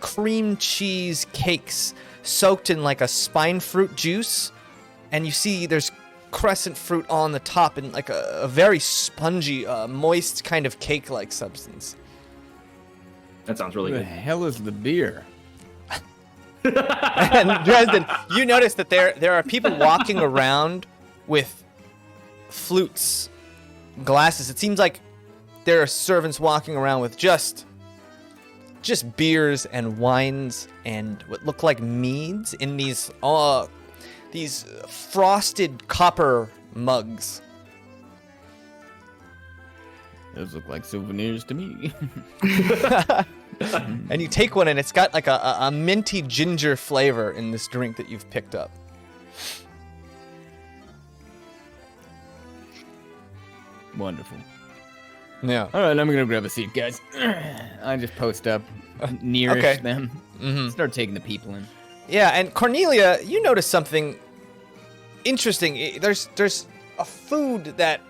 cream cheese cakes soaked in like a spine fruit juice, and you see there's crescent fruit on the top and like a very spongy, moist kind of cake-like substance. That sounds What really the good. hell is the beer? And Dresden, you notice that there are people walking around with flutes, glasses. It seems like there are servants walking around with just beers and wines and what look like meads in these frosted copper mugs. Those look like souvenirs to me. And you take one and it's got like a minty ginger flavor in this drink that you've picked up. Wonderful. Yeah. All right, I'm gonna grab a seat, guys. I just post up nearish Okay. them. Mm-hmm. Start taking the people in. Yeah, and Cornelia, you notice something interesting. There's a food that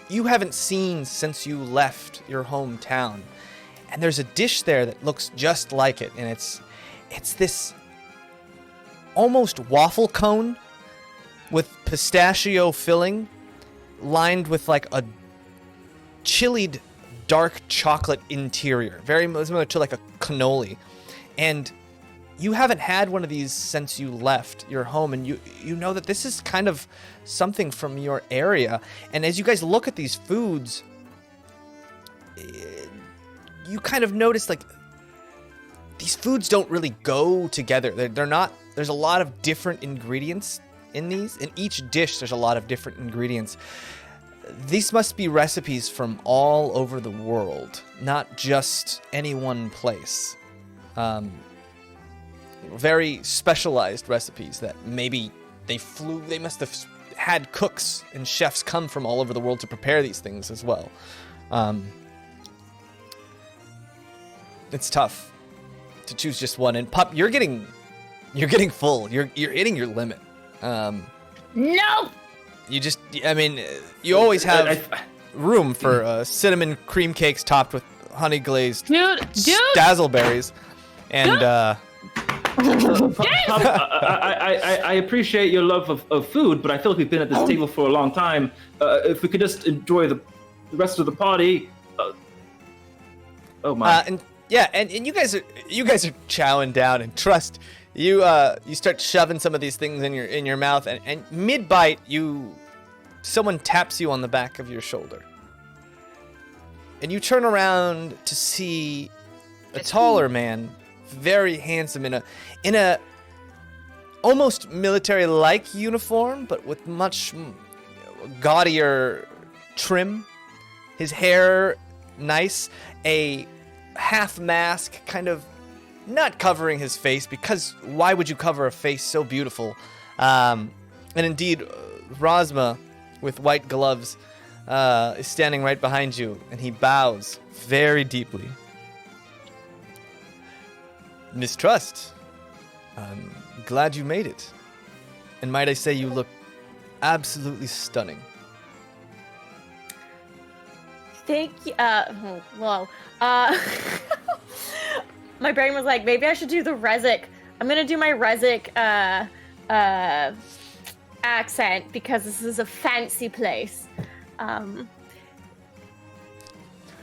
you haven't seen since you left your hometown. And there's a dish there that looks just like it, and it's this almost waffle cone with pistachio filling lined with like a chilled dark chocolate interior, very similar to like a cannoli. And you haven't had one of these since you left your home, and you know that this is kind of something from your area. And as you guys look at these foods, you kind of notice like these foods don't really go together. They're not. There's a lot of different ingredients in these. In each dish, there's a lot of different ingredients. These must be recipes from all over the world, not just any one place. Very specialized recipes that maybe they must have had cooks and chefs come from all over the world to prepare these things as well. It's tough to choose just one. And Pup, you're getting full. You're hitting your limit. Nope. You always have room for cinnamon cream cakes topped with honey glazed Dude. dazzleberries, and I appreciate your love of food, but I feel like we've been at this table for a long time. If we could just enjoy the rest of the party. Oh my! and you guys are chowing down, and trust you. You start shoving some of these things in your mouth, and mid bite, someone taps you on the back of your shoulder, and you turn around to see a taller man, very handsome in a almost military-like uniform, but with much gaudier trim. His hair nice, a half mask, kind of not covering his face, because why would you cover a face so beautiful? And indeed, Rosma, with white gloves, is standing right behind you, and he bows very deeply. Mistrust, I'm glad you made it. And might I say, you look absolutely stunning. Thank you. Whoa. My brain was like, maybe I should do the Rezik. I'm gonna do my Rezik accent because this is a fancy place.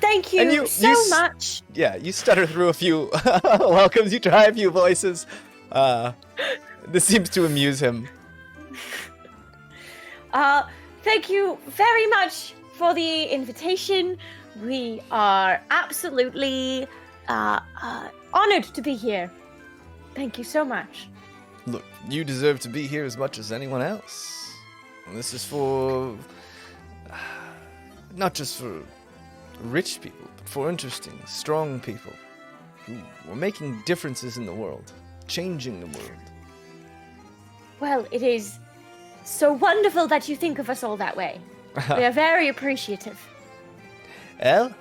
Thank you so much. Yeah, you stutter through a few welcomes. You try a few voices. This seems to amuse him. Thank you very much for the invitation. We are absolutely honored to be here. Thank you so much. Look, you deserve to be here as much as anyone else. And this is for not just for rich people, but for interesting, strong people who are making differences in the world, changing the world. Well, it is so wonderful that you think of us all that way. We are very appreciative. Well,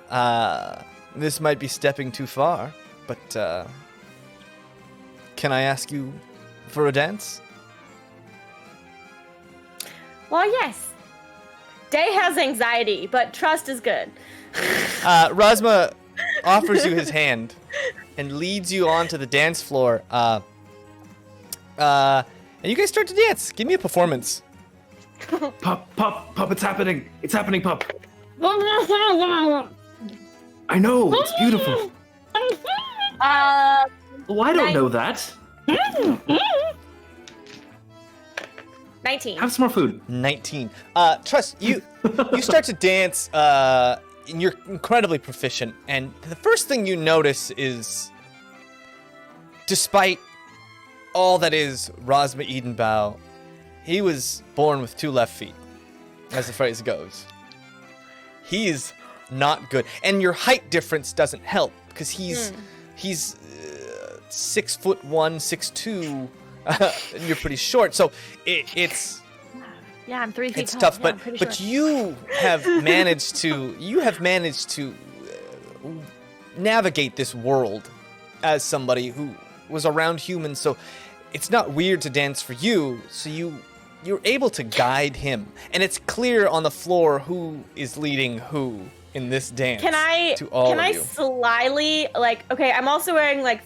this might be stepping too far, but can I ask you for a dance? Well, yes. Daye has anxiety, but trust is good. Razma offers you his hand and leads you onto the dance floor. And you guys start to dance. Give me a performance. Pup, it's happening. It's happening, Pup. I know, it's beautiful. Well, I don't know that. 19. Have some more food. 19. Trust, you start to dance, and you're incredibly proficient. And the first thing you notice is, despite all that is Razma Edenbow, he was born with 2 left feet, as the phrase goes. He is not good. And your height difference doesn't help, because he's 6'1", 6'2", and you're pretty short. So it's Yeah, I'm 3 feet it's tall. tough, Yeah, but I'm pretty but short. you have managed to navigate this world as somebody who was around humans. So it's not weird to dance for you. So you're able to guide him, and it's clear on the floor who is leading who in this dance. Can I you. slyly, like, okay, I'm also wearing like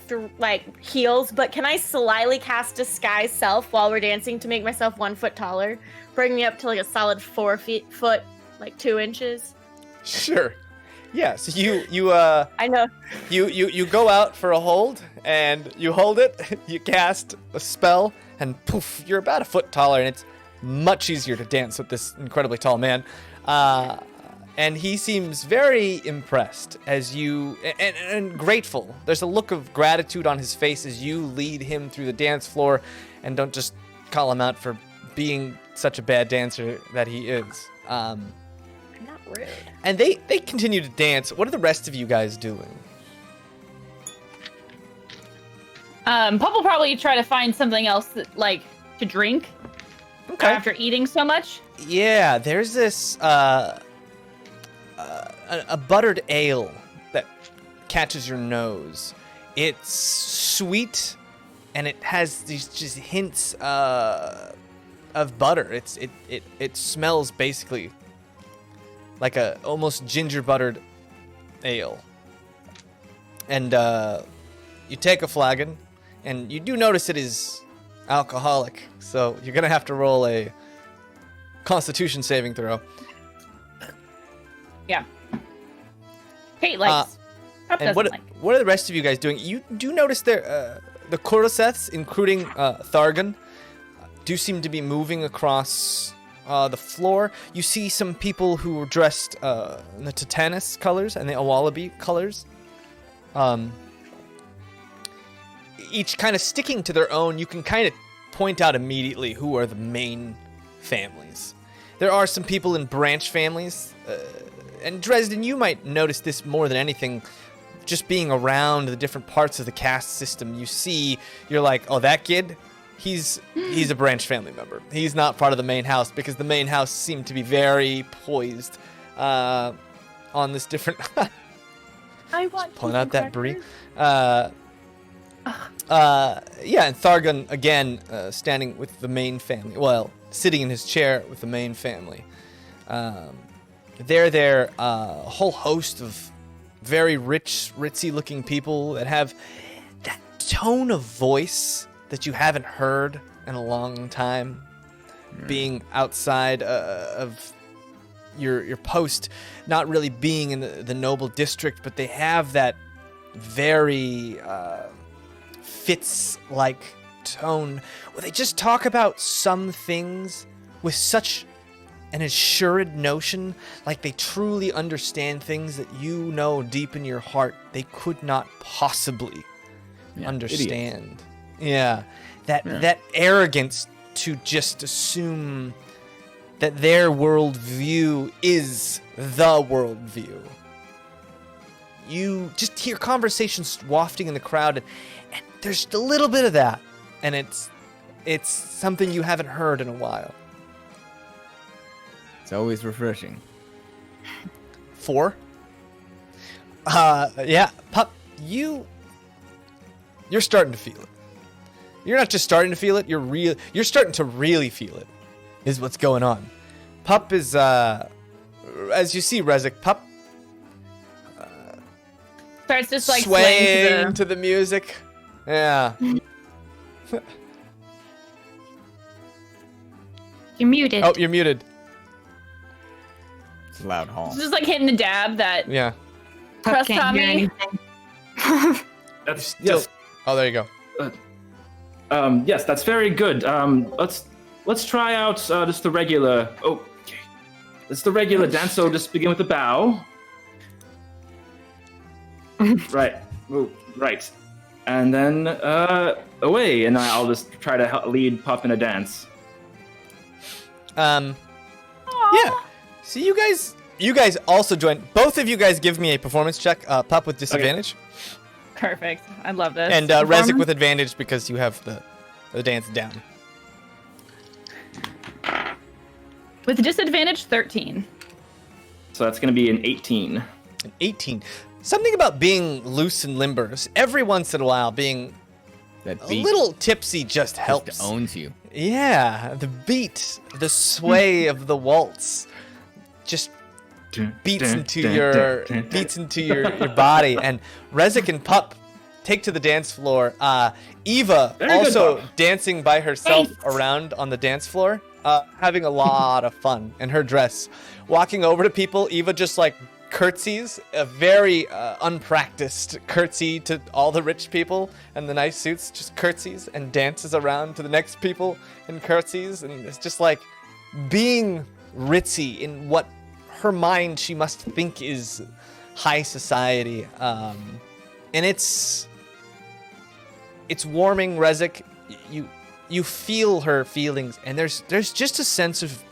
heels, but can I slyly cast Disguise Self while we're dancing to make myself 1 foot taller, bring me up to like a solid 4 foot, like 2 inches? Sure. Yeah. So I know. You go out for a hold, and you hold it. You cast a spell, and poof, you're about a foot taller, and it's much easier to dance with this incredibly tall man. And he seems very impressed as you and grateful. There's a look of gratitude on his face as you lead him through the dance floor, and don't just call him out for being such a bad dancer that he is. I'm not rude. And they continue to dance. What are the rest of you guys doing? Pup will probably try to find something else that, like, to drink after eating so much. Yeah, there's this a buttered ale that catches your nose. It's sweet, and it has these just hints of butter. It smells basically like a almost ginger buttered ale. And you take a flagon, and you do notice it is alcoholic, so you're gonna have to roll a Constitution saving throw. Yeah. Kate likes. Pup And doesn't like. what are the rest of you guys doing? You do notice there, the Cordyceps, including Thargon, do seem to be moving across the floor. You see some people who were dressed in the Titanus colors and the Awalabi colors. Each kind of sticking to their own. You can kind of point out immediately who are the main families. There are some people in branch families. And Dresden, you might notice this more than anything, just being around the different parts of the caste system. You see, you're like, oh, that kid, he's a branch family member. He's not part of the main house, because the main house seemed to be very poised on this different. I want Pulling out that brie. Yeah, and Thargon again standing with the main family. Well, sitting in his chair with the main family. They're there, a whole host of very rich, ritzy-looking people that have that tone of voice that you haven't heard in a long time. Being outside of your post, not really being in the noble district, but they have that very Fitz-like tone where they just talk about some things with such an assured notion, like they truly understand things that you know deep in your heart they could not possibly understand. Idiots. Yeah, that arrogance to just assume that their worldview is the worldview. You just hear conversations wafting in the crowd, and there's a little bit of that, and it's something you haven't heard in a while. It's always refreshing. 4. Yeah, Pup, you're starting to feel it. You're not just starting to feel it, you're starting to really feel it, is what's going on. Pup is as you see Rezek Pup Starts just like swaying to the music. Yeah. You're muted. Oh, you're muted. It's a loud hall. Just like hitting the dab that Yeah. press Can't hear Tommy. anything. That's Still. yes. Oh, there you go. Yes, that's very good. Let's try out just the regular. Oh, okay. It's the regular dance. So just begin with the bow. Right. Ooh, right. And then away, and I'll just try to lead Pup in a dance. Yeah. So you guys also join. Both of you guys give me a performance check. Pup with disadvantage, Perfect. I love this. and Rezek with advantage because you have the dance down. With disadvantage, 13. So that's going to be an 18. An 18. Something about being loose and limber. Every once in a while, being That a beat little tipsy just helps. just owns you. Yeah, the beat, the sway of the waltz, just beats into your body. And Rezek and Pup take to the dance floor. Eva Very good, also Pup. dancing by herself around on the dance floor, having a lot of fun in her dress. Walking over to people, Eva just like curtsies, a very unpracticed curtsy to all the rich people and the nice suits, just curtsies and dances around to the next people and curtsies, and it's just like being ritzy in what her mind she must think is high society, and it's warming. Rezek, you feel her feelings, and there's just a sense of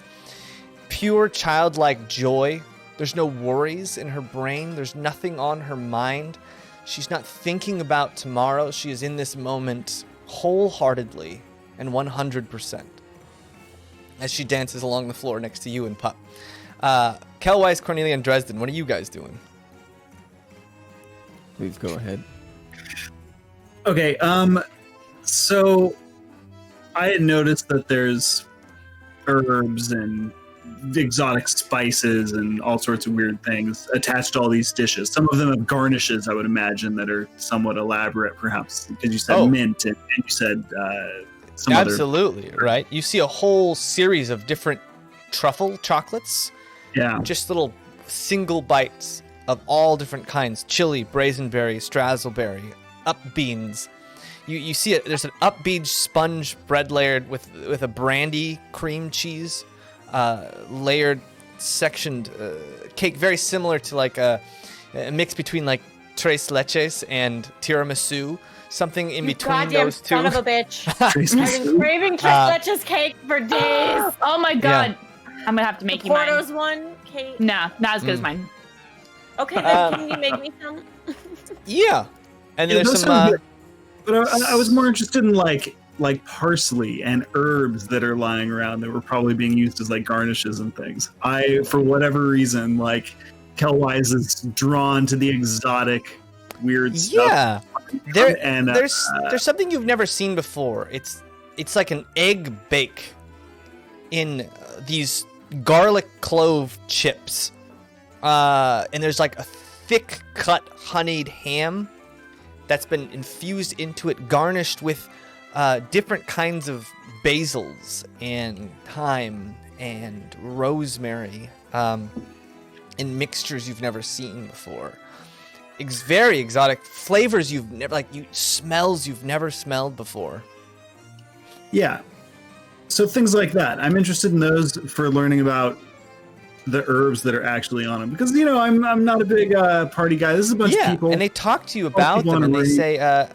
pure childlike joy. There's no worries in her brain. There's nothing on her mind. She's not thinking about tomorrow. She is in this moment wholeheartedly and 100% as she dances along the floor next to you and Pup. Kelwise, Cornelia, and Dresden, what are you guys doing? Please go ahead. Okay, so I had noticed that there's herbs and exotic spices and all sorts of weird things attached to all these dishes. Some of them have garnishes, I would imagine, that are somewhat elaborate, perhaps, because you said mint and you said some Absolutely, right? You see a whole series of different truffle chocolates. Yeah. Just little single bites of all different kinds. Chili, brazenberry, strazzleberry, up beans. You see it. There's an up beach sponge bread layered with a brandy cream cheese layered sectioned cake, very similar to like a mix between like tres leches and tiramisu. Something in between Goddamn those two. son of a bitch. I've been craving tres leches cake for days. Oh my god. I'm gonna have to make you mine. Porto's one cake. Nah, not as good as mine. Okay, then can you make me some? Yeah. And Yeah, there's those some sound good. But I was more interested in like parsley and herbs that are lying around that were probably being used as like garnishes and things. For whatever reason, like Kelwise is drawn to the exotic, weird stuff. Yeah. And There's something you've never seen before. It's like an egg bake in these garlic clove chips. And there's like a thick cut honeyed ham that's been infused into it, garnished with different kinds of basils and thyme and rosemary in mixtures you've never seen before. Very exotic flavors you've never smells you've never smelled before. Yeah. So things like that. I'm interested in those for learning about the herbs that are actually on them, because I'm not a big party guy. This is a bunch of people, and they talk to you about them, and they say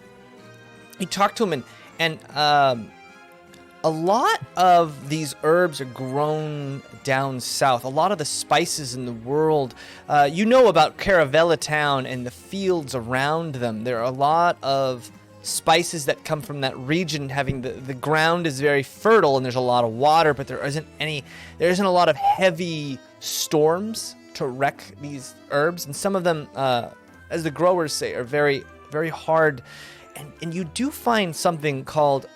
you talk to them, and a lot of these herbs are grown down south. A lot of the spices in the world, about Caravella Town and the fields around them. There are a lot of spices that come from that region. Having the ground is very fertile and there's a lot of water, but there isn't a lot of heavy storms to wreck these herbs, and some of them, as the growers say, are very, very hard. And you do find something called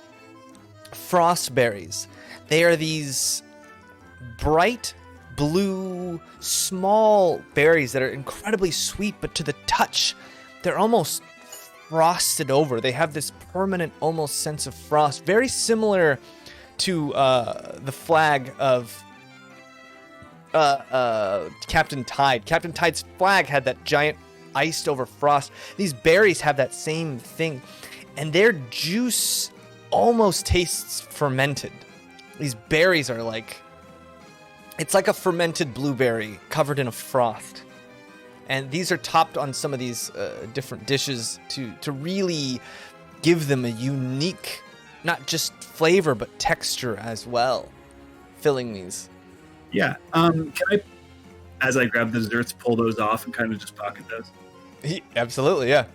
frostberries. They are these bright blue, small berries that are incredibly sweet, but to the touch, they're almost frosted over. They have this permanent, almost sense of frost, very similar to the flag of Captain Tide. Captain Tide's flag had that giant iced over frost. These berries have that same thing, and their juice almost tastes fermented. These berries are like, it's like a fermented blueberry covered in a frost. And these are topped on some of these different dishes to really give them a unique, not just flavor, but texture as well, filling these. Yeah. Can I, as I grab the desserts, pull those off and kind of just pocket those? Absolutely, yeah.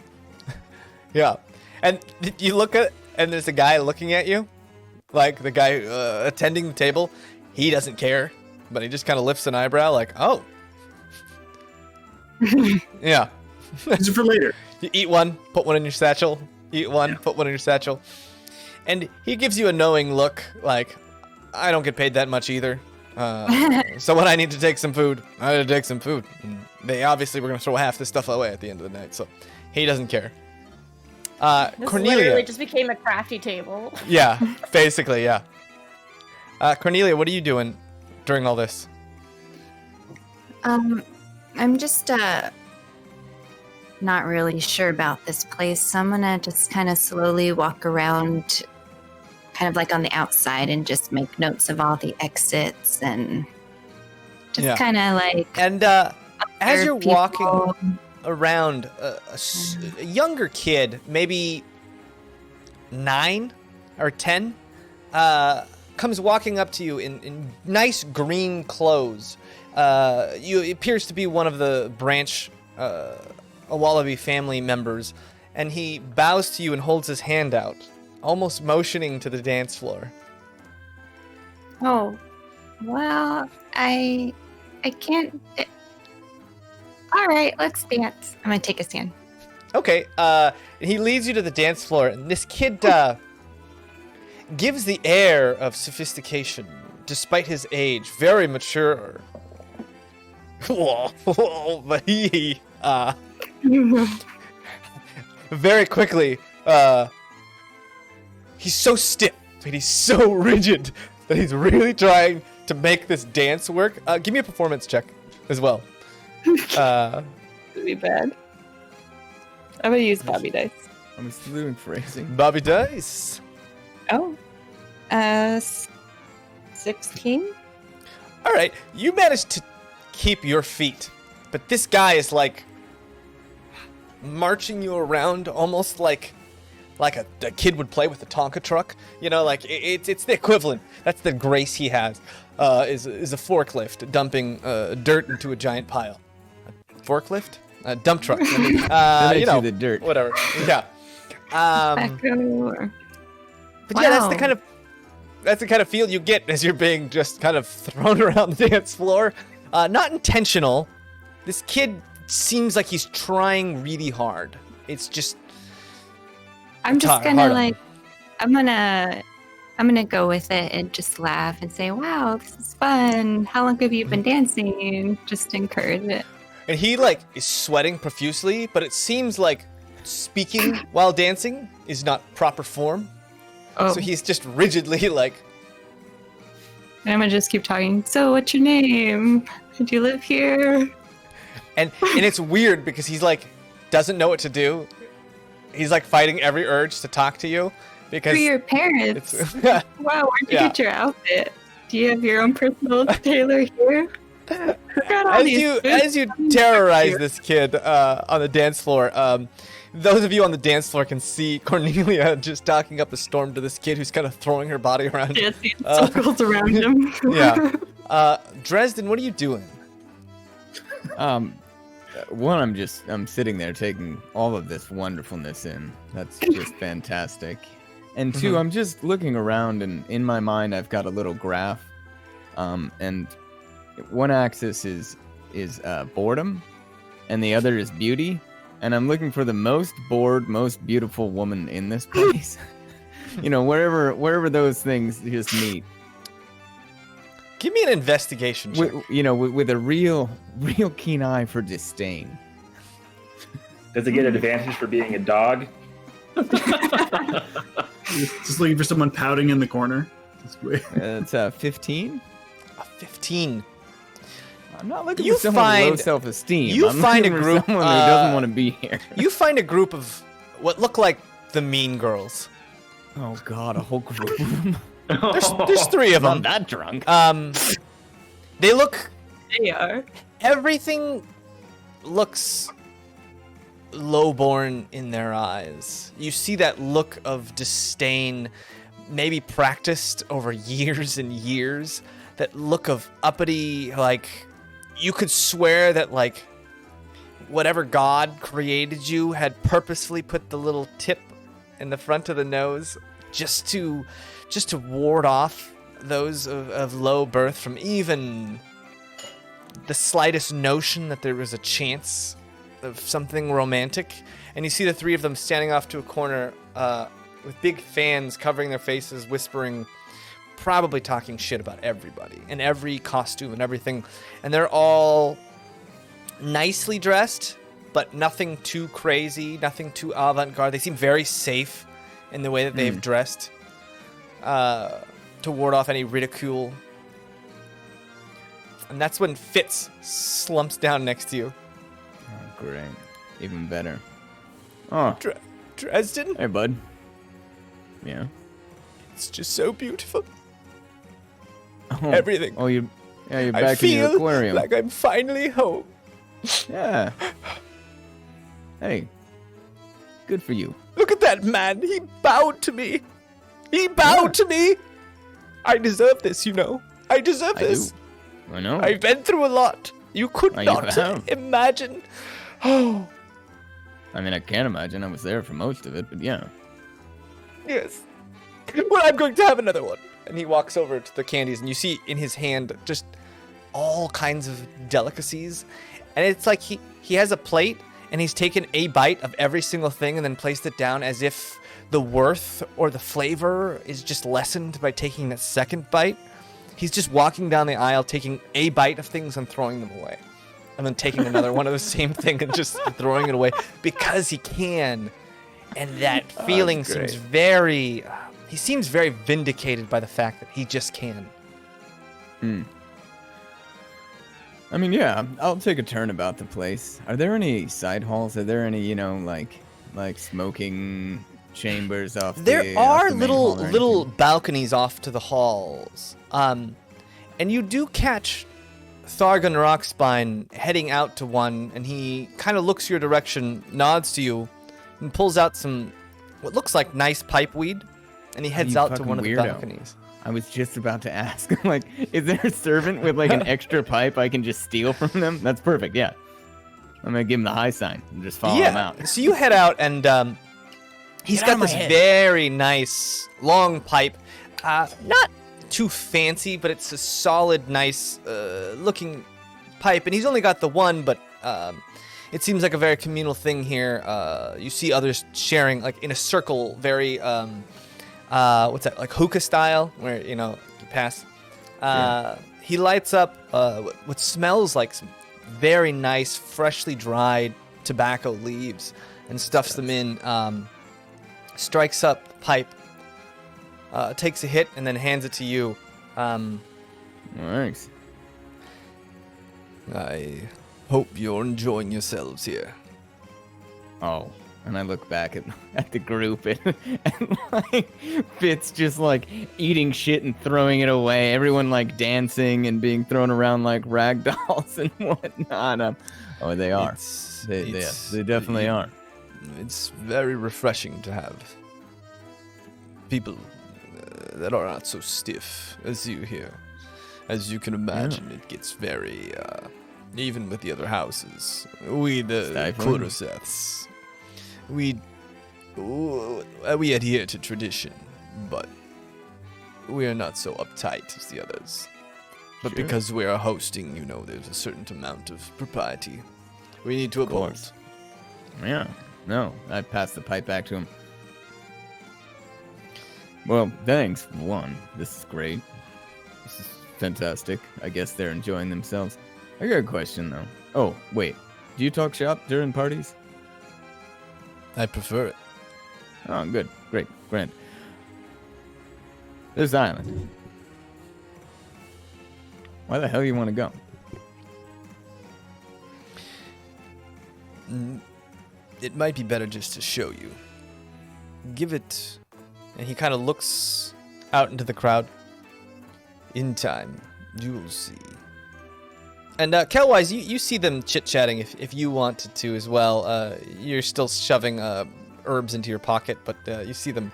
Yeah. And you look at, and there's a guy looking at you, like the guy attending the table. He doesn't care, but he just kind of lifts an eyebrow like, oh. Yeah. These are for later. You eat one, put one in your satchel. Eat one, put one in your satchel. And he gives you a knowing look, like, I don't get paid that much either. So when I need to take some food, I need to take some food. And they obviously were going to throw half this stuff away at the end of the night, so he doesn't care. This Cornelia. literally just became a crafty table. Yeah, basically, yeah. Cornelia, what are you doing during all this? I'm just not really sure about this place, so I'm gonna just kind of slowly walk around, kind of like on the outside, and just make notes of all the exits and just kind of like. And as you're walking around, a younger kid, maybe 9 or 10, comes walking up to you in nice green clothes. It appears to be one of the branch a Wallaby family members, and he bows to you and holds his hand out, almost motioning to the dance floor. Oh, well, I can't. All right, let's dance. I'm gonna take a stand. Okay, he leads you to the dance floor, and this kid gives the air of sophistication, despite his age, very mature. But he, very quickly, he's so stiff and he's so rigid that he's really trying to make this dance work. Give me a performance check as well. It'd be bad. I'm gonna use Bobby Dice. I'm still phrasing. Bobby Dice. Oh. 16? All right, you managed to keep your feet, but this guy is like marching you around almost like a kid would play with a Tonka truck. You know, like it's the equivalent. That's the grace he has. Is a forklift dumping dirt into a giant pile. A forklift? A dump truck. You know, the dirt. Whatever. Yeah. But Wow. yeah, that's the kind of feel you get as you're being just kind of thrown around the dance floor. Not intentional. This kid seems like he's trying really hard. It's just. I'm just hard gonna on like. him. I'm gonna go with it and just laugh and say, "Wow, this is fun. How long have you been dancing?" Just encourage it. And he like is sweating profusely, but it seems like speaking while dancing is not proper form. Oh. So he's just rigidly like. And I'm gonna just keep talking. So, what's your name? Do you live here? And it's weird because he's like doesn't know what to do. He's like fighting every urge to talk to you because. Who are your parents? It's, Wow, where'd you get your outfit? Do you have your own personal tailor here? As you terrorize this kid on the dance floor, those of you on the dance floor can see Cornelia just talking up a storm to this kid who's kind of throwing her body around. Dancing in circles around him. Yeah. Dresden, what are you doing? One, I'm sitting there taking all of this wonderfulness in. That's just fantastic. And two, I'm just looking around, and in my mind, I've got a little graph. And one axis is boredom, and the other is beauty. And I'm looking for the most bored, most beautiful woman in this place. You know, wherever those things just meet. Give me an investigation check. With a real keen eye for disdain. Does it get an advantage for being a dog? Just looking for someone pouting in the corner. It's 15. A 15. I'm not looking You for someone with low find- self-esteem. you I'm find looking a for group, someone who doesn't want to be here. You find a group of what look like the mean girls. Oh God, a whole group of them. There's 3 of I'm them. not drunk. They look. They are. Everything looks lowborn in their eyes. You see that look of disdain, maybe practiced over years and years. That look of uppity, like you could swear that like whatever God created you had purposefully put the little tip in the front of the nose just to ward off those of low birth from even the slightest notion that there was a chance of something romantic. And you see the 3 of them standing off to a corner with big fans covering their faces, whispering, probably talking shit about everybody and every costume and everything. And they're all nicely dressed, but nothing too crazy, nothing too avant-garde. They seem very safe in the way that they've dressed to ward off any ridicule. And that's when Fitz slumps down next to you. Oh, great. Even better. Oh, Dresden? hey, bud. Yeah. It's just so beautiful. Oh, Everything. Oh, you're I back in your feel aquarium. like I'm finally home. Yeah. Hey. Good for you. Look at that man. He bowed to me. He bowed to me. I deserve this, you know. I deserve this. I know. I've been through a lot. You could You not have. imagine. Oh, I mean, I can't imagine. I was there for most of it, but yeah. yes. Well, I'm going to have another one. And he walks over to the candies, and you see in his hand just all kinds of delicacies. And it's like he has a plate, and he's taken a bite of every single thing and then placed it down as if the worth or the flavor is just lessened by taking that second bite. He's just walking down the aisle, taking a bite of things and throwing them away. And then taking another one of the same thing and just throwing it away because he can. And that feeling seems very... he seems very vindicated by the fact that he just can. I mean, yeah, I'll take a turn about the place. Are there any side halls? Are there any, like smoking chambers off There the are main little hall or little anything? balconies off to the halls. And you do catch Thargon Rockspine heading out to one, and he kind of looks your direction, nods to you, and pulls out some what looks like nice pipe weed, and he heads You out to fucking one of the weirdo. balconies. I was just about to ask, like, is there a servant with like an extra pipe I can just steal from them? That's perfect, yeah. I'm gonna give him the high sign and just follow him out. So you head out, and he's Get out got of my this head. very nice long pipe. Not too fancy, but it's a solid, nice looking pipe. And he's only got the one, but it seems like a very communal thing here. You see others sharing, like in a circle, very what's that, like hookah style, where you pass. He lights up what smells like some very nice, freshly dried tobacco leaves and stuffs them in. Strikes up the pipe, takes a hit, and then hands it to you. Thanks. I hope you're enjoying yourselves here. Oh, and I look back at the group and like Fitz just like eating shit and throwing it away. Everyone like dancing and being thrown around like rag dolls and whatnot. Oh, they are. They definitely are. It's very refreshing to have people that are not so stiff as you here. As you can imagine, it gets very, even with the other houses. We, the Stifling. Coruseths, we adhere to tradition, but we are not so uptight as the others. But Sure. because we are hosting, there's a certain amount of propriety we need to uphold. course. Yeah. No, I passed the pipe back to him. Well, thanks, one. This is great. This is fantastic. I guess they're enjoying themselves. I got a question, though. Oh, wait. Do you talk shop during parties? I prefer it. Oh, good. Great. Grand. This island. Why the hell you want to go? It might be better just to show you. Give it... And he kind of looks out into the crowd. In time, you'll see. And Kelwise, you see them chit-chatting if you wanted to as well. You're still shoving herbs into your pocket, but you see them.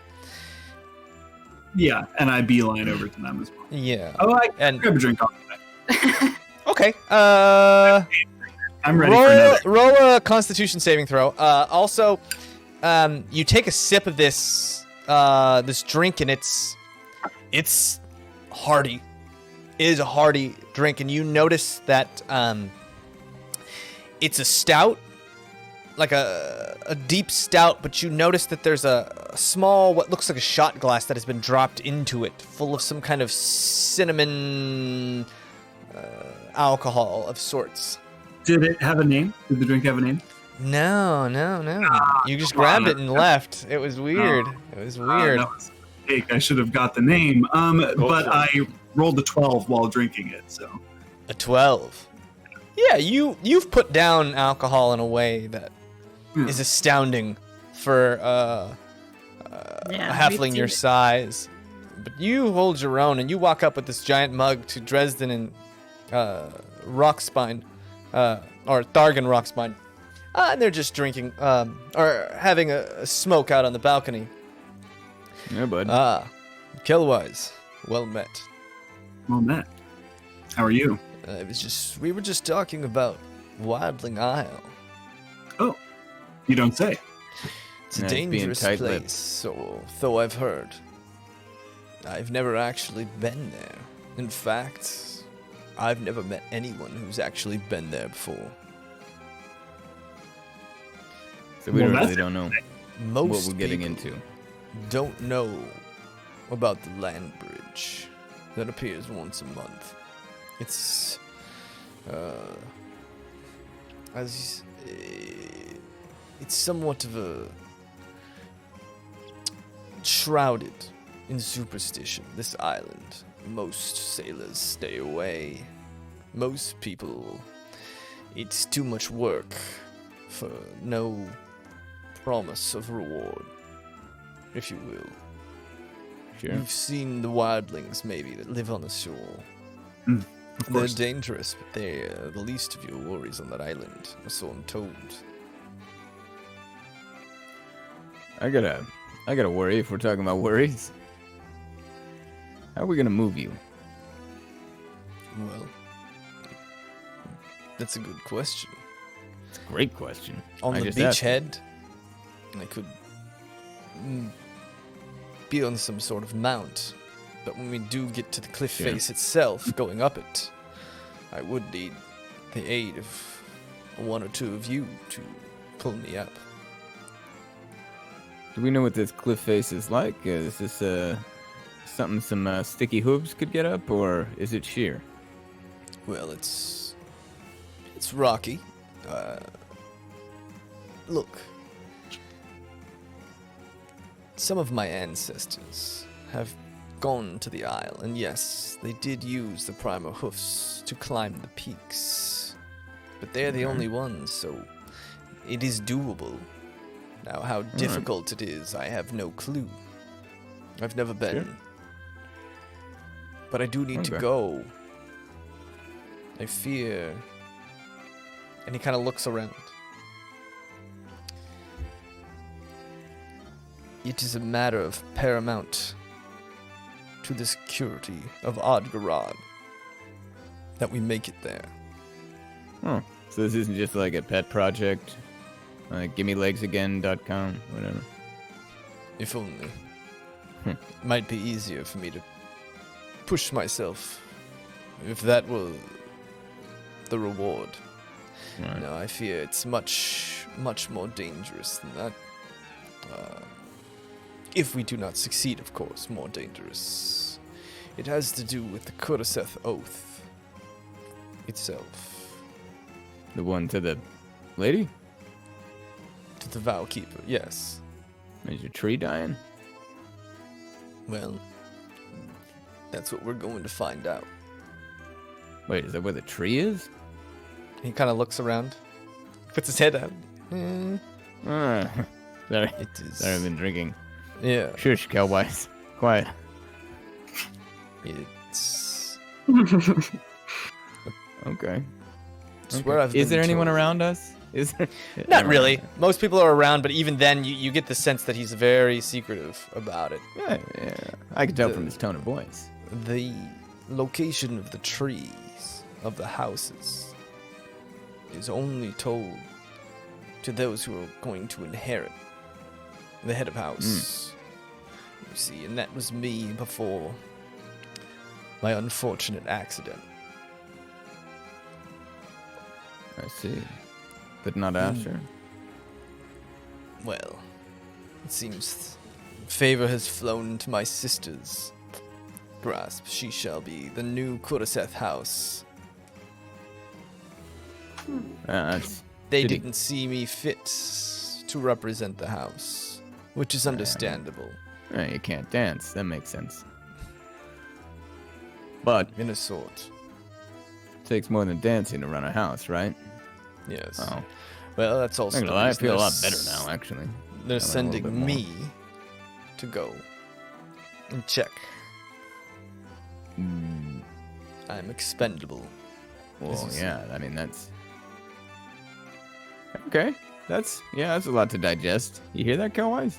Yeah, and I beeline over to them as well. Yeah. Oh, I And- grab a drink off the Okay. I'm ready for another. Roll a Constitution saving throw. Also, you take a sip of this drink, and it's hearty. It is a hearty drink, and you notice that it's a stout, like a deep stout, but you notice that there's a small, what looks like a shot glass that has been dropped into it, full of some kind of cinnamon alcohol of sorts. Did it have a name? Did the drink have a name? No. You just grabbed it and left. It was weird. It was weird. That was a mistake. I should have got the name. But I rolled a 12 while drinking it, so. A 12. Yeah, you've put down alcohol in a way that is astounding for a halfling your size. But you hold your own, and you walk up with this giant mug to Dresden and Rockspine, or Thargan Rockspine. And they're just drinking, or having a smoke out on the balcony. Yeah, bud. Killwise, well met. Well met. How are you? We were just talking about Wildling Isle. Oh, you don't say. It's a Yeah, being dangerous tight-lipped. place, so I've heard. I've never actually been there. In fact, I've never met anyone who's actually been there before. So we Well, really that's don't know Most what we're getting people into. don't know about the land bridge that appears once a month. It's it's somewhat of a shrouded in superstition. This island, most sailors stay away. Most people, it's too much work for no promise of reward, if you will. Sure. You've seen the wildlings, maybe, that live on the shore. Of They're course. dangerous, but they're the least of your worries on that island, or so I'm told. I gotta worry if we're talking about worries. How are we gonna move you? Well, that's a good question. It's a great question. On I the just asked. beachhead, I could be on some sort of mount, but when we do get to the cliff Sure. face itself, going up it, I would need the aid of one or two of you to pull me up. Do we know what this cliff face is like? Is this something some sticky hooves could get up, or is it sheer? Well, it's rocky. Look, some of my ancestors have gone to the isle, and yes, they did use the primal hoofs to climb the peaks. But they're the only ones, so it is doable. Now, how difficult it is, I have no clue. I've never been. Sure. But I do need to Okay. go. I fear. And he kind of looks around. It is a matter of paramount to the security of Odgarad that we make it there. Oh, so this isn't just like a pet project, like gimmelegsagain.com, whatever. If only. It might be easier for me to push myself if that were the reward. Right. No, I fear it's much, much more dangerous than that. If we do not succeed, of course, more dangerous. It has to do with the Kuraseth oath itself. The one to the lady? To the vow keeper, yes. Is your tree dying? Well, that's what we're going to find out. Wait, is that where the tree is? He kind of looks around, puts his head out. Ah, sorry. It is. Sorry, I've been drinking. Yeah. Shush, cowboys. Quiet. It's. Okay. Swear I've Is been there anyone told. around us? Is there? Not Never really. mind. Most people are around, but even then, you get the sense that he's very secretive about it. Yeah, yeah. I can tell The- from his tone of voice. The location of the trees, of the houses, is only told to those who are going to inherit the head of house. You see, and that was me before my unfortunate accident. I see. But not after. Well, it seems favor has flown into my sister's grasp. She shall be the new Kuraseth house. That's They Did he- didn't see me fit to represent the house, which is understandable. you can't dance. That makes sense. But In a sort, it takes more than dancing to run a house, right? yes. Oh, Well, that's also. I'm gonna lie, I feel a lot better now, actually. They're Feeling a little bit sending more. me to go and check. I'm expendable. Well, This is- yeah, I mean, that's... Okay, that's a lot to digest. You hear that, Cowwise?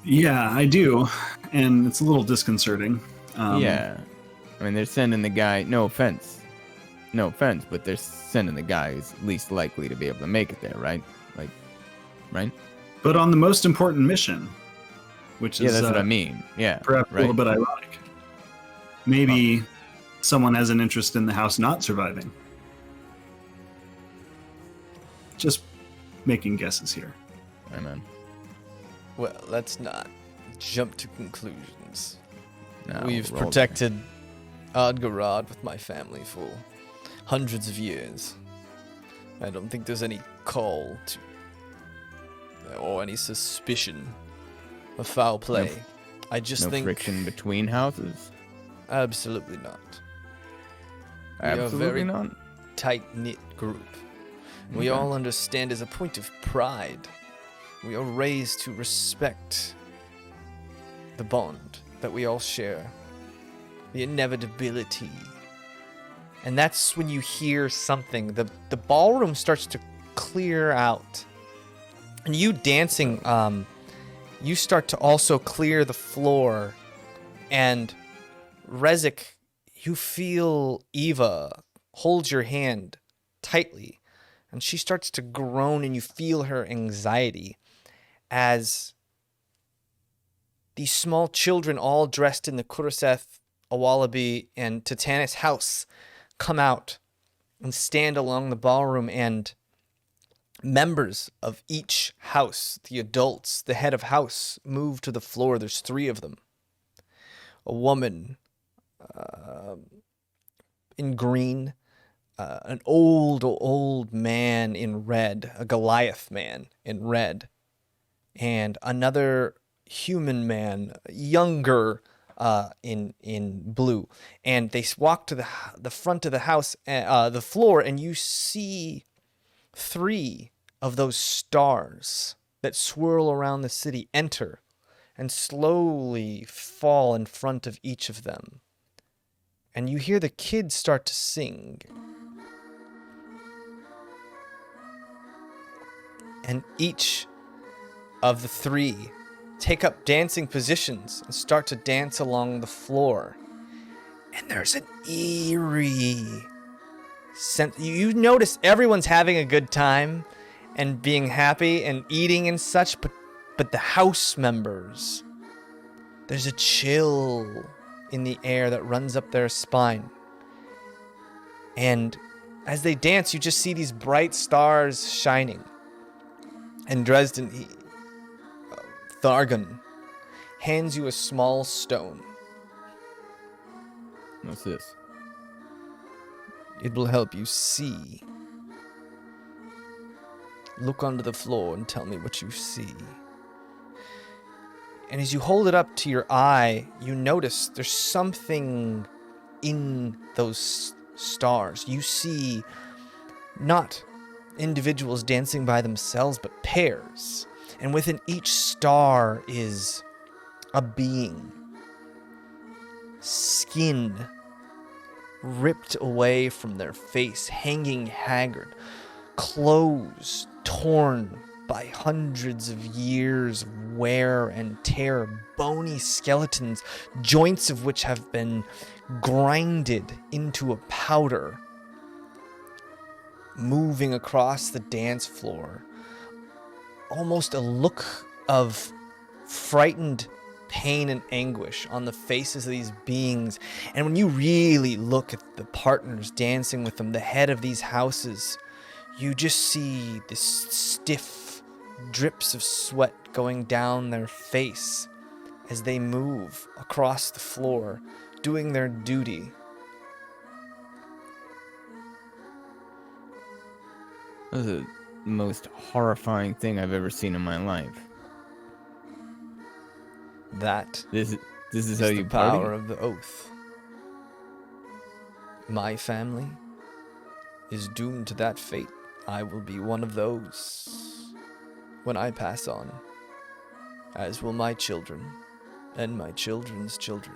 Yeah, I do, and it's a little disconcerting. Yeah. I mean, they're sending the guy, no offense, but they're sending the guy who's least likely to be able to make it there, right? Like, right? But on the most important mission, which Yeah, is that's what I mean. Yeah, perhaps a right. little bit ironic. Maybe someone has an interest in the house not surviving. Just making guesses here. Right, man. Well, let's not jump to conclusions. No, We've roll protected Adgarad with my family for hundreds of years. I don't think there's any call to or any suspicion of foul play. I just no think friction between houses. absolutely not. We are a Absolutely very not. tight-knit group. We Okay. all understand as a point of pride. We are raised to respect the bond that we all share, the inevitability. And that's when you hear something. The ballroom starts to clear out. And you dancing, you start to also clear the floor. And Rezik, you feel Eva hold your hand tightly. And she starts to groan, and you feel her anxiety as these small children, all dressed in the Kuraseth, Awalabi, and Titanis house, come out and stand along the ballroom, and members of each house, the adults, the head of house, move to the floor. There's 3 of them. A woman in green, an old man in red, a Goliath man in red, and another human man, younger, in blue. And they walk to the front of the house, the floor, and you see 3 of those stars that swirl around the city enter and slowly fall in front of each of them. And you hear the kids start to sing. And each of the 3 take up dancing positions and start to dance along the floor. And there's an eerie sense. You notice everyone's having a good time and being happy and eating and such, but the house members, there's a chill in the air that runs up their spine. And as they dance, you just see these bright stars shining. And Dresden, Thargon, hands you a small stone. What's this? It will help you see. Look onto the floor and tell me what you see. And as you hold it up to your eye, you notice there's something in those stars. You see not individuals dancing by themselves, but pairs. And within each star is a being. Skin ripped away from their face, hanging haggard. Clothes torn by hundreds of years of wear and tear. Bony skeletons, joints of which have been grinded into a powder. Moving across the dance floor. Almost a look of frightened pain and anguish on the faces of these beings. And when you really look at the partners dancing with them, the head of these houses, you just see this stiff drips of sweat going down their face as they move across the floor, doing their duty. That was the most horrifying thing I've ever seen in my life. That This is is how the you power party? of the oath. My family is doomed to that fate. I will be one of those when I pass on, as will my children and my children's children.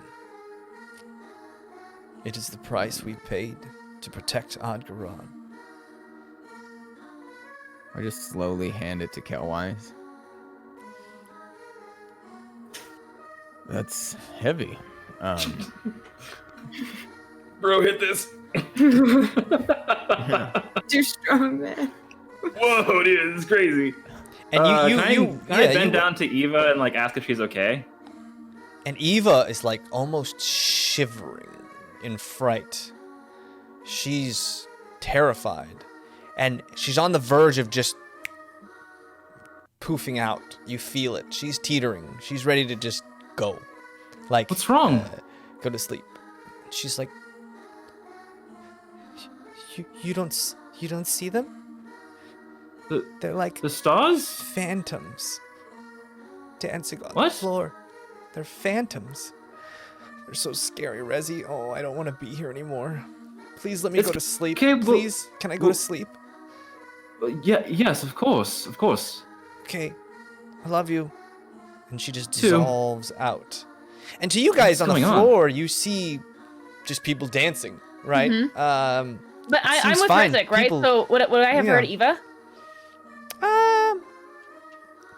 It is the price we paid to protect Adgaran. I just slowly hand it to Kelwise. That's heavy. Bro, hit this. Too strong, man. Whoa, dude, this is crazy. And Can I bend down to Eva and like ask if she's okay? And Eva is like almost shivering in fright. She's terrified. And she's on the verge of just poofing out. You feel it. She's teetering. She's ready to just go. Like, What's wrong? Go to sleep. She's like, you don't see them? They're like The stars? phantoms dancing on the What? floor. They're phantoms. They're so scary, Rezi. Oh, I don't want to be here anymore. Please let me go to sleep. okay, well- Please, can I go to sleep? Yes, of course. Okay, I love you. And she just Too. dissolves out. And to you guys What's on the going on? floor, you see just people dancing, right? But I'm seems with fine. Rizik, right? People- So would I have Yeah. heard Eva?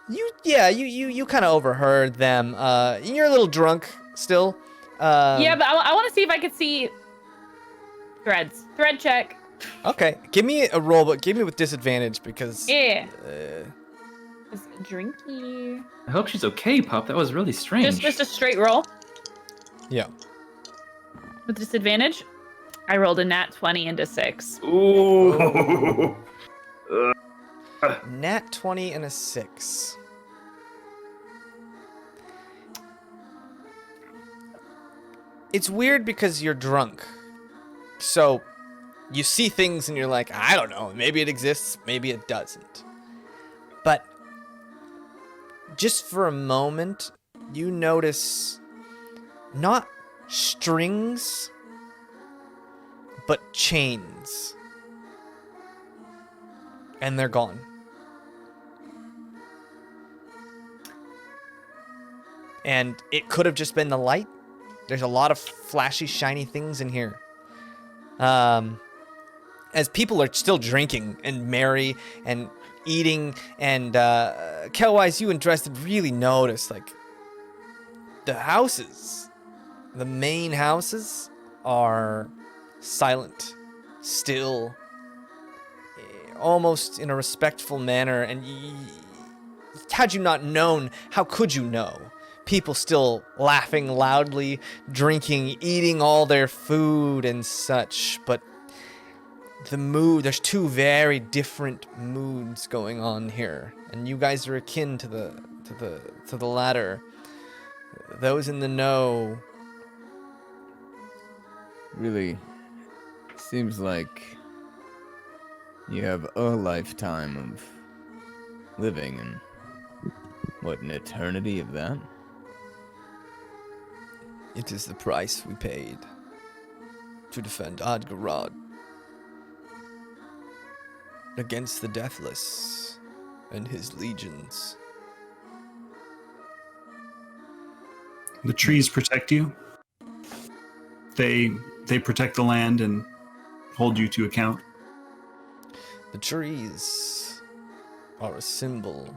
You kind of overheard them. You're a little drunk still. Yeah, but I want to see if I could see threads. Thread check. Okay, give me a roll, but give me with disadvantage because. Yeah. Uh, It's drinky. I hope she's okay, pup. That was really strange. Just a straight roll yeah. with disadvantage. I rolled a nat 20 into 6. Ooh. Nat 20 and a 6. It's weird because you're drunk. So you see things and you're like, I don't know, maybe it exists, maybe it doesn't. But just for a moment, you notice not strings, but chains. And they're gone. And it could have just been the light. There's a lot of flashy, shiny things in here. As people are still drinking and merry and eating, and Kelwise, you and Dresden really notice, like, the houses, the main houses are silent, still, almost in a respectful manner, and had you not known, how could you know? People still laughing loudly, drinking, eating all their food and such, but the mood, there's two very different moods going on here, and you guys are akin to the latter. Those in the know really seems like you have a lifetime of living and what, an eternity of that? It is the price we paid to defend Adgarad against the Deathless and his legions. The trees protect you. They protect the land and hold you to account. The trees are a symbol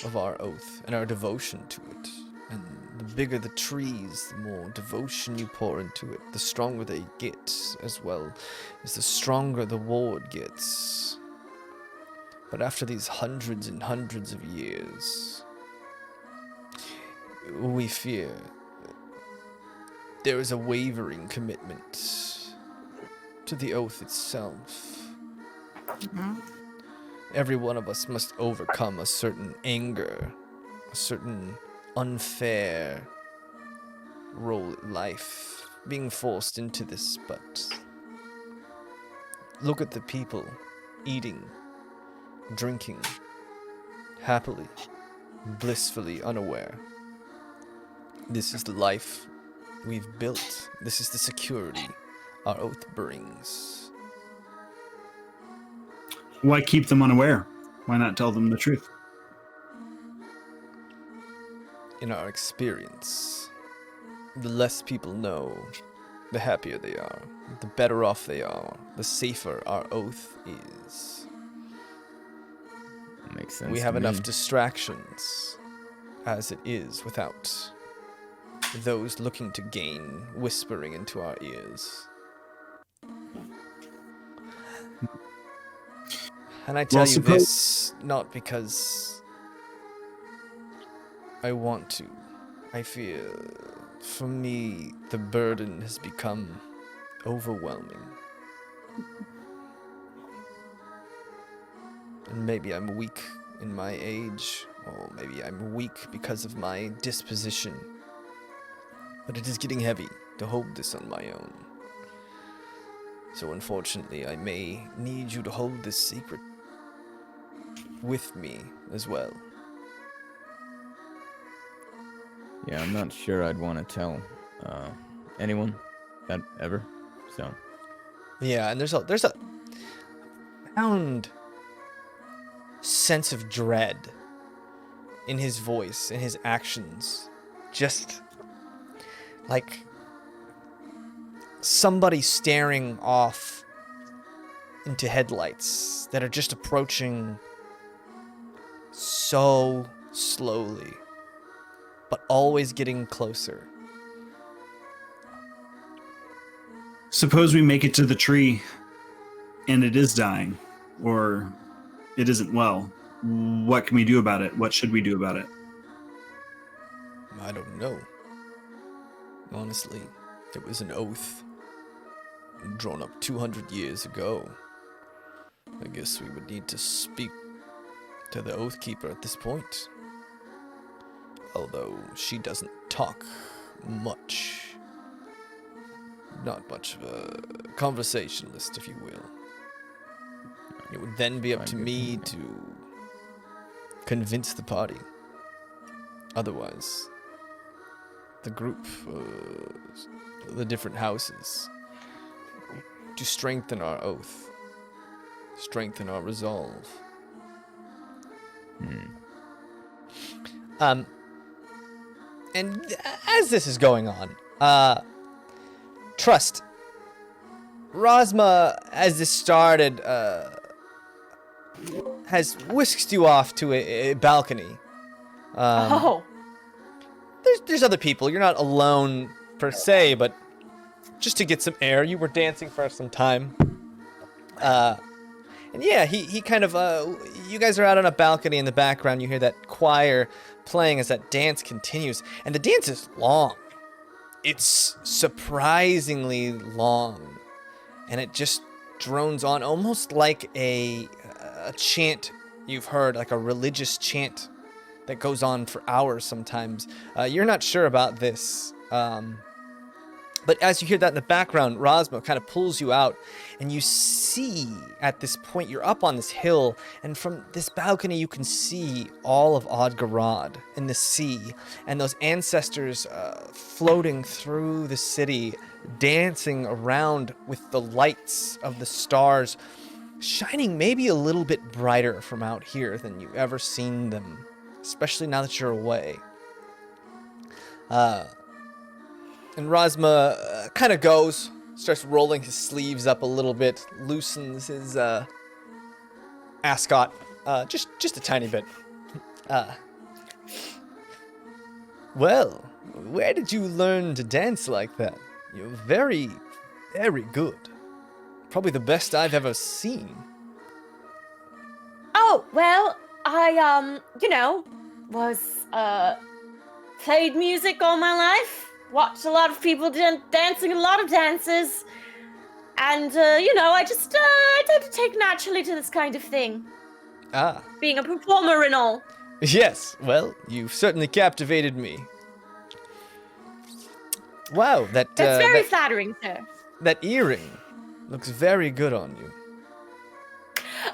of our oath and our devotion to it. And the bigger the trees, the more devotion you pour into it, the stronger they get, as well as the stronger the ward gets. But after these hundreds and hundreds of years, we fear there is a wavering commitment to the oath itself. Mhm. Every one of us must overcome a certain anger, a certain unfair role in life, being forced into this, but look at the people eating, drinking, happily, blissfully unaware. This is the life we've built. This is the security our oath brings. Why keep them unaware? Why not tell them the truth? In our experience, the less people know, the happier they are, the better off they are, the safer our oath is. That makes sense. We have to enough me. distractions as it is without those looking to gain whispering into our ears. And I tell Well, you suppose- this not because I want to. I feel, for me, the burden has become overwhelming. And maybe I'm weak in my age, or maybe I'm weak because of my disposition. But it is getting heavy to hold this on my own. So unfortunately, I may need you to hold this secret with me as well. Yeah, I'm not sure I'd want to tell anyone that ever. So Yeah, and there's a profound sense of dread in his voice, in his actions. Just like somebody staring off into headlights that are just approaching so slowly, but always getting closer. Suppose we make it to the tree and it is dying, or it isn't well. What can we do about it? What should we do about it? I don't know. Honestly, it was an oath drawn up 200 years ago. I guess we would need to speak to the Oath Keeper at this point. Although she doesn't talk much. Not much of a conversationalist, if you will. It would then be up to me to convince the party. Otherwise, the group, the different houses, to strengthen our oath, strengthen our resolve. And as this is going on, Trust, Rosma, as this started, has whisked you off to a balcony. There's other people. You're not alone per se, but just to get some air. You were dancing for some time. And yeah, he kind of, you guys are out on a balcony in the background. You hear that choir playing as that dance continues. And the dance is long. It's surprisingly long. And it just drones on almost like a chant you've heard, like a religious chant that goes on for hours sometimes. You're not sure about this. But as you hear that in the background, Rosmo kind of pulls you out, and you see at this point, you're up on this hill, and from this balcony you can see all of Odgarod in the sea, and those ancestors floating through the city, dancing around with the lights of the stars, shining maybe a little bit brighter from out here than you've ever seen them, especially now that you're away. And Rosma kind of goes, starts rolling his sleeves up a little bit, loosens his ascot just a tiny bit. Well, where did you learn to dance like that? You're very, very good. Probably the best I've ever seen. Oh, well, I, was, played music all my life. Watched a lot of people dancing a lot of dances. And, I just, I tend to take naturally to this kind of thing. Ah. Being a performer and all. Yes, well, you've certainly captivated me. Wow, That's very flattering, sir. That earring looks very good on you.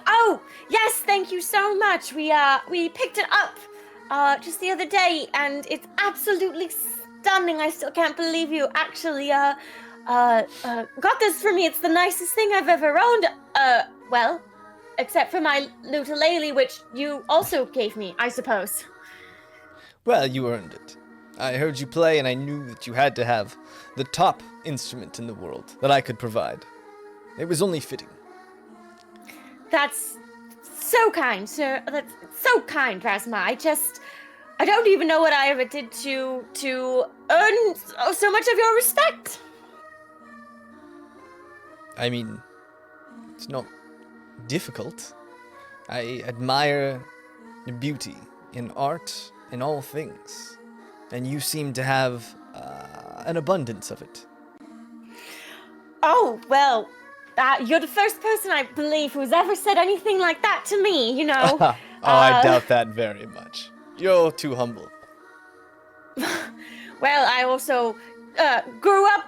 Oh, yes, thank you so much. We picked it up just the other day, and it's absolutely stunning. I still can't believe you actually got this for me. It's the nicest thing I've ever owned. Well, except for my ukulele, which you also gave me, I suppose. Well, you earned it. I heard you play, and I knew that you had to have the top instrument in the world that I could provide. It was only fitting. That's so kind, sir. That's so kind, Rasma. I don't even know what I ever did to earn so much of your respect. I mean, it's not difficult. I admire beauty in art, in all things. And you seem to have an abundance of it. Oh, well, you're the first person I believe who's ever said anything like that to me, you know. I doubt that very much. You're too humble. Well, I also grew up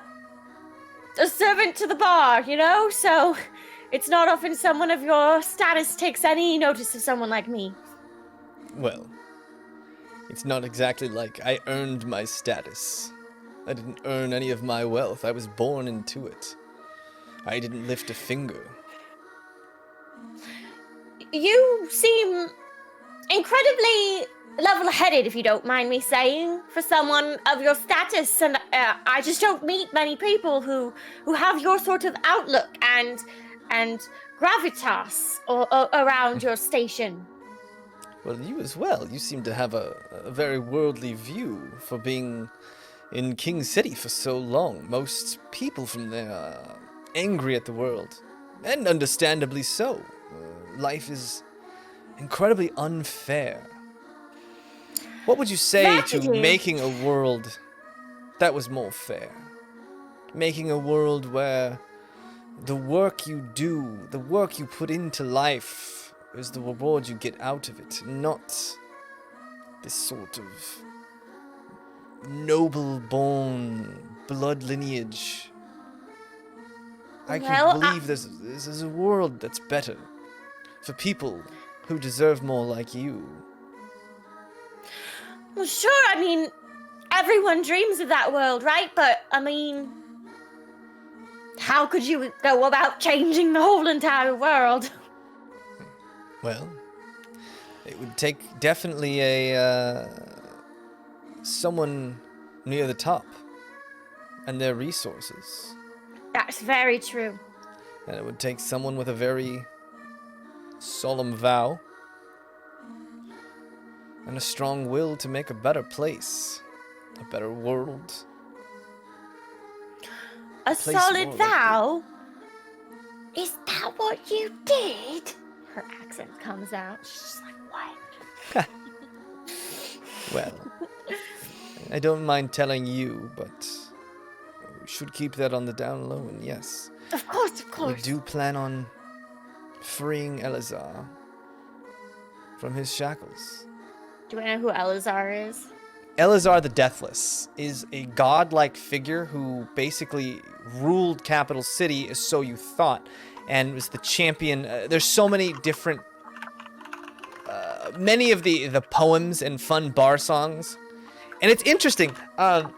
a servant to the bar, so it's not often someone of your status takes any notice of someone like me. Well, it's not exactly like I earned my status. I didn't earn any of my wealth. I was born into it. I didn't lift a finger. You seem incredibly level-headed, if you don't mind me saying, for someone of your status, and I just don't meet many people who have your sort of outlook and gravitas around your station. Well, you as well. You seem to have a very worldly view for being in King City for so long. Most people from there are angry at the world, and understandably so. Life is incredibly unfair. What would you say to making a world that was more fair? Making a world where the work you do, the work you put into life, is the reward you get out of it, not this sort of noble-born blood lineage. I can believe there's a world that's better for people who deserve more like you. Well, sure, I mean, everyone dreams of that world, right? But, I mean, how could you go about changing the whole entire world? Well, it would take definitely someone near the top and their resources. That's very true. And it would take someone with a very solemn vow and a strong will to make a better place, a better world. A solid vow? Is that what you did? Her accent comes out. She's just like, what? Well, I don't mind telling you, but we should keep that on the down low, and yes. Of course, of course. We do plan on freeing Elazar from his shackles. Do I know who Elazar is? Elazar the Deathless is a godlike figure who basically ruled Capital City, so you thought, and was the champion. There's so many different, many of the poems and fun bar songs, and it's interesting. Elazar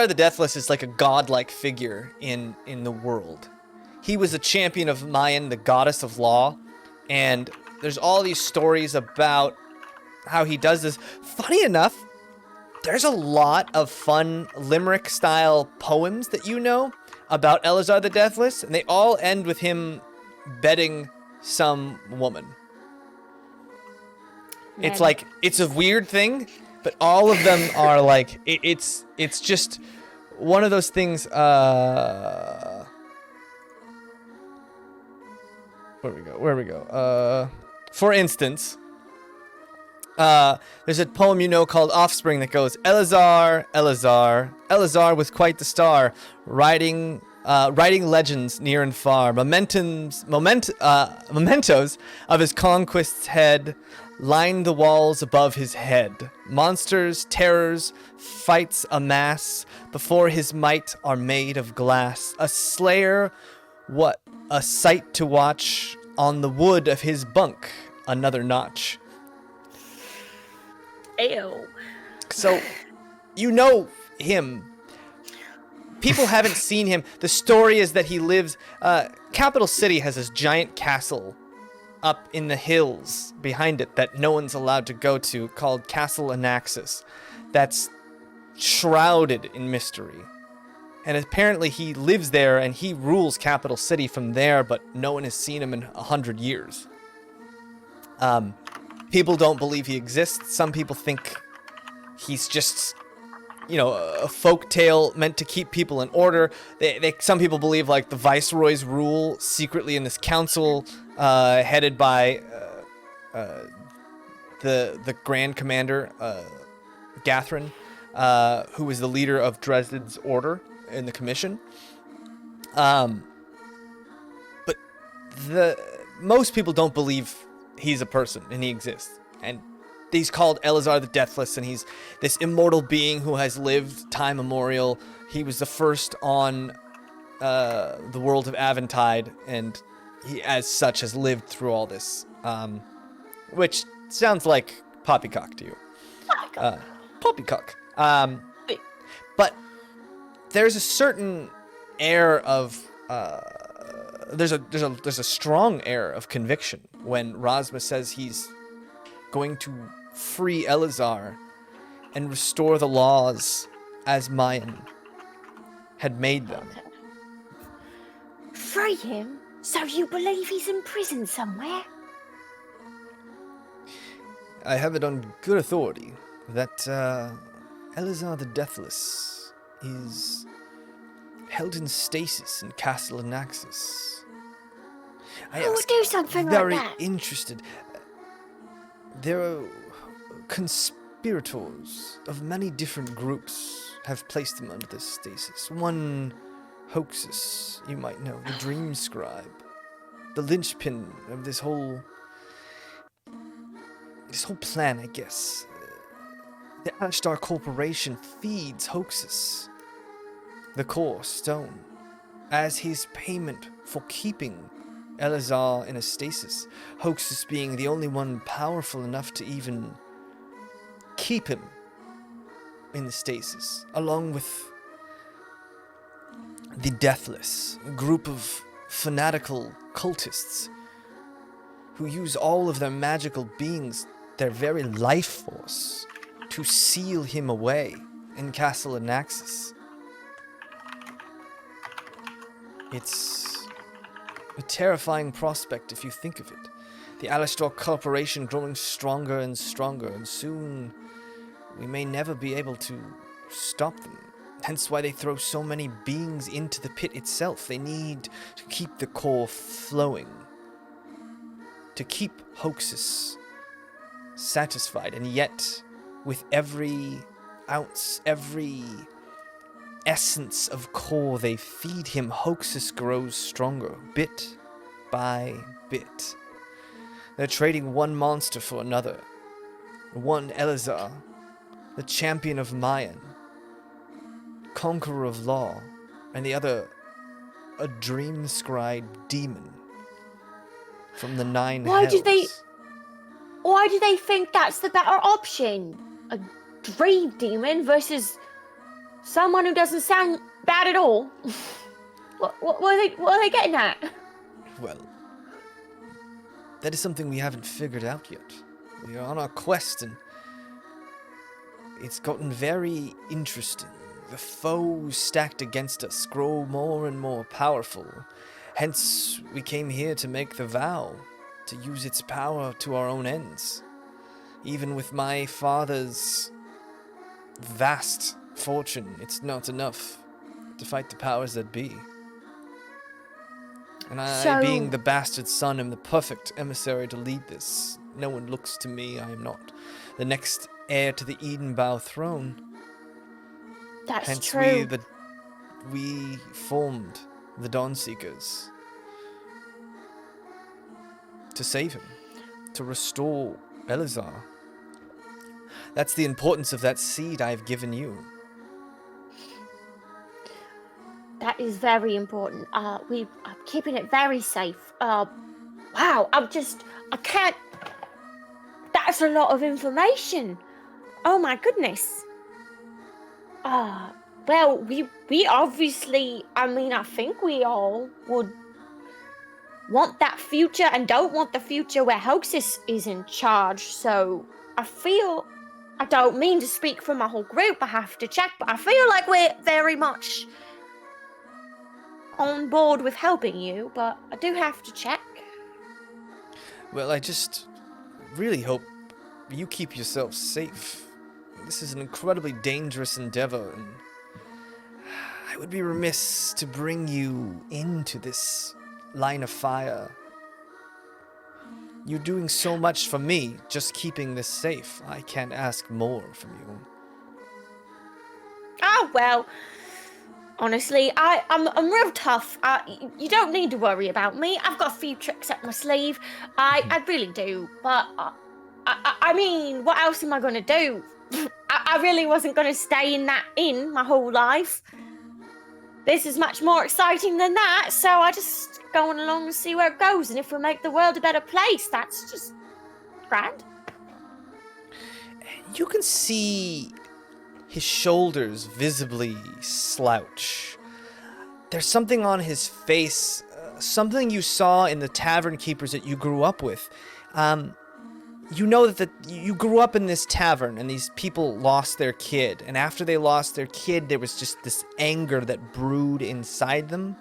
the Deathless is like a godlike figure in the world. He was a champion of Mayan, the goddess of law, and there's all these stories about how he does this. Funny enough, there's a lot of fun limerick-style poems that you know about Elazar the Deathless, and they all end with him bedding some woman. It's like, it's a weird thing, but all of them are like, it's just one of those things, where we go. For instance, there's a poem you know called Offspring that goes, Elazar, Elazar, Elazar was quite the star, writing legends near and far, mementos of his conquest's head line the walls above his head. Monsters, terrors, fights amass, before his might are made of glass. A slayer, what a sight to watch, on the wood of his bunk, another notch. Ew. So, you know him. People haven't seen him. The story is that he lives... Capital City has this giant castle up in the hills behind it that no one's allowed to go to, called Castle Anaxis. That's shrouded in mystery. And apparently he lives there and he rules Capital City from there, but no one has seen him in 100 years. People don't believe he exists. Some people think he's just, you know, a folk tale meant to keep people in order. Some people believe like the viceroys rule secretly in this council, headed by the Grand Commander, Gathrin, who was the leader of Dresden's order in the commission. But most people don't believe he's a person and he exists. And he's called Elazar the Deathless, and he's this immortal being who has lived time immemorial. He was the first on the world of Aventide, and he as such has lived through all this. Which sounds like poppycock to you. Poppycock. But there's a certain air of there's a strong air of conviction when Rosma says he's going to free Elazar and restore the laws as Mayan had made them. Free him? So you believe he's in prison somewhere? I have it on good authority that Elazar the Deathless is held in stasis in Castle Anaxis. Who would do something like very that? interested. There are conspirators of many different groups have placed him under this stasis. One Hoaxus, you might know, the Dream Scribe, the linchpin of this whole plan, I guess. The Ashtar Corporation feeds Hoaxus the core stone as his payment for keeping Elazar in a stasis, Hoaxus being the only one powerful enough to even keep him in the stasis, along with the Deathless, a group of fanatical cultists who use all of their magical beings, their very life force, to seal him away in Castle Anaxis. It's a terrifying prospect if you think of it. The Alistar Corporation growing stronger and stronger, and soon we may never be able to stop them. Hence why they throw so many beings into the pit itself. They need to keep the core flowing, to keep Hoaxus satisfied, and yet with every ounce, every essence of core they feed him, Hoaxus grows stronger, bit by bit. They're trading one monster for another. One Elazar the champion of Mayan, conqueror of law, and the other a dream-scribed demon from the nine Why hells. do they think that's the better option? A dream demon versus someone who doesn't sound bad at all? What are they getting at? Well, that is something we haven't figured out yet. We are on our quest, and it's gotten very interesting. The foes stacked against us grow more and more powerful. Hence, we came here to make the vow, to use its power to our own ends. Even with my father's vast fortune, it's not enough to fight the powers that be. And I, being the bastard son, am the perfect emissary to lead this. No one looks to me. I am not the next heir to the Edenbow throne. That's Hence true. we formed the Dawnseekers to save him, to restore Elazar. That's the importance of that seed I've given you. That is very important. We are keeping it very safe. Wow, I can't. That's a lot of information. Oh my goodness. Well, we obviously, I think we all would want that future and don't want the future where Hoaxus is in charge. So I don't mean to speak for my whole group, I have to check, but I feel like we're very much on board with helping you, but I do have to check. Well, I just really hope you keep yourself safe. This is an incredibly dangerous endeavor, and I would be remiss to bring you into this line of fire. You're doing so much for me, just keeping this safe. I can't ask more from you. Oh, well, honestly, I'm real tough. You don't need to worry about me. I've got a few tricks up my sleeve. I really do. But, I mean, what else am I going to do? I really wasn't going to stay in that inn my whole life. This is much more exciting than that, so I just go on along and see where it goes. And if we make the world a better place, that's just grand. You can see his shoulders visibly slouch. There's something on his face, something you saw in the tavern keepers that you grew up with. You know that you grew up in this tavern and these people lost their kid. And after they lost their kid, there was just this anger that brewed inside them.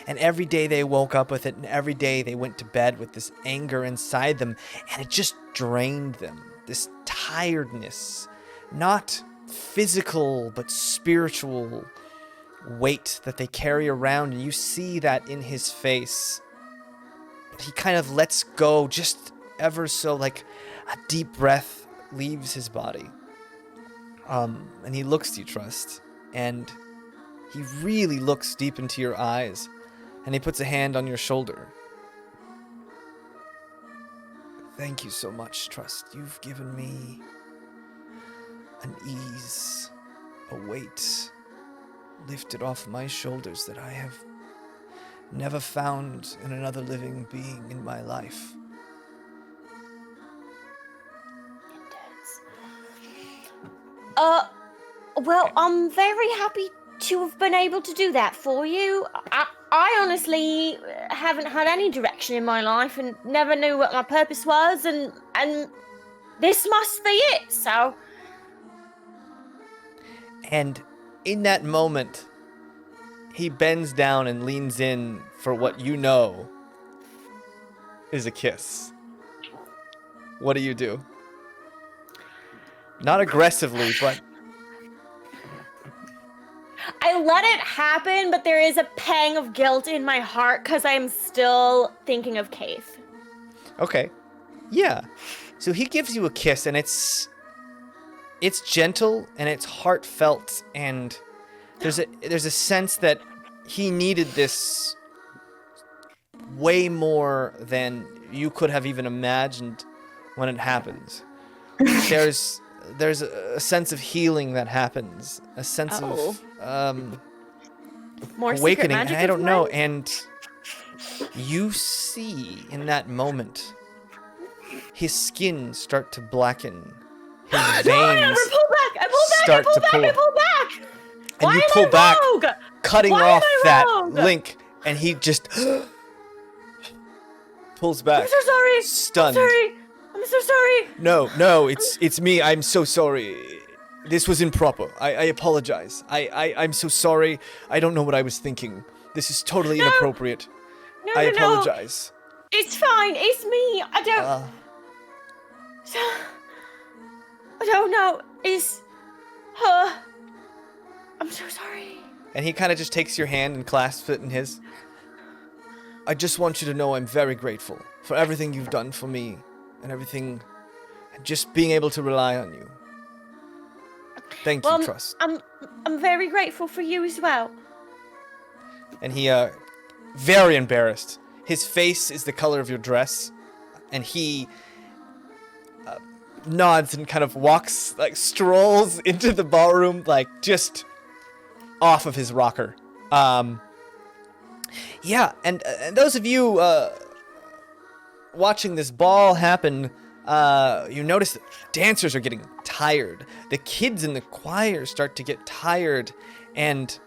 And every day they woke up with it, and every day they went to bed with this anger inside them. And it just drained them. This tiredness, not physical, but spiritual weight that they carry around. And you see that in his face. But he kind of lets go just ever so, like a deep breath leaves his body. And he looks to you, Trust, and he really looks deep into your eyes, and he puts a hand on your shoulder. Thank you so much, Trust. You've given me an ease, a weight lifted off my shoulders that I have never found in another living being in my life. Well, I'm very happy to have been able to do that for you. I honestly haven't had any direction in my life and never knew what my purpose was, and this must be it, so. And in that moment, he bends down and leans in for what you know is a kiss. What do you do? Not aggressively, but... I let it happen, but there is a pang of guilt in my heart because I'm still thinking of Keith. Okay. Yeah. So he gives you a kiss, and it's gentle and it's heartfelt, and there's a sense that he needed this way more than you could have even imagined when it happens. There's there's a sense of healing that happens, a sense of More secret awakening. magic And I don't know. influence? And you see in that moment his skin start to blacken. His veins No, I never pull back. I pull back. start I to pull pull. back. I pull back. And Why you am pull I back, rogue? cutting Why am off I that rogue? link, and he just pulls back. I'm so sorry. Stunned. I'm so sorry. No, it's me. I'm so sorry. This was improper. I apologize. I'm so sorry. I don't know what I was thinking. This is totally inappropriate. No, I no, no. apologize. It's fine. It's me. I don't know. It's her. I'm so sorry. And he kind of just takes your hand and clasps it in his. I just want you to know I'm very grateful for everything you've done for me and everything, and just being able to rely on you. Thank you, Trust. I'm very grateful for you as well. And he, very embarrassed. His face is the color of your dress, and he nods and kind of walks, like strolls into the ballroom, like just off of his rocker. Yeah, and those of you watching this ball happen, you notice that dancers are getting tired. The kids in the choir start to get tired, and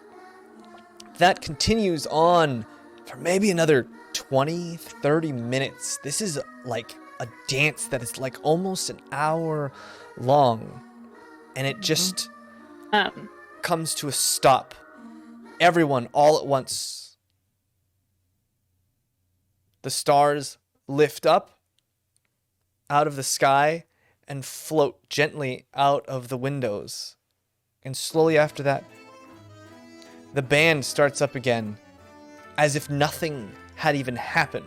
that continues on for maybe another 20, 30 minutes. This is like a dance that is like almost an hour long, and it just comes to a stop. Everyone all at once. The stars lift up out of the sky and float gently out of the windows. And slowly after that, the band starts up again, as if nothing had even happened.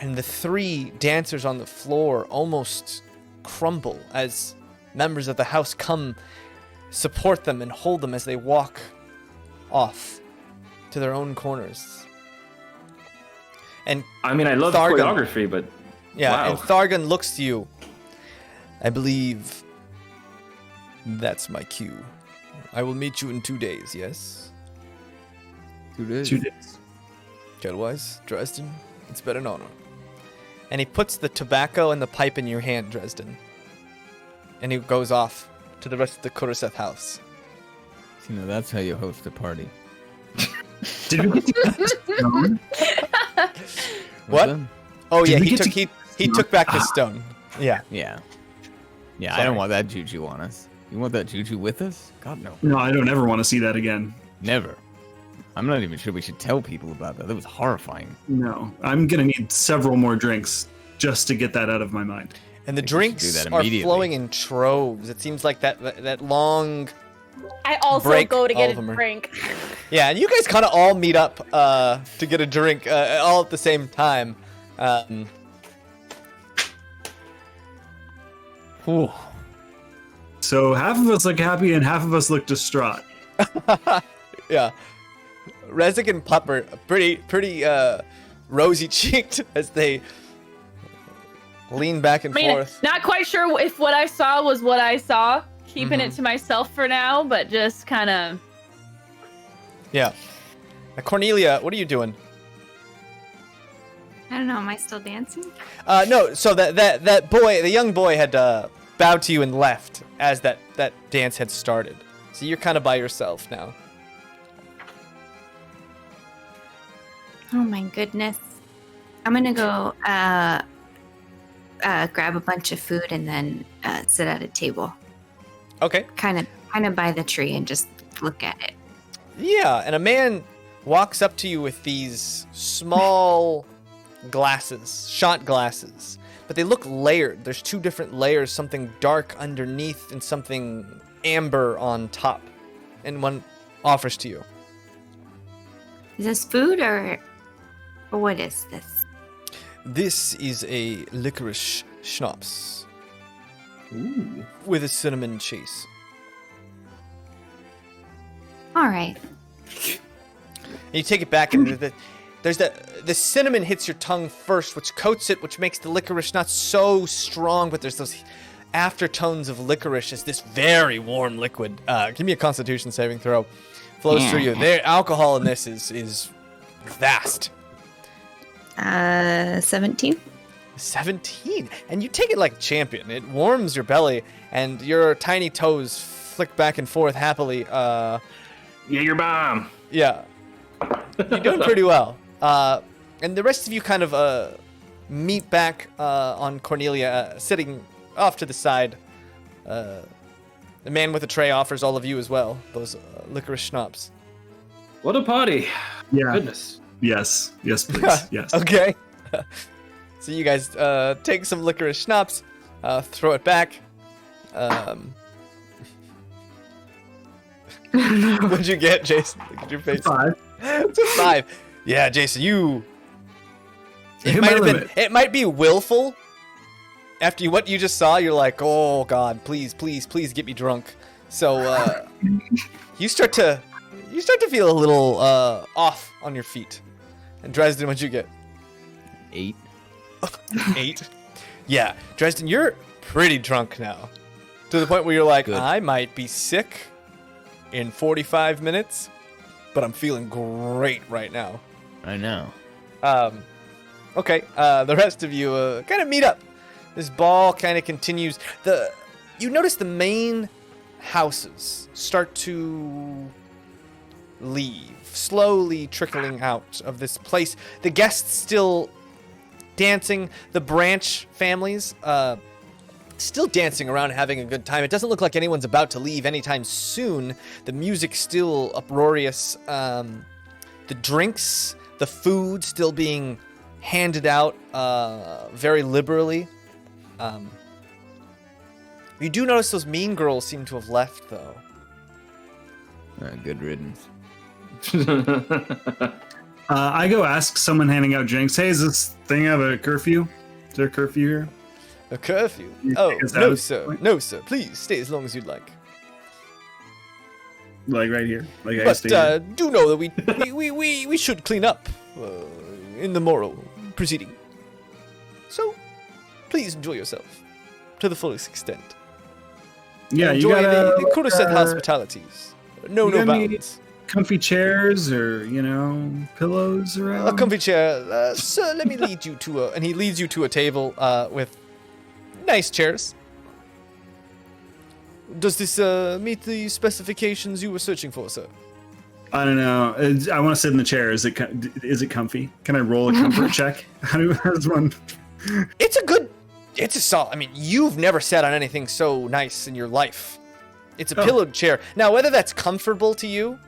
And the three dancers on the floor almost crumble as members of the house come support them and hold them as they walk off to their own corners. And I mean, I love Thargon. choreography, but yeah, wow. and Thargon looks to you. I believe that's my cue. I will meet you in 2 days, yes? 2 days. 2 days. Otherwise, Dresden, it's been an honor. And he puts the tobacco and the pipe in your hand, Dresden. And he goes off to the rest of the Kuraseth house. You know, that's how you host a party. Did we get to stone? What? What's that? Oh Did yeah, we he get took he took back the stone. Yeah. Yeah. Yeah, I Sorry. don't want that juju on us. You want that juju with us? God, no. No, I don't ever want to see that again. Never. I'm not even sure we should tell people about that. That was horrifying. No, I'm gonna need several more drinks just to get that out of my mind. And the think we should drinks do that are immediately. flowing in troves. It seems like that long. I also Break go to all get of a them are- drink. Yeah, and you guys kind of all meet up to get a drink all at the same time. Whew. So half of us look happy and half of us look distraught. Yeah. Rezek and Pup are pretty rosy cheeked as they lean back and I mean, forth. not quite sure if what I saw was what I saw. Keeping it to myself for now, but just kind of. Yeah. Now, Cornelia, what are you doing? I don't know. Am I still dancing? No, so that boy, the young boy, had bowed to you and left as that dance had started. So you're kind of by yourself now. Oh my goodness. I'm gonna go grab a bunch of food and then sit at a table, Okay. kind of by the tree, and just look at it. Yeah, and a man walks up to you with these small glasses, shot glasses, but they look layered. There's two different layers, something dark underneath and something amber on top. And one offers to you. Is this food or what is this? This is a licorice schnapps Ooh. with a cinnamon chase. All right. And you take it back, and there's the cinnamon hits your tongue first, which coats it, which makes the licorice not so strong, but there's those aftertones of licorice as this very warm liquid. Give me a Constitution saving throw. Flows through you. The alcohol in this is vast. 17. 17, and you take it like a champion. It warms your belly, and your tiny toes flick back and forth happily. Yeah, your bomb. Yeah, you're doing pretty well. And the rest of you kind of meet back on Cornelia, sitting off to the side. The man with the tray offers all of you as well those licorice schnapps. What a party! Yeah. Goodness. Yes, please. Yes. Okay. So you guys take some licorice schnapps, throw it back. What'd you get, Jason? Look at your face. 5. It's a 5. Yeah, Jason, you. Hit my limit. It might be willful. After what you just saw, you're like, oh God, please get me drunk. So you start to feel a little off on your feet. And Dresden, what'd you get? 8. 8? Yeah, Dresden, you're pretty drunk now. To the point where you're like, Good. I might be sick in 45 minutes, but I'm feeling great right now. I know. Okay, the rest of you kind of meet up. This ball kind of continues. You notice the main houses start to leave, slowly trickling out of this place. The guests still dancing. The branch families still dancing around, having a good time. It doesn't look like anyone's about to leave anytime soon. The music's still uproarious. The drinks, the food still being handed out very liberally. You do notice those mean girls seem to have left, though. Good riddance. I go ask someone handing out drinks, hey, does this thing have a curfew? Is there a curfew here? A curfew? You Oh, think it's no, out? sir. No, sir. Please stay as long as you'd like. Like right here. Like I But stay here. do know that we should clean up in the moral proceeding. So, please enjoy yourself to the fullest extent. Yeah, you enjoy got the Kuroseth hospitalities. No you got any- bounds. comfy chairs or, pillows around? A comfy chair. Sir, let me lead you to and he leads you to a table with nice chairs. Does this meet the specifications you were searching for, sir? I don't know. I want to sit in the chair. Is it comfy? Can I roll a comfort check? How does one? It's a solid. I mean, you've never sat on anything so nice in your life. It's a pillowed chair. Now, whether that's comfortable to you,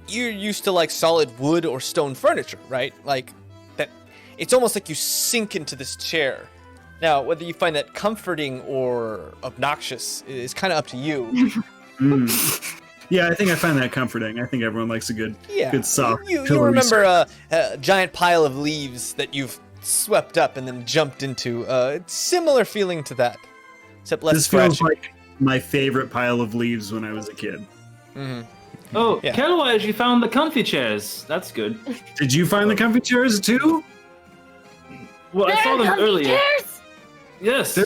you're used to like solid wood or stone furniture, right? Like that. It's almost like you sink into this chair. Now, whether you find that comforting or obnoxious is kind of up to you. Yeah, I think I find that comforting. I think everyone likes a good soft. You pillowy remember a giant pile of leaves that you've swept up and then jumped into. Similar feeling to that, except less This feels scratching. like my favorite pile of leaves when I was a kid. Mm-hmm. Oh, Yeah. Kelwise, you found the comfy chairs. That's good. Did you find the comfy chairs too? Well, I saw them comfy earlier. chairs? Yes.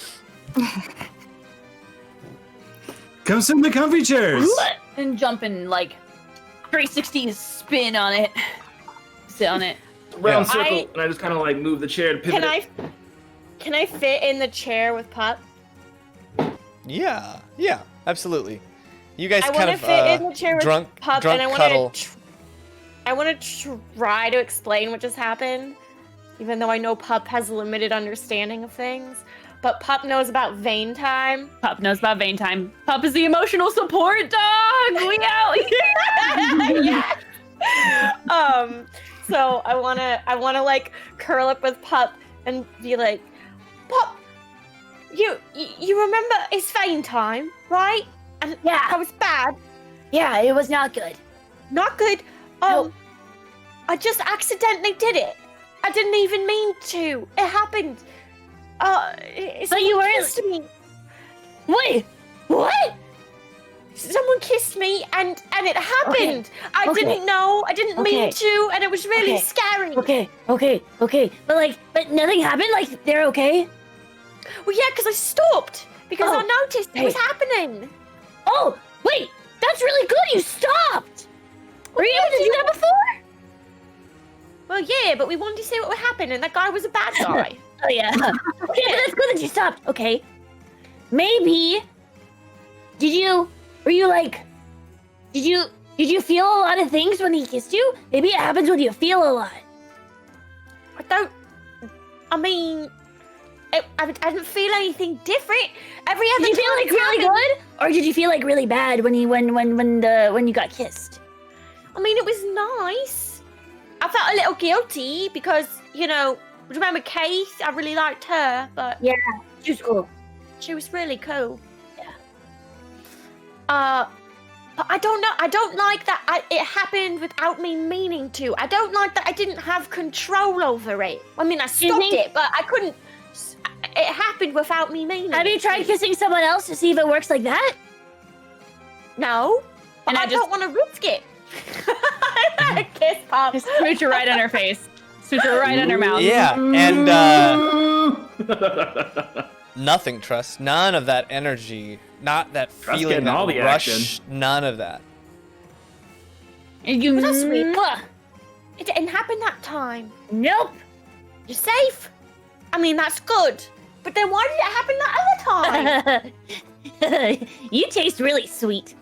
Come sit in the comfy chairs. And jump in like 360 spin on it. Sit on it. Round Yeah. circle, and I just kind of like move the chair to pivot. Can I fit in the chair with Pup? Yeah, absolutely. You guys I kind want of to fit in the chair with drunk Pup, and I cuddle. want to. I want to try to explain what just happened, even though I know Pup has limited understanding of things. But Pup knows about vein time. Pup knows about vein time. Pup is the emotional support dog. We out here. Yes. So I wanna like curl up with Pup and be like, Pup, you remember it's vein time, right? And Yeah. that was bad. Yeah, it was not good. Not good. No. I just accidentally did it. I didn't even mean to. It happened. But you weren't- kissed me. Wait, what? Someone kissed me and it happened. I Okay. didn't know. I didn't mean Okay. to, and it was really Okay. scary. Okay. But nothing happened? Like, they're okay? Well, yeah, because I stopped. because I noticed it was happening. Oh, wait, that's really good. You stopped. Were you able to do that before? Well, yeah, but we wanted to see what would happen, and that guy was a bad guy. Oh yeah. Okay, but that's good that you stopped. Okay. Maybe. Did you feel a lot of things when he kissed you? Maybe it happens when you feel a lot. I didn't feel anything different. Every other Did you feel like really good, or did you feel like really bad when you got kissed? I mean, it was nice. I felt a little guilty because, remember Kate? I really liked her, but Yeah, she was cool. she was really cool. Yeah. But I don't know. I don't like that it happened without me meaning to. I don't like that I didn't have control over it. I mean, I stopped it, but I couldn't. It happened without me meaning. Have you tried kissing someone else to see if it works like that? No, but And I don't want to risk it. Kiss Pop. Just smooch her right on her face. Smooch her right on her mouth. Yeah, and nothing, Trust. None of that energy, not that Trust feeling, getting that all the rush, action. none of that. And you That's sweet. Mwah. It didn't happen that time. Nope. You're safe. I mean, that's good. But then why did it happen that other time? You taste really sweet.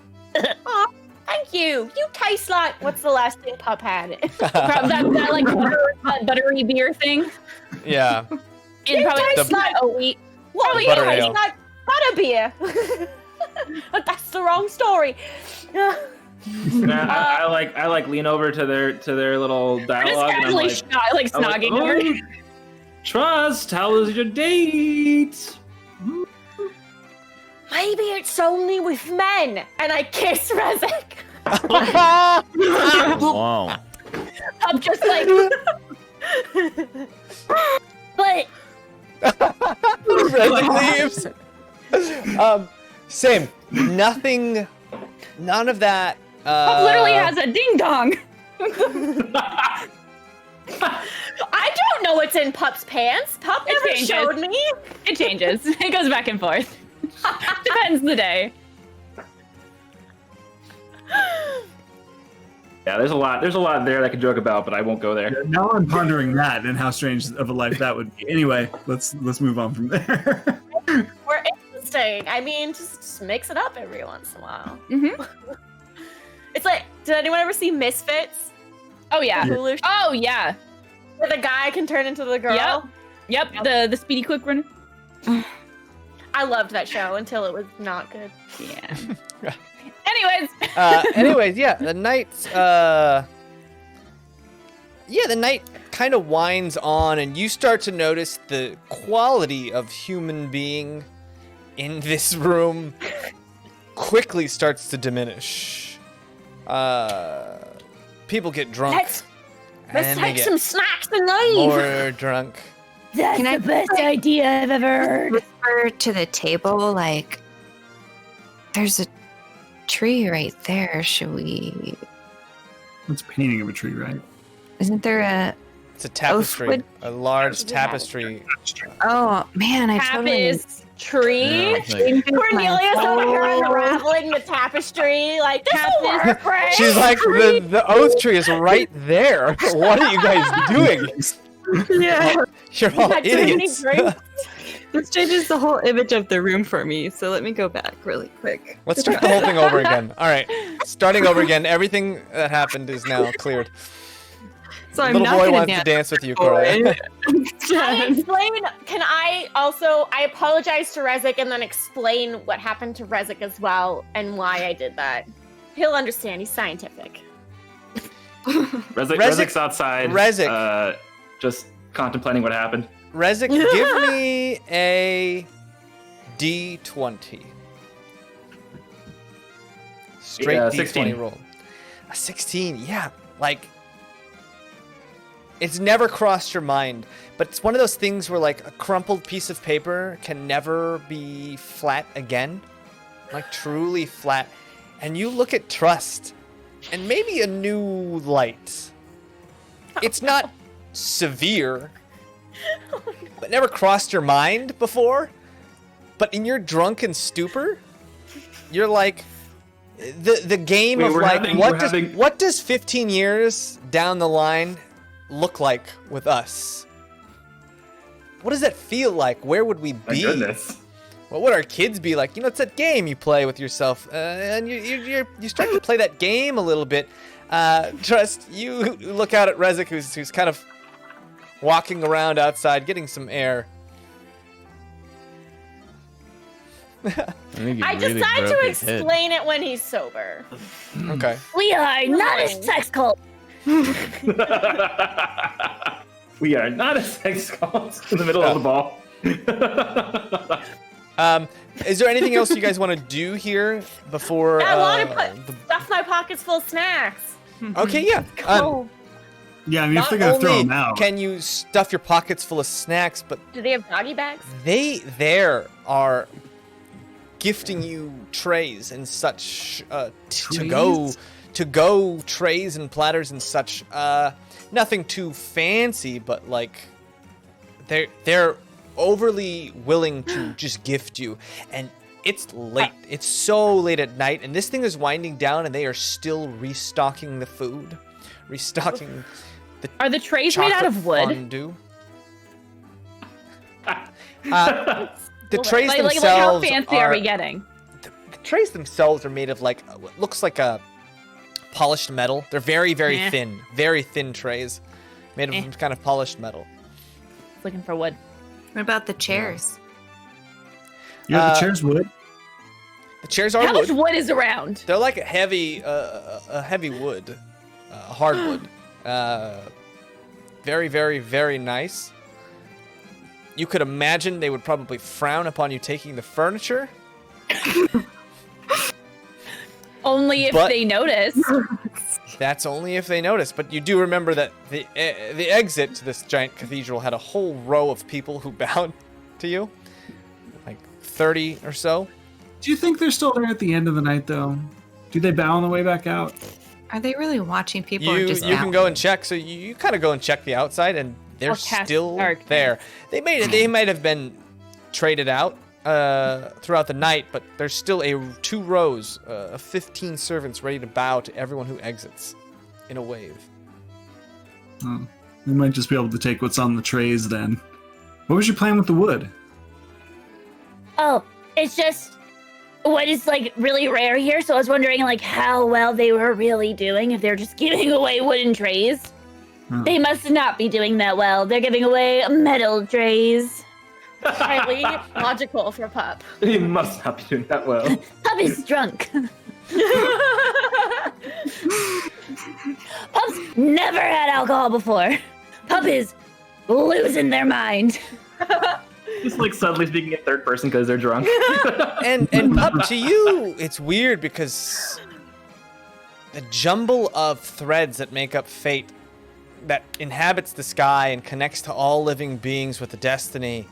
Oh, thank you. You taste like what's the last thing Pup had? that like buttery beer thing. Yeah. And probably tastes like like- wheat. Well, The you butter taste ale. like butterbeer. But that's the wrong story. I like lean over to their little Just dialogue, and I'm casually like, snogging "Oh, her. Trust, how was your date? Maybe it's only with men. And I kiss Rezek. Wow. I'm just like, But Resin leaves. Same. Nothing. None of that. Pup literally has a ding dong. I don't know what's in Pup's pants. Pup It never changes. showed me. It changes. It goes back and forth. Depends the day. Yeah, there's a lot there that I could joke about, but I won't go there. Now I'm pondering that and how strange of a life that would be. Anyway, let's move on from there. We're interesting. I mean, just mix it up every once in a while. Mm-hmm. It's like, did anyone ever see Misfits? Oh yeah. Hulu show Oh yeah. where the guy can turn into the girl? Yep. The speedy quick runner. I loved that show until it was not good. Yeah. Anyways. Anyways, yeah, the night. The night kind of winds on, and you start to notice the quality of human being in this room quickly starts to diminish. People get drunk. Let's and they take get some snacks and leave. more drunk. that's Can I- the best idea I've ever heard. Whisper to the table, like, there's a tree right there. Should we? It's painting of a tree, right? Isn't there a? It's a tapestry, wood- a large tapestry. Oh man, I totally. Tapestry. Yeah, it's like- Cornelius over here unraveling the tapestry. Like, this will work, right? She's like, the oath tree is right there. What are you guys doing? Yeah, You're all Not doing any idiots. drinks. this changes the whole image of the room for me. So let me go back really quick. Let's start the whole thing over again. All right, starting over again. Everything that happened is now cleared. So I'm Little not boy gonna wants to dance with you, Corey. I apologize to Rezek and then explain what happened to Rezek as well and why I did that. He'll understand. He's scientific. Rezek's outside. Rezek. Just contemplating what happened. Rezek, give me a D20. Straight Yeah, D20 16. roll. A 16, yeah. Like, it's never crossed your mind, but it's one of those things where, like, a crumpled piece of paper can never be flat again. Like, truly flat. And you look at Trust, and maybe a new light. It's not severe, but never crossed your mind before. But in your drunken stupor, you're like, the game Wait, of we're like, having- what we're does having- what does 15 years down the line look like with us? What does that feel like? Where would we My be? goodness. What would our kids be like? You know, it's that game you play with yourself, and you start to play that game a little bit. Trust, you look out at Rezik, who's kind of walking around outside, getting some air. I decide to explain it when he's sober. Okay. We are not a sex cult. We are not a sex cult in the middle of the ball. Is there anything else you guys want to do here before? I want to put stuff my pockets full of snacks. Okay, yeah. Cool. Yeah, I mean, if Not they're gonna throw only them out. can you stuff your pockets full of snacks, but Do they have doggy bags? they there are gifting you trays and such to go trays and platters and such. Nothing too fancy, but like they're overly willing to just gift you. And it's late. It's so late at night, and this thing is winding down, and they are still restocking the food, restocking the Are the trays made out chocolate of wood? fondue. The trays Like themselves how fancy are we getting? The trays themselves are made of like what looks like a polished metal. They're very, very Eh. thin, very thin trays, made of some kind of polished metal. Looking for wood. What about the chairs? Yeah, the chairs wood. The chairs are How much wood. wood is around? They're like a heavy wood, hardwood. Very, very, very nice. You could imagine they would probably frown upon you taking the furniture. Only if But- they notice. That's only if they notice. But you do remember that the exit to this giant cathedral had a whole row of people who bowed to you, like 30 or so. Do you think they're still there at the end of the night, though? Do they bow on the way back out? Are they really watching people or You just can go and check. So you kind of go and check the outside, and they're Or cast still darkness. there. They might have been traded out throughout the night, but there's still two rows of 15 servants ready to bow to everyone who exits in a wave. Oh, we might just be able to take what's on the trays then. What was your plan with the wood? Oh, it's just what is like really rare here. So I was wondering like how well they were really doing if they're just giving away wooden trays. Oh. They must not be doing that well. They're giving away metal trays. Highly logical for Pup. He must not be doing that well. Pup is drunk. Pup's never had alcohol before. Pup is losing their mind. Just like suddenly speaking in third person because they're drunk. And Pup, to you, it's weird because the jumble of threads that make up fate, that inhabits the sky and connects to all living beings with a destiny,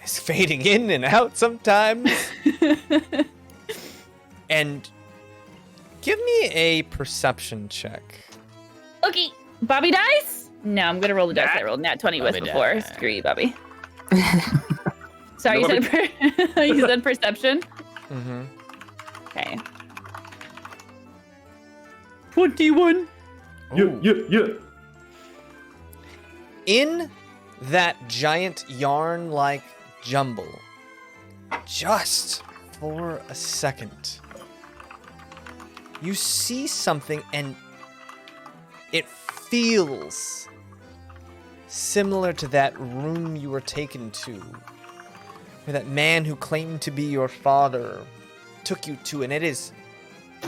is fading in and out sometimes. And give me a perception check. Okay, Bobby dice? No, I'm gonna roll the dice I rolled nat 20 with Bobby before. die. Screw you, Bobby. Sorry, you said, you said perception? Mm-hmm. Okay. 21. Yeah. In that giant yarn-like jumble, just for a second, you see something and it feels similar to that room you were taken to, where that man who claimed to be your father took you to, and it is,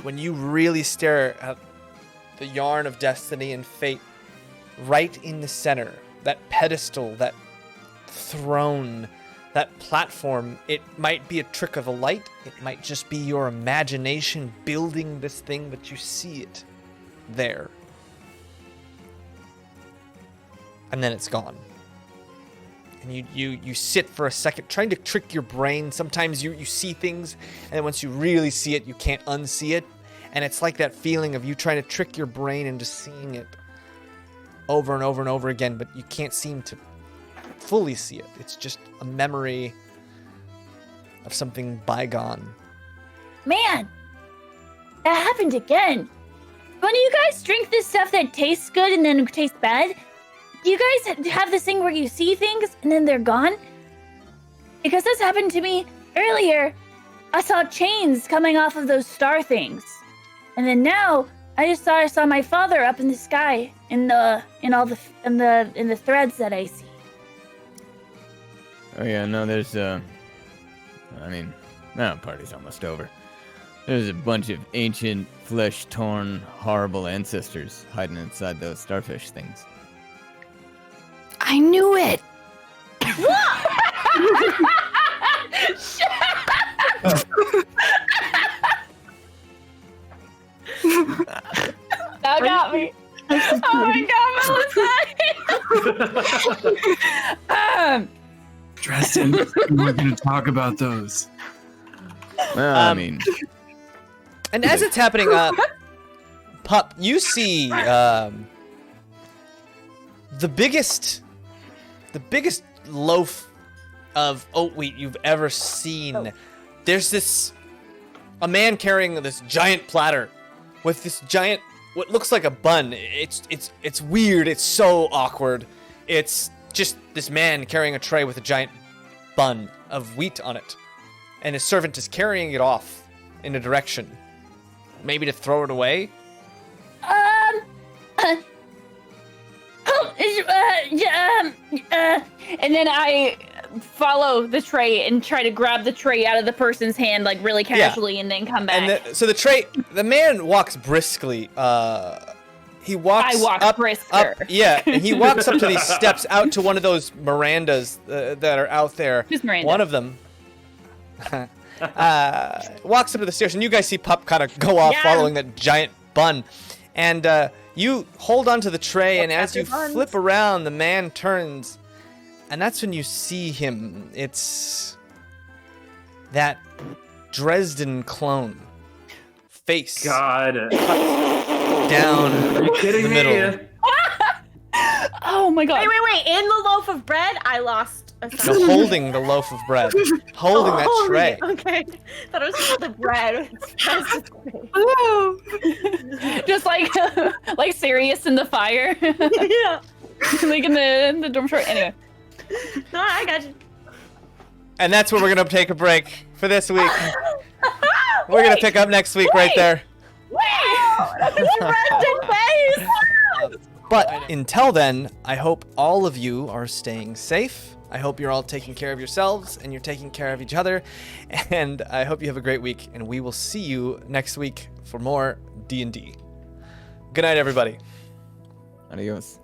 when you really stare at the yarn of destiny and fate, right in the center, that pedestal, that throne, that platform, it might be a trick of the light, it might just be your imagination building this thing, but you see it there. And then it's gone. And you sit for a second trying to trick your brain. Sometimes you see things, and then once you really see it, you can't unsee it. And it's like that feeling of you trying to trick your brain into seeing it over and over and over again, but you can't seem to fully see it. It's just a memory of something bygone. Man, that happened again. When you guys drink this stuff that tastes good and then tastes bad, do you guys have this thing where you see things and then they're gone? Because this happened to me earlier. I saw chains coming off of those star things. And then now I just thought I saw my father up in the sky in the threads that I see. Oh yeah, no, there's party's almost over. There's a bunch of ancient, flesh-torn, horrible ancestors hiding inside those starfish things. I knew it. That got me. Oh my god, Melissa! Dresden, we're going to talk about those. Well, I mean... And as it's happening, Pup, you see the biggest loaf of oat wheat you've ever seen. There's a man carrying this giant platter with this giant, what looks like a bun. It's weird. It's so awkward. It's just this man carrying a tray with a giant bun of wheat on it, and his servant is carrying it off in a direction. Maybe to throw it away? And then I follow the tray and try to grab the tray out of the person's hand, like really casually, and then come back. And so the man walks briskly. He walks I walk up, brisker. and he walks up to these steps out to one of those Mirandas that are out there. Who's Miranda? One of them walks up to the stairs, and you guys see Pup kind of go off following that giant bun. And you hold onto the tray, and as you flip around, the man turns, and that's when you see him. It's that Dresden clone. Face. God. Down Are you kidding the me? middle. Oh my god. Wait. In the loaf of bread, I lost a No, second. holding the loaf of bread. Holding that tray. Okay. Thought it was just the bread. Just like Sirius in the fire. Yeah. Like in the dormitory. Anyway. No, I got you. And that's where we're going to take a break for this week. We're going to pick up next week right there. But until then, I hope all of you are staying safe. I hope you're all taking care of yourselves and you're taking care of each other. And I hope you have a great week. And we will see you next week for more D&D. Good night, everybody. Adios.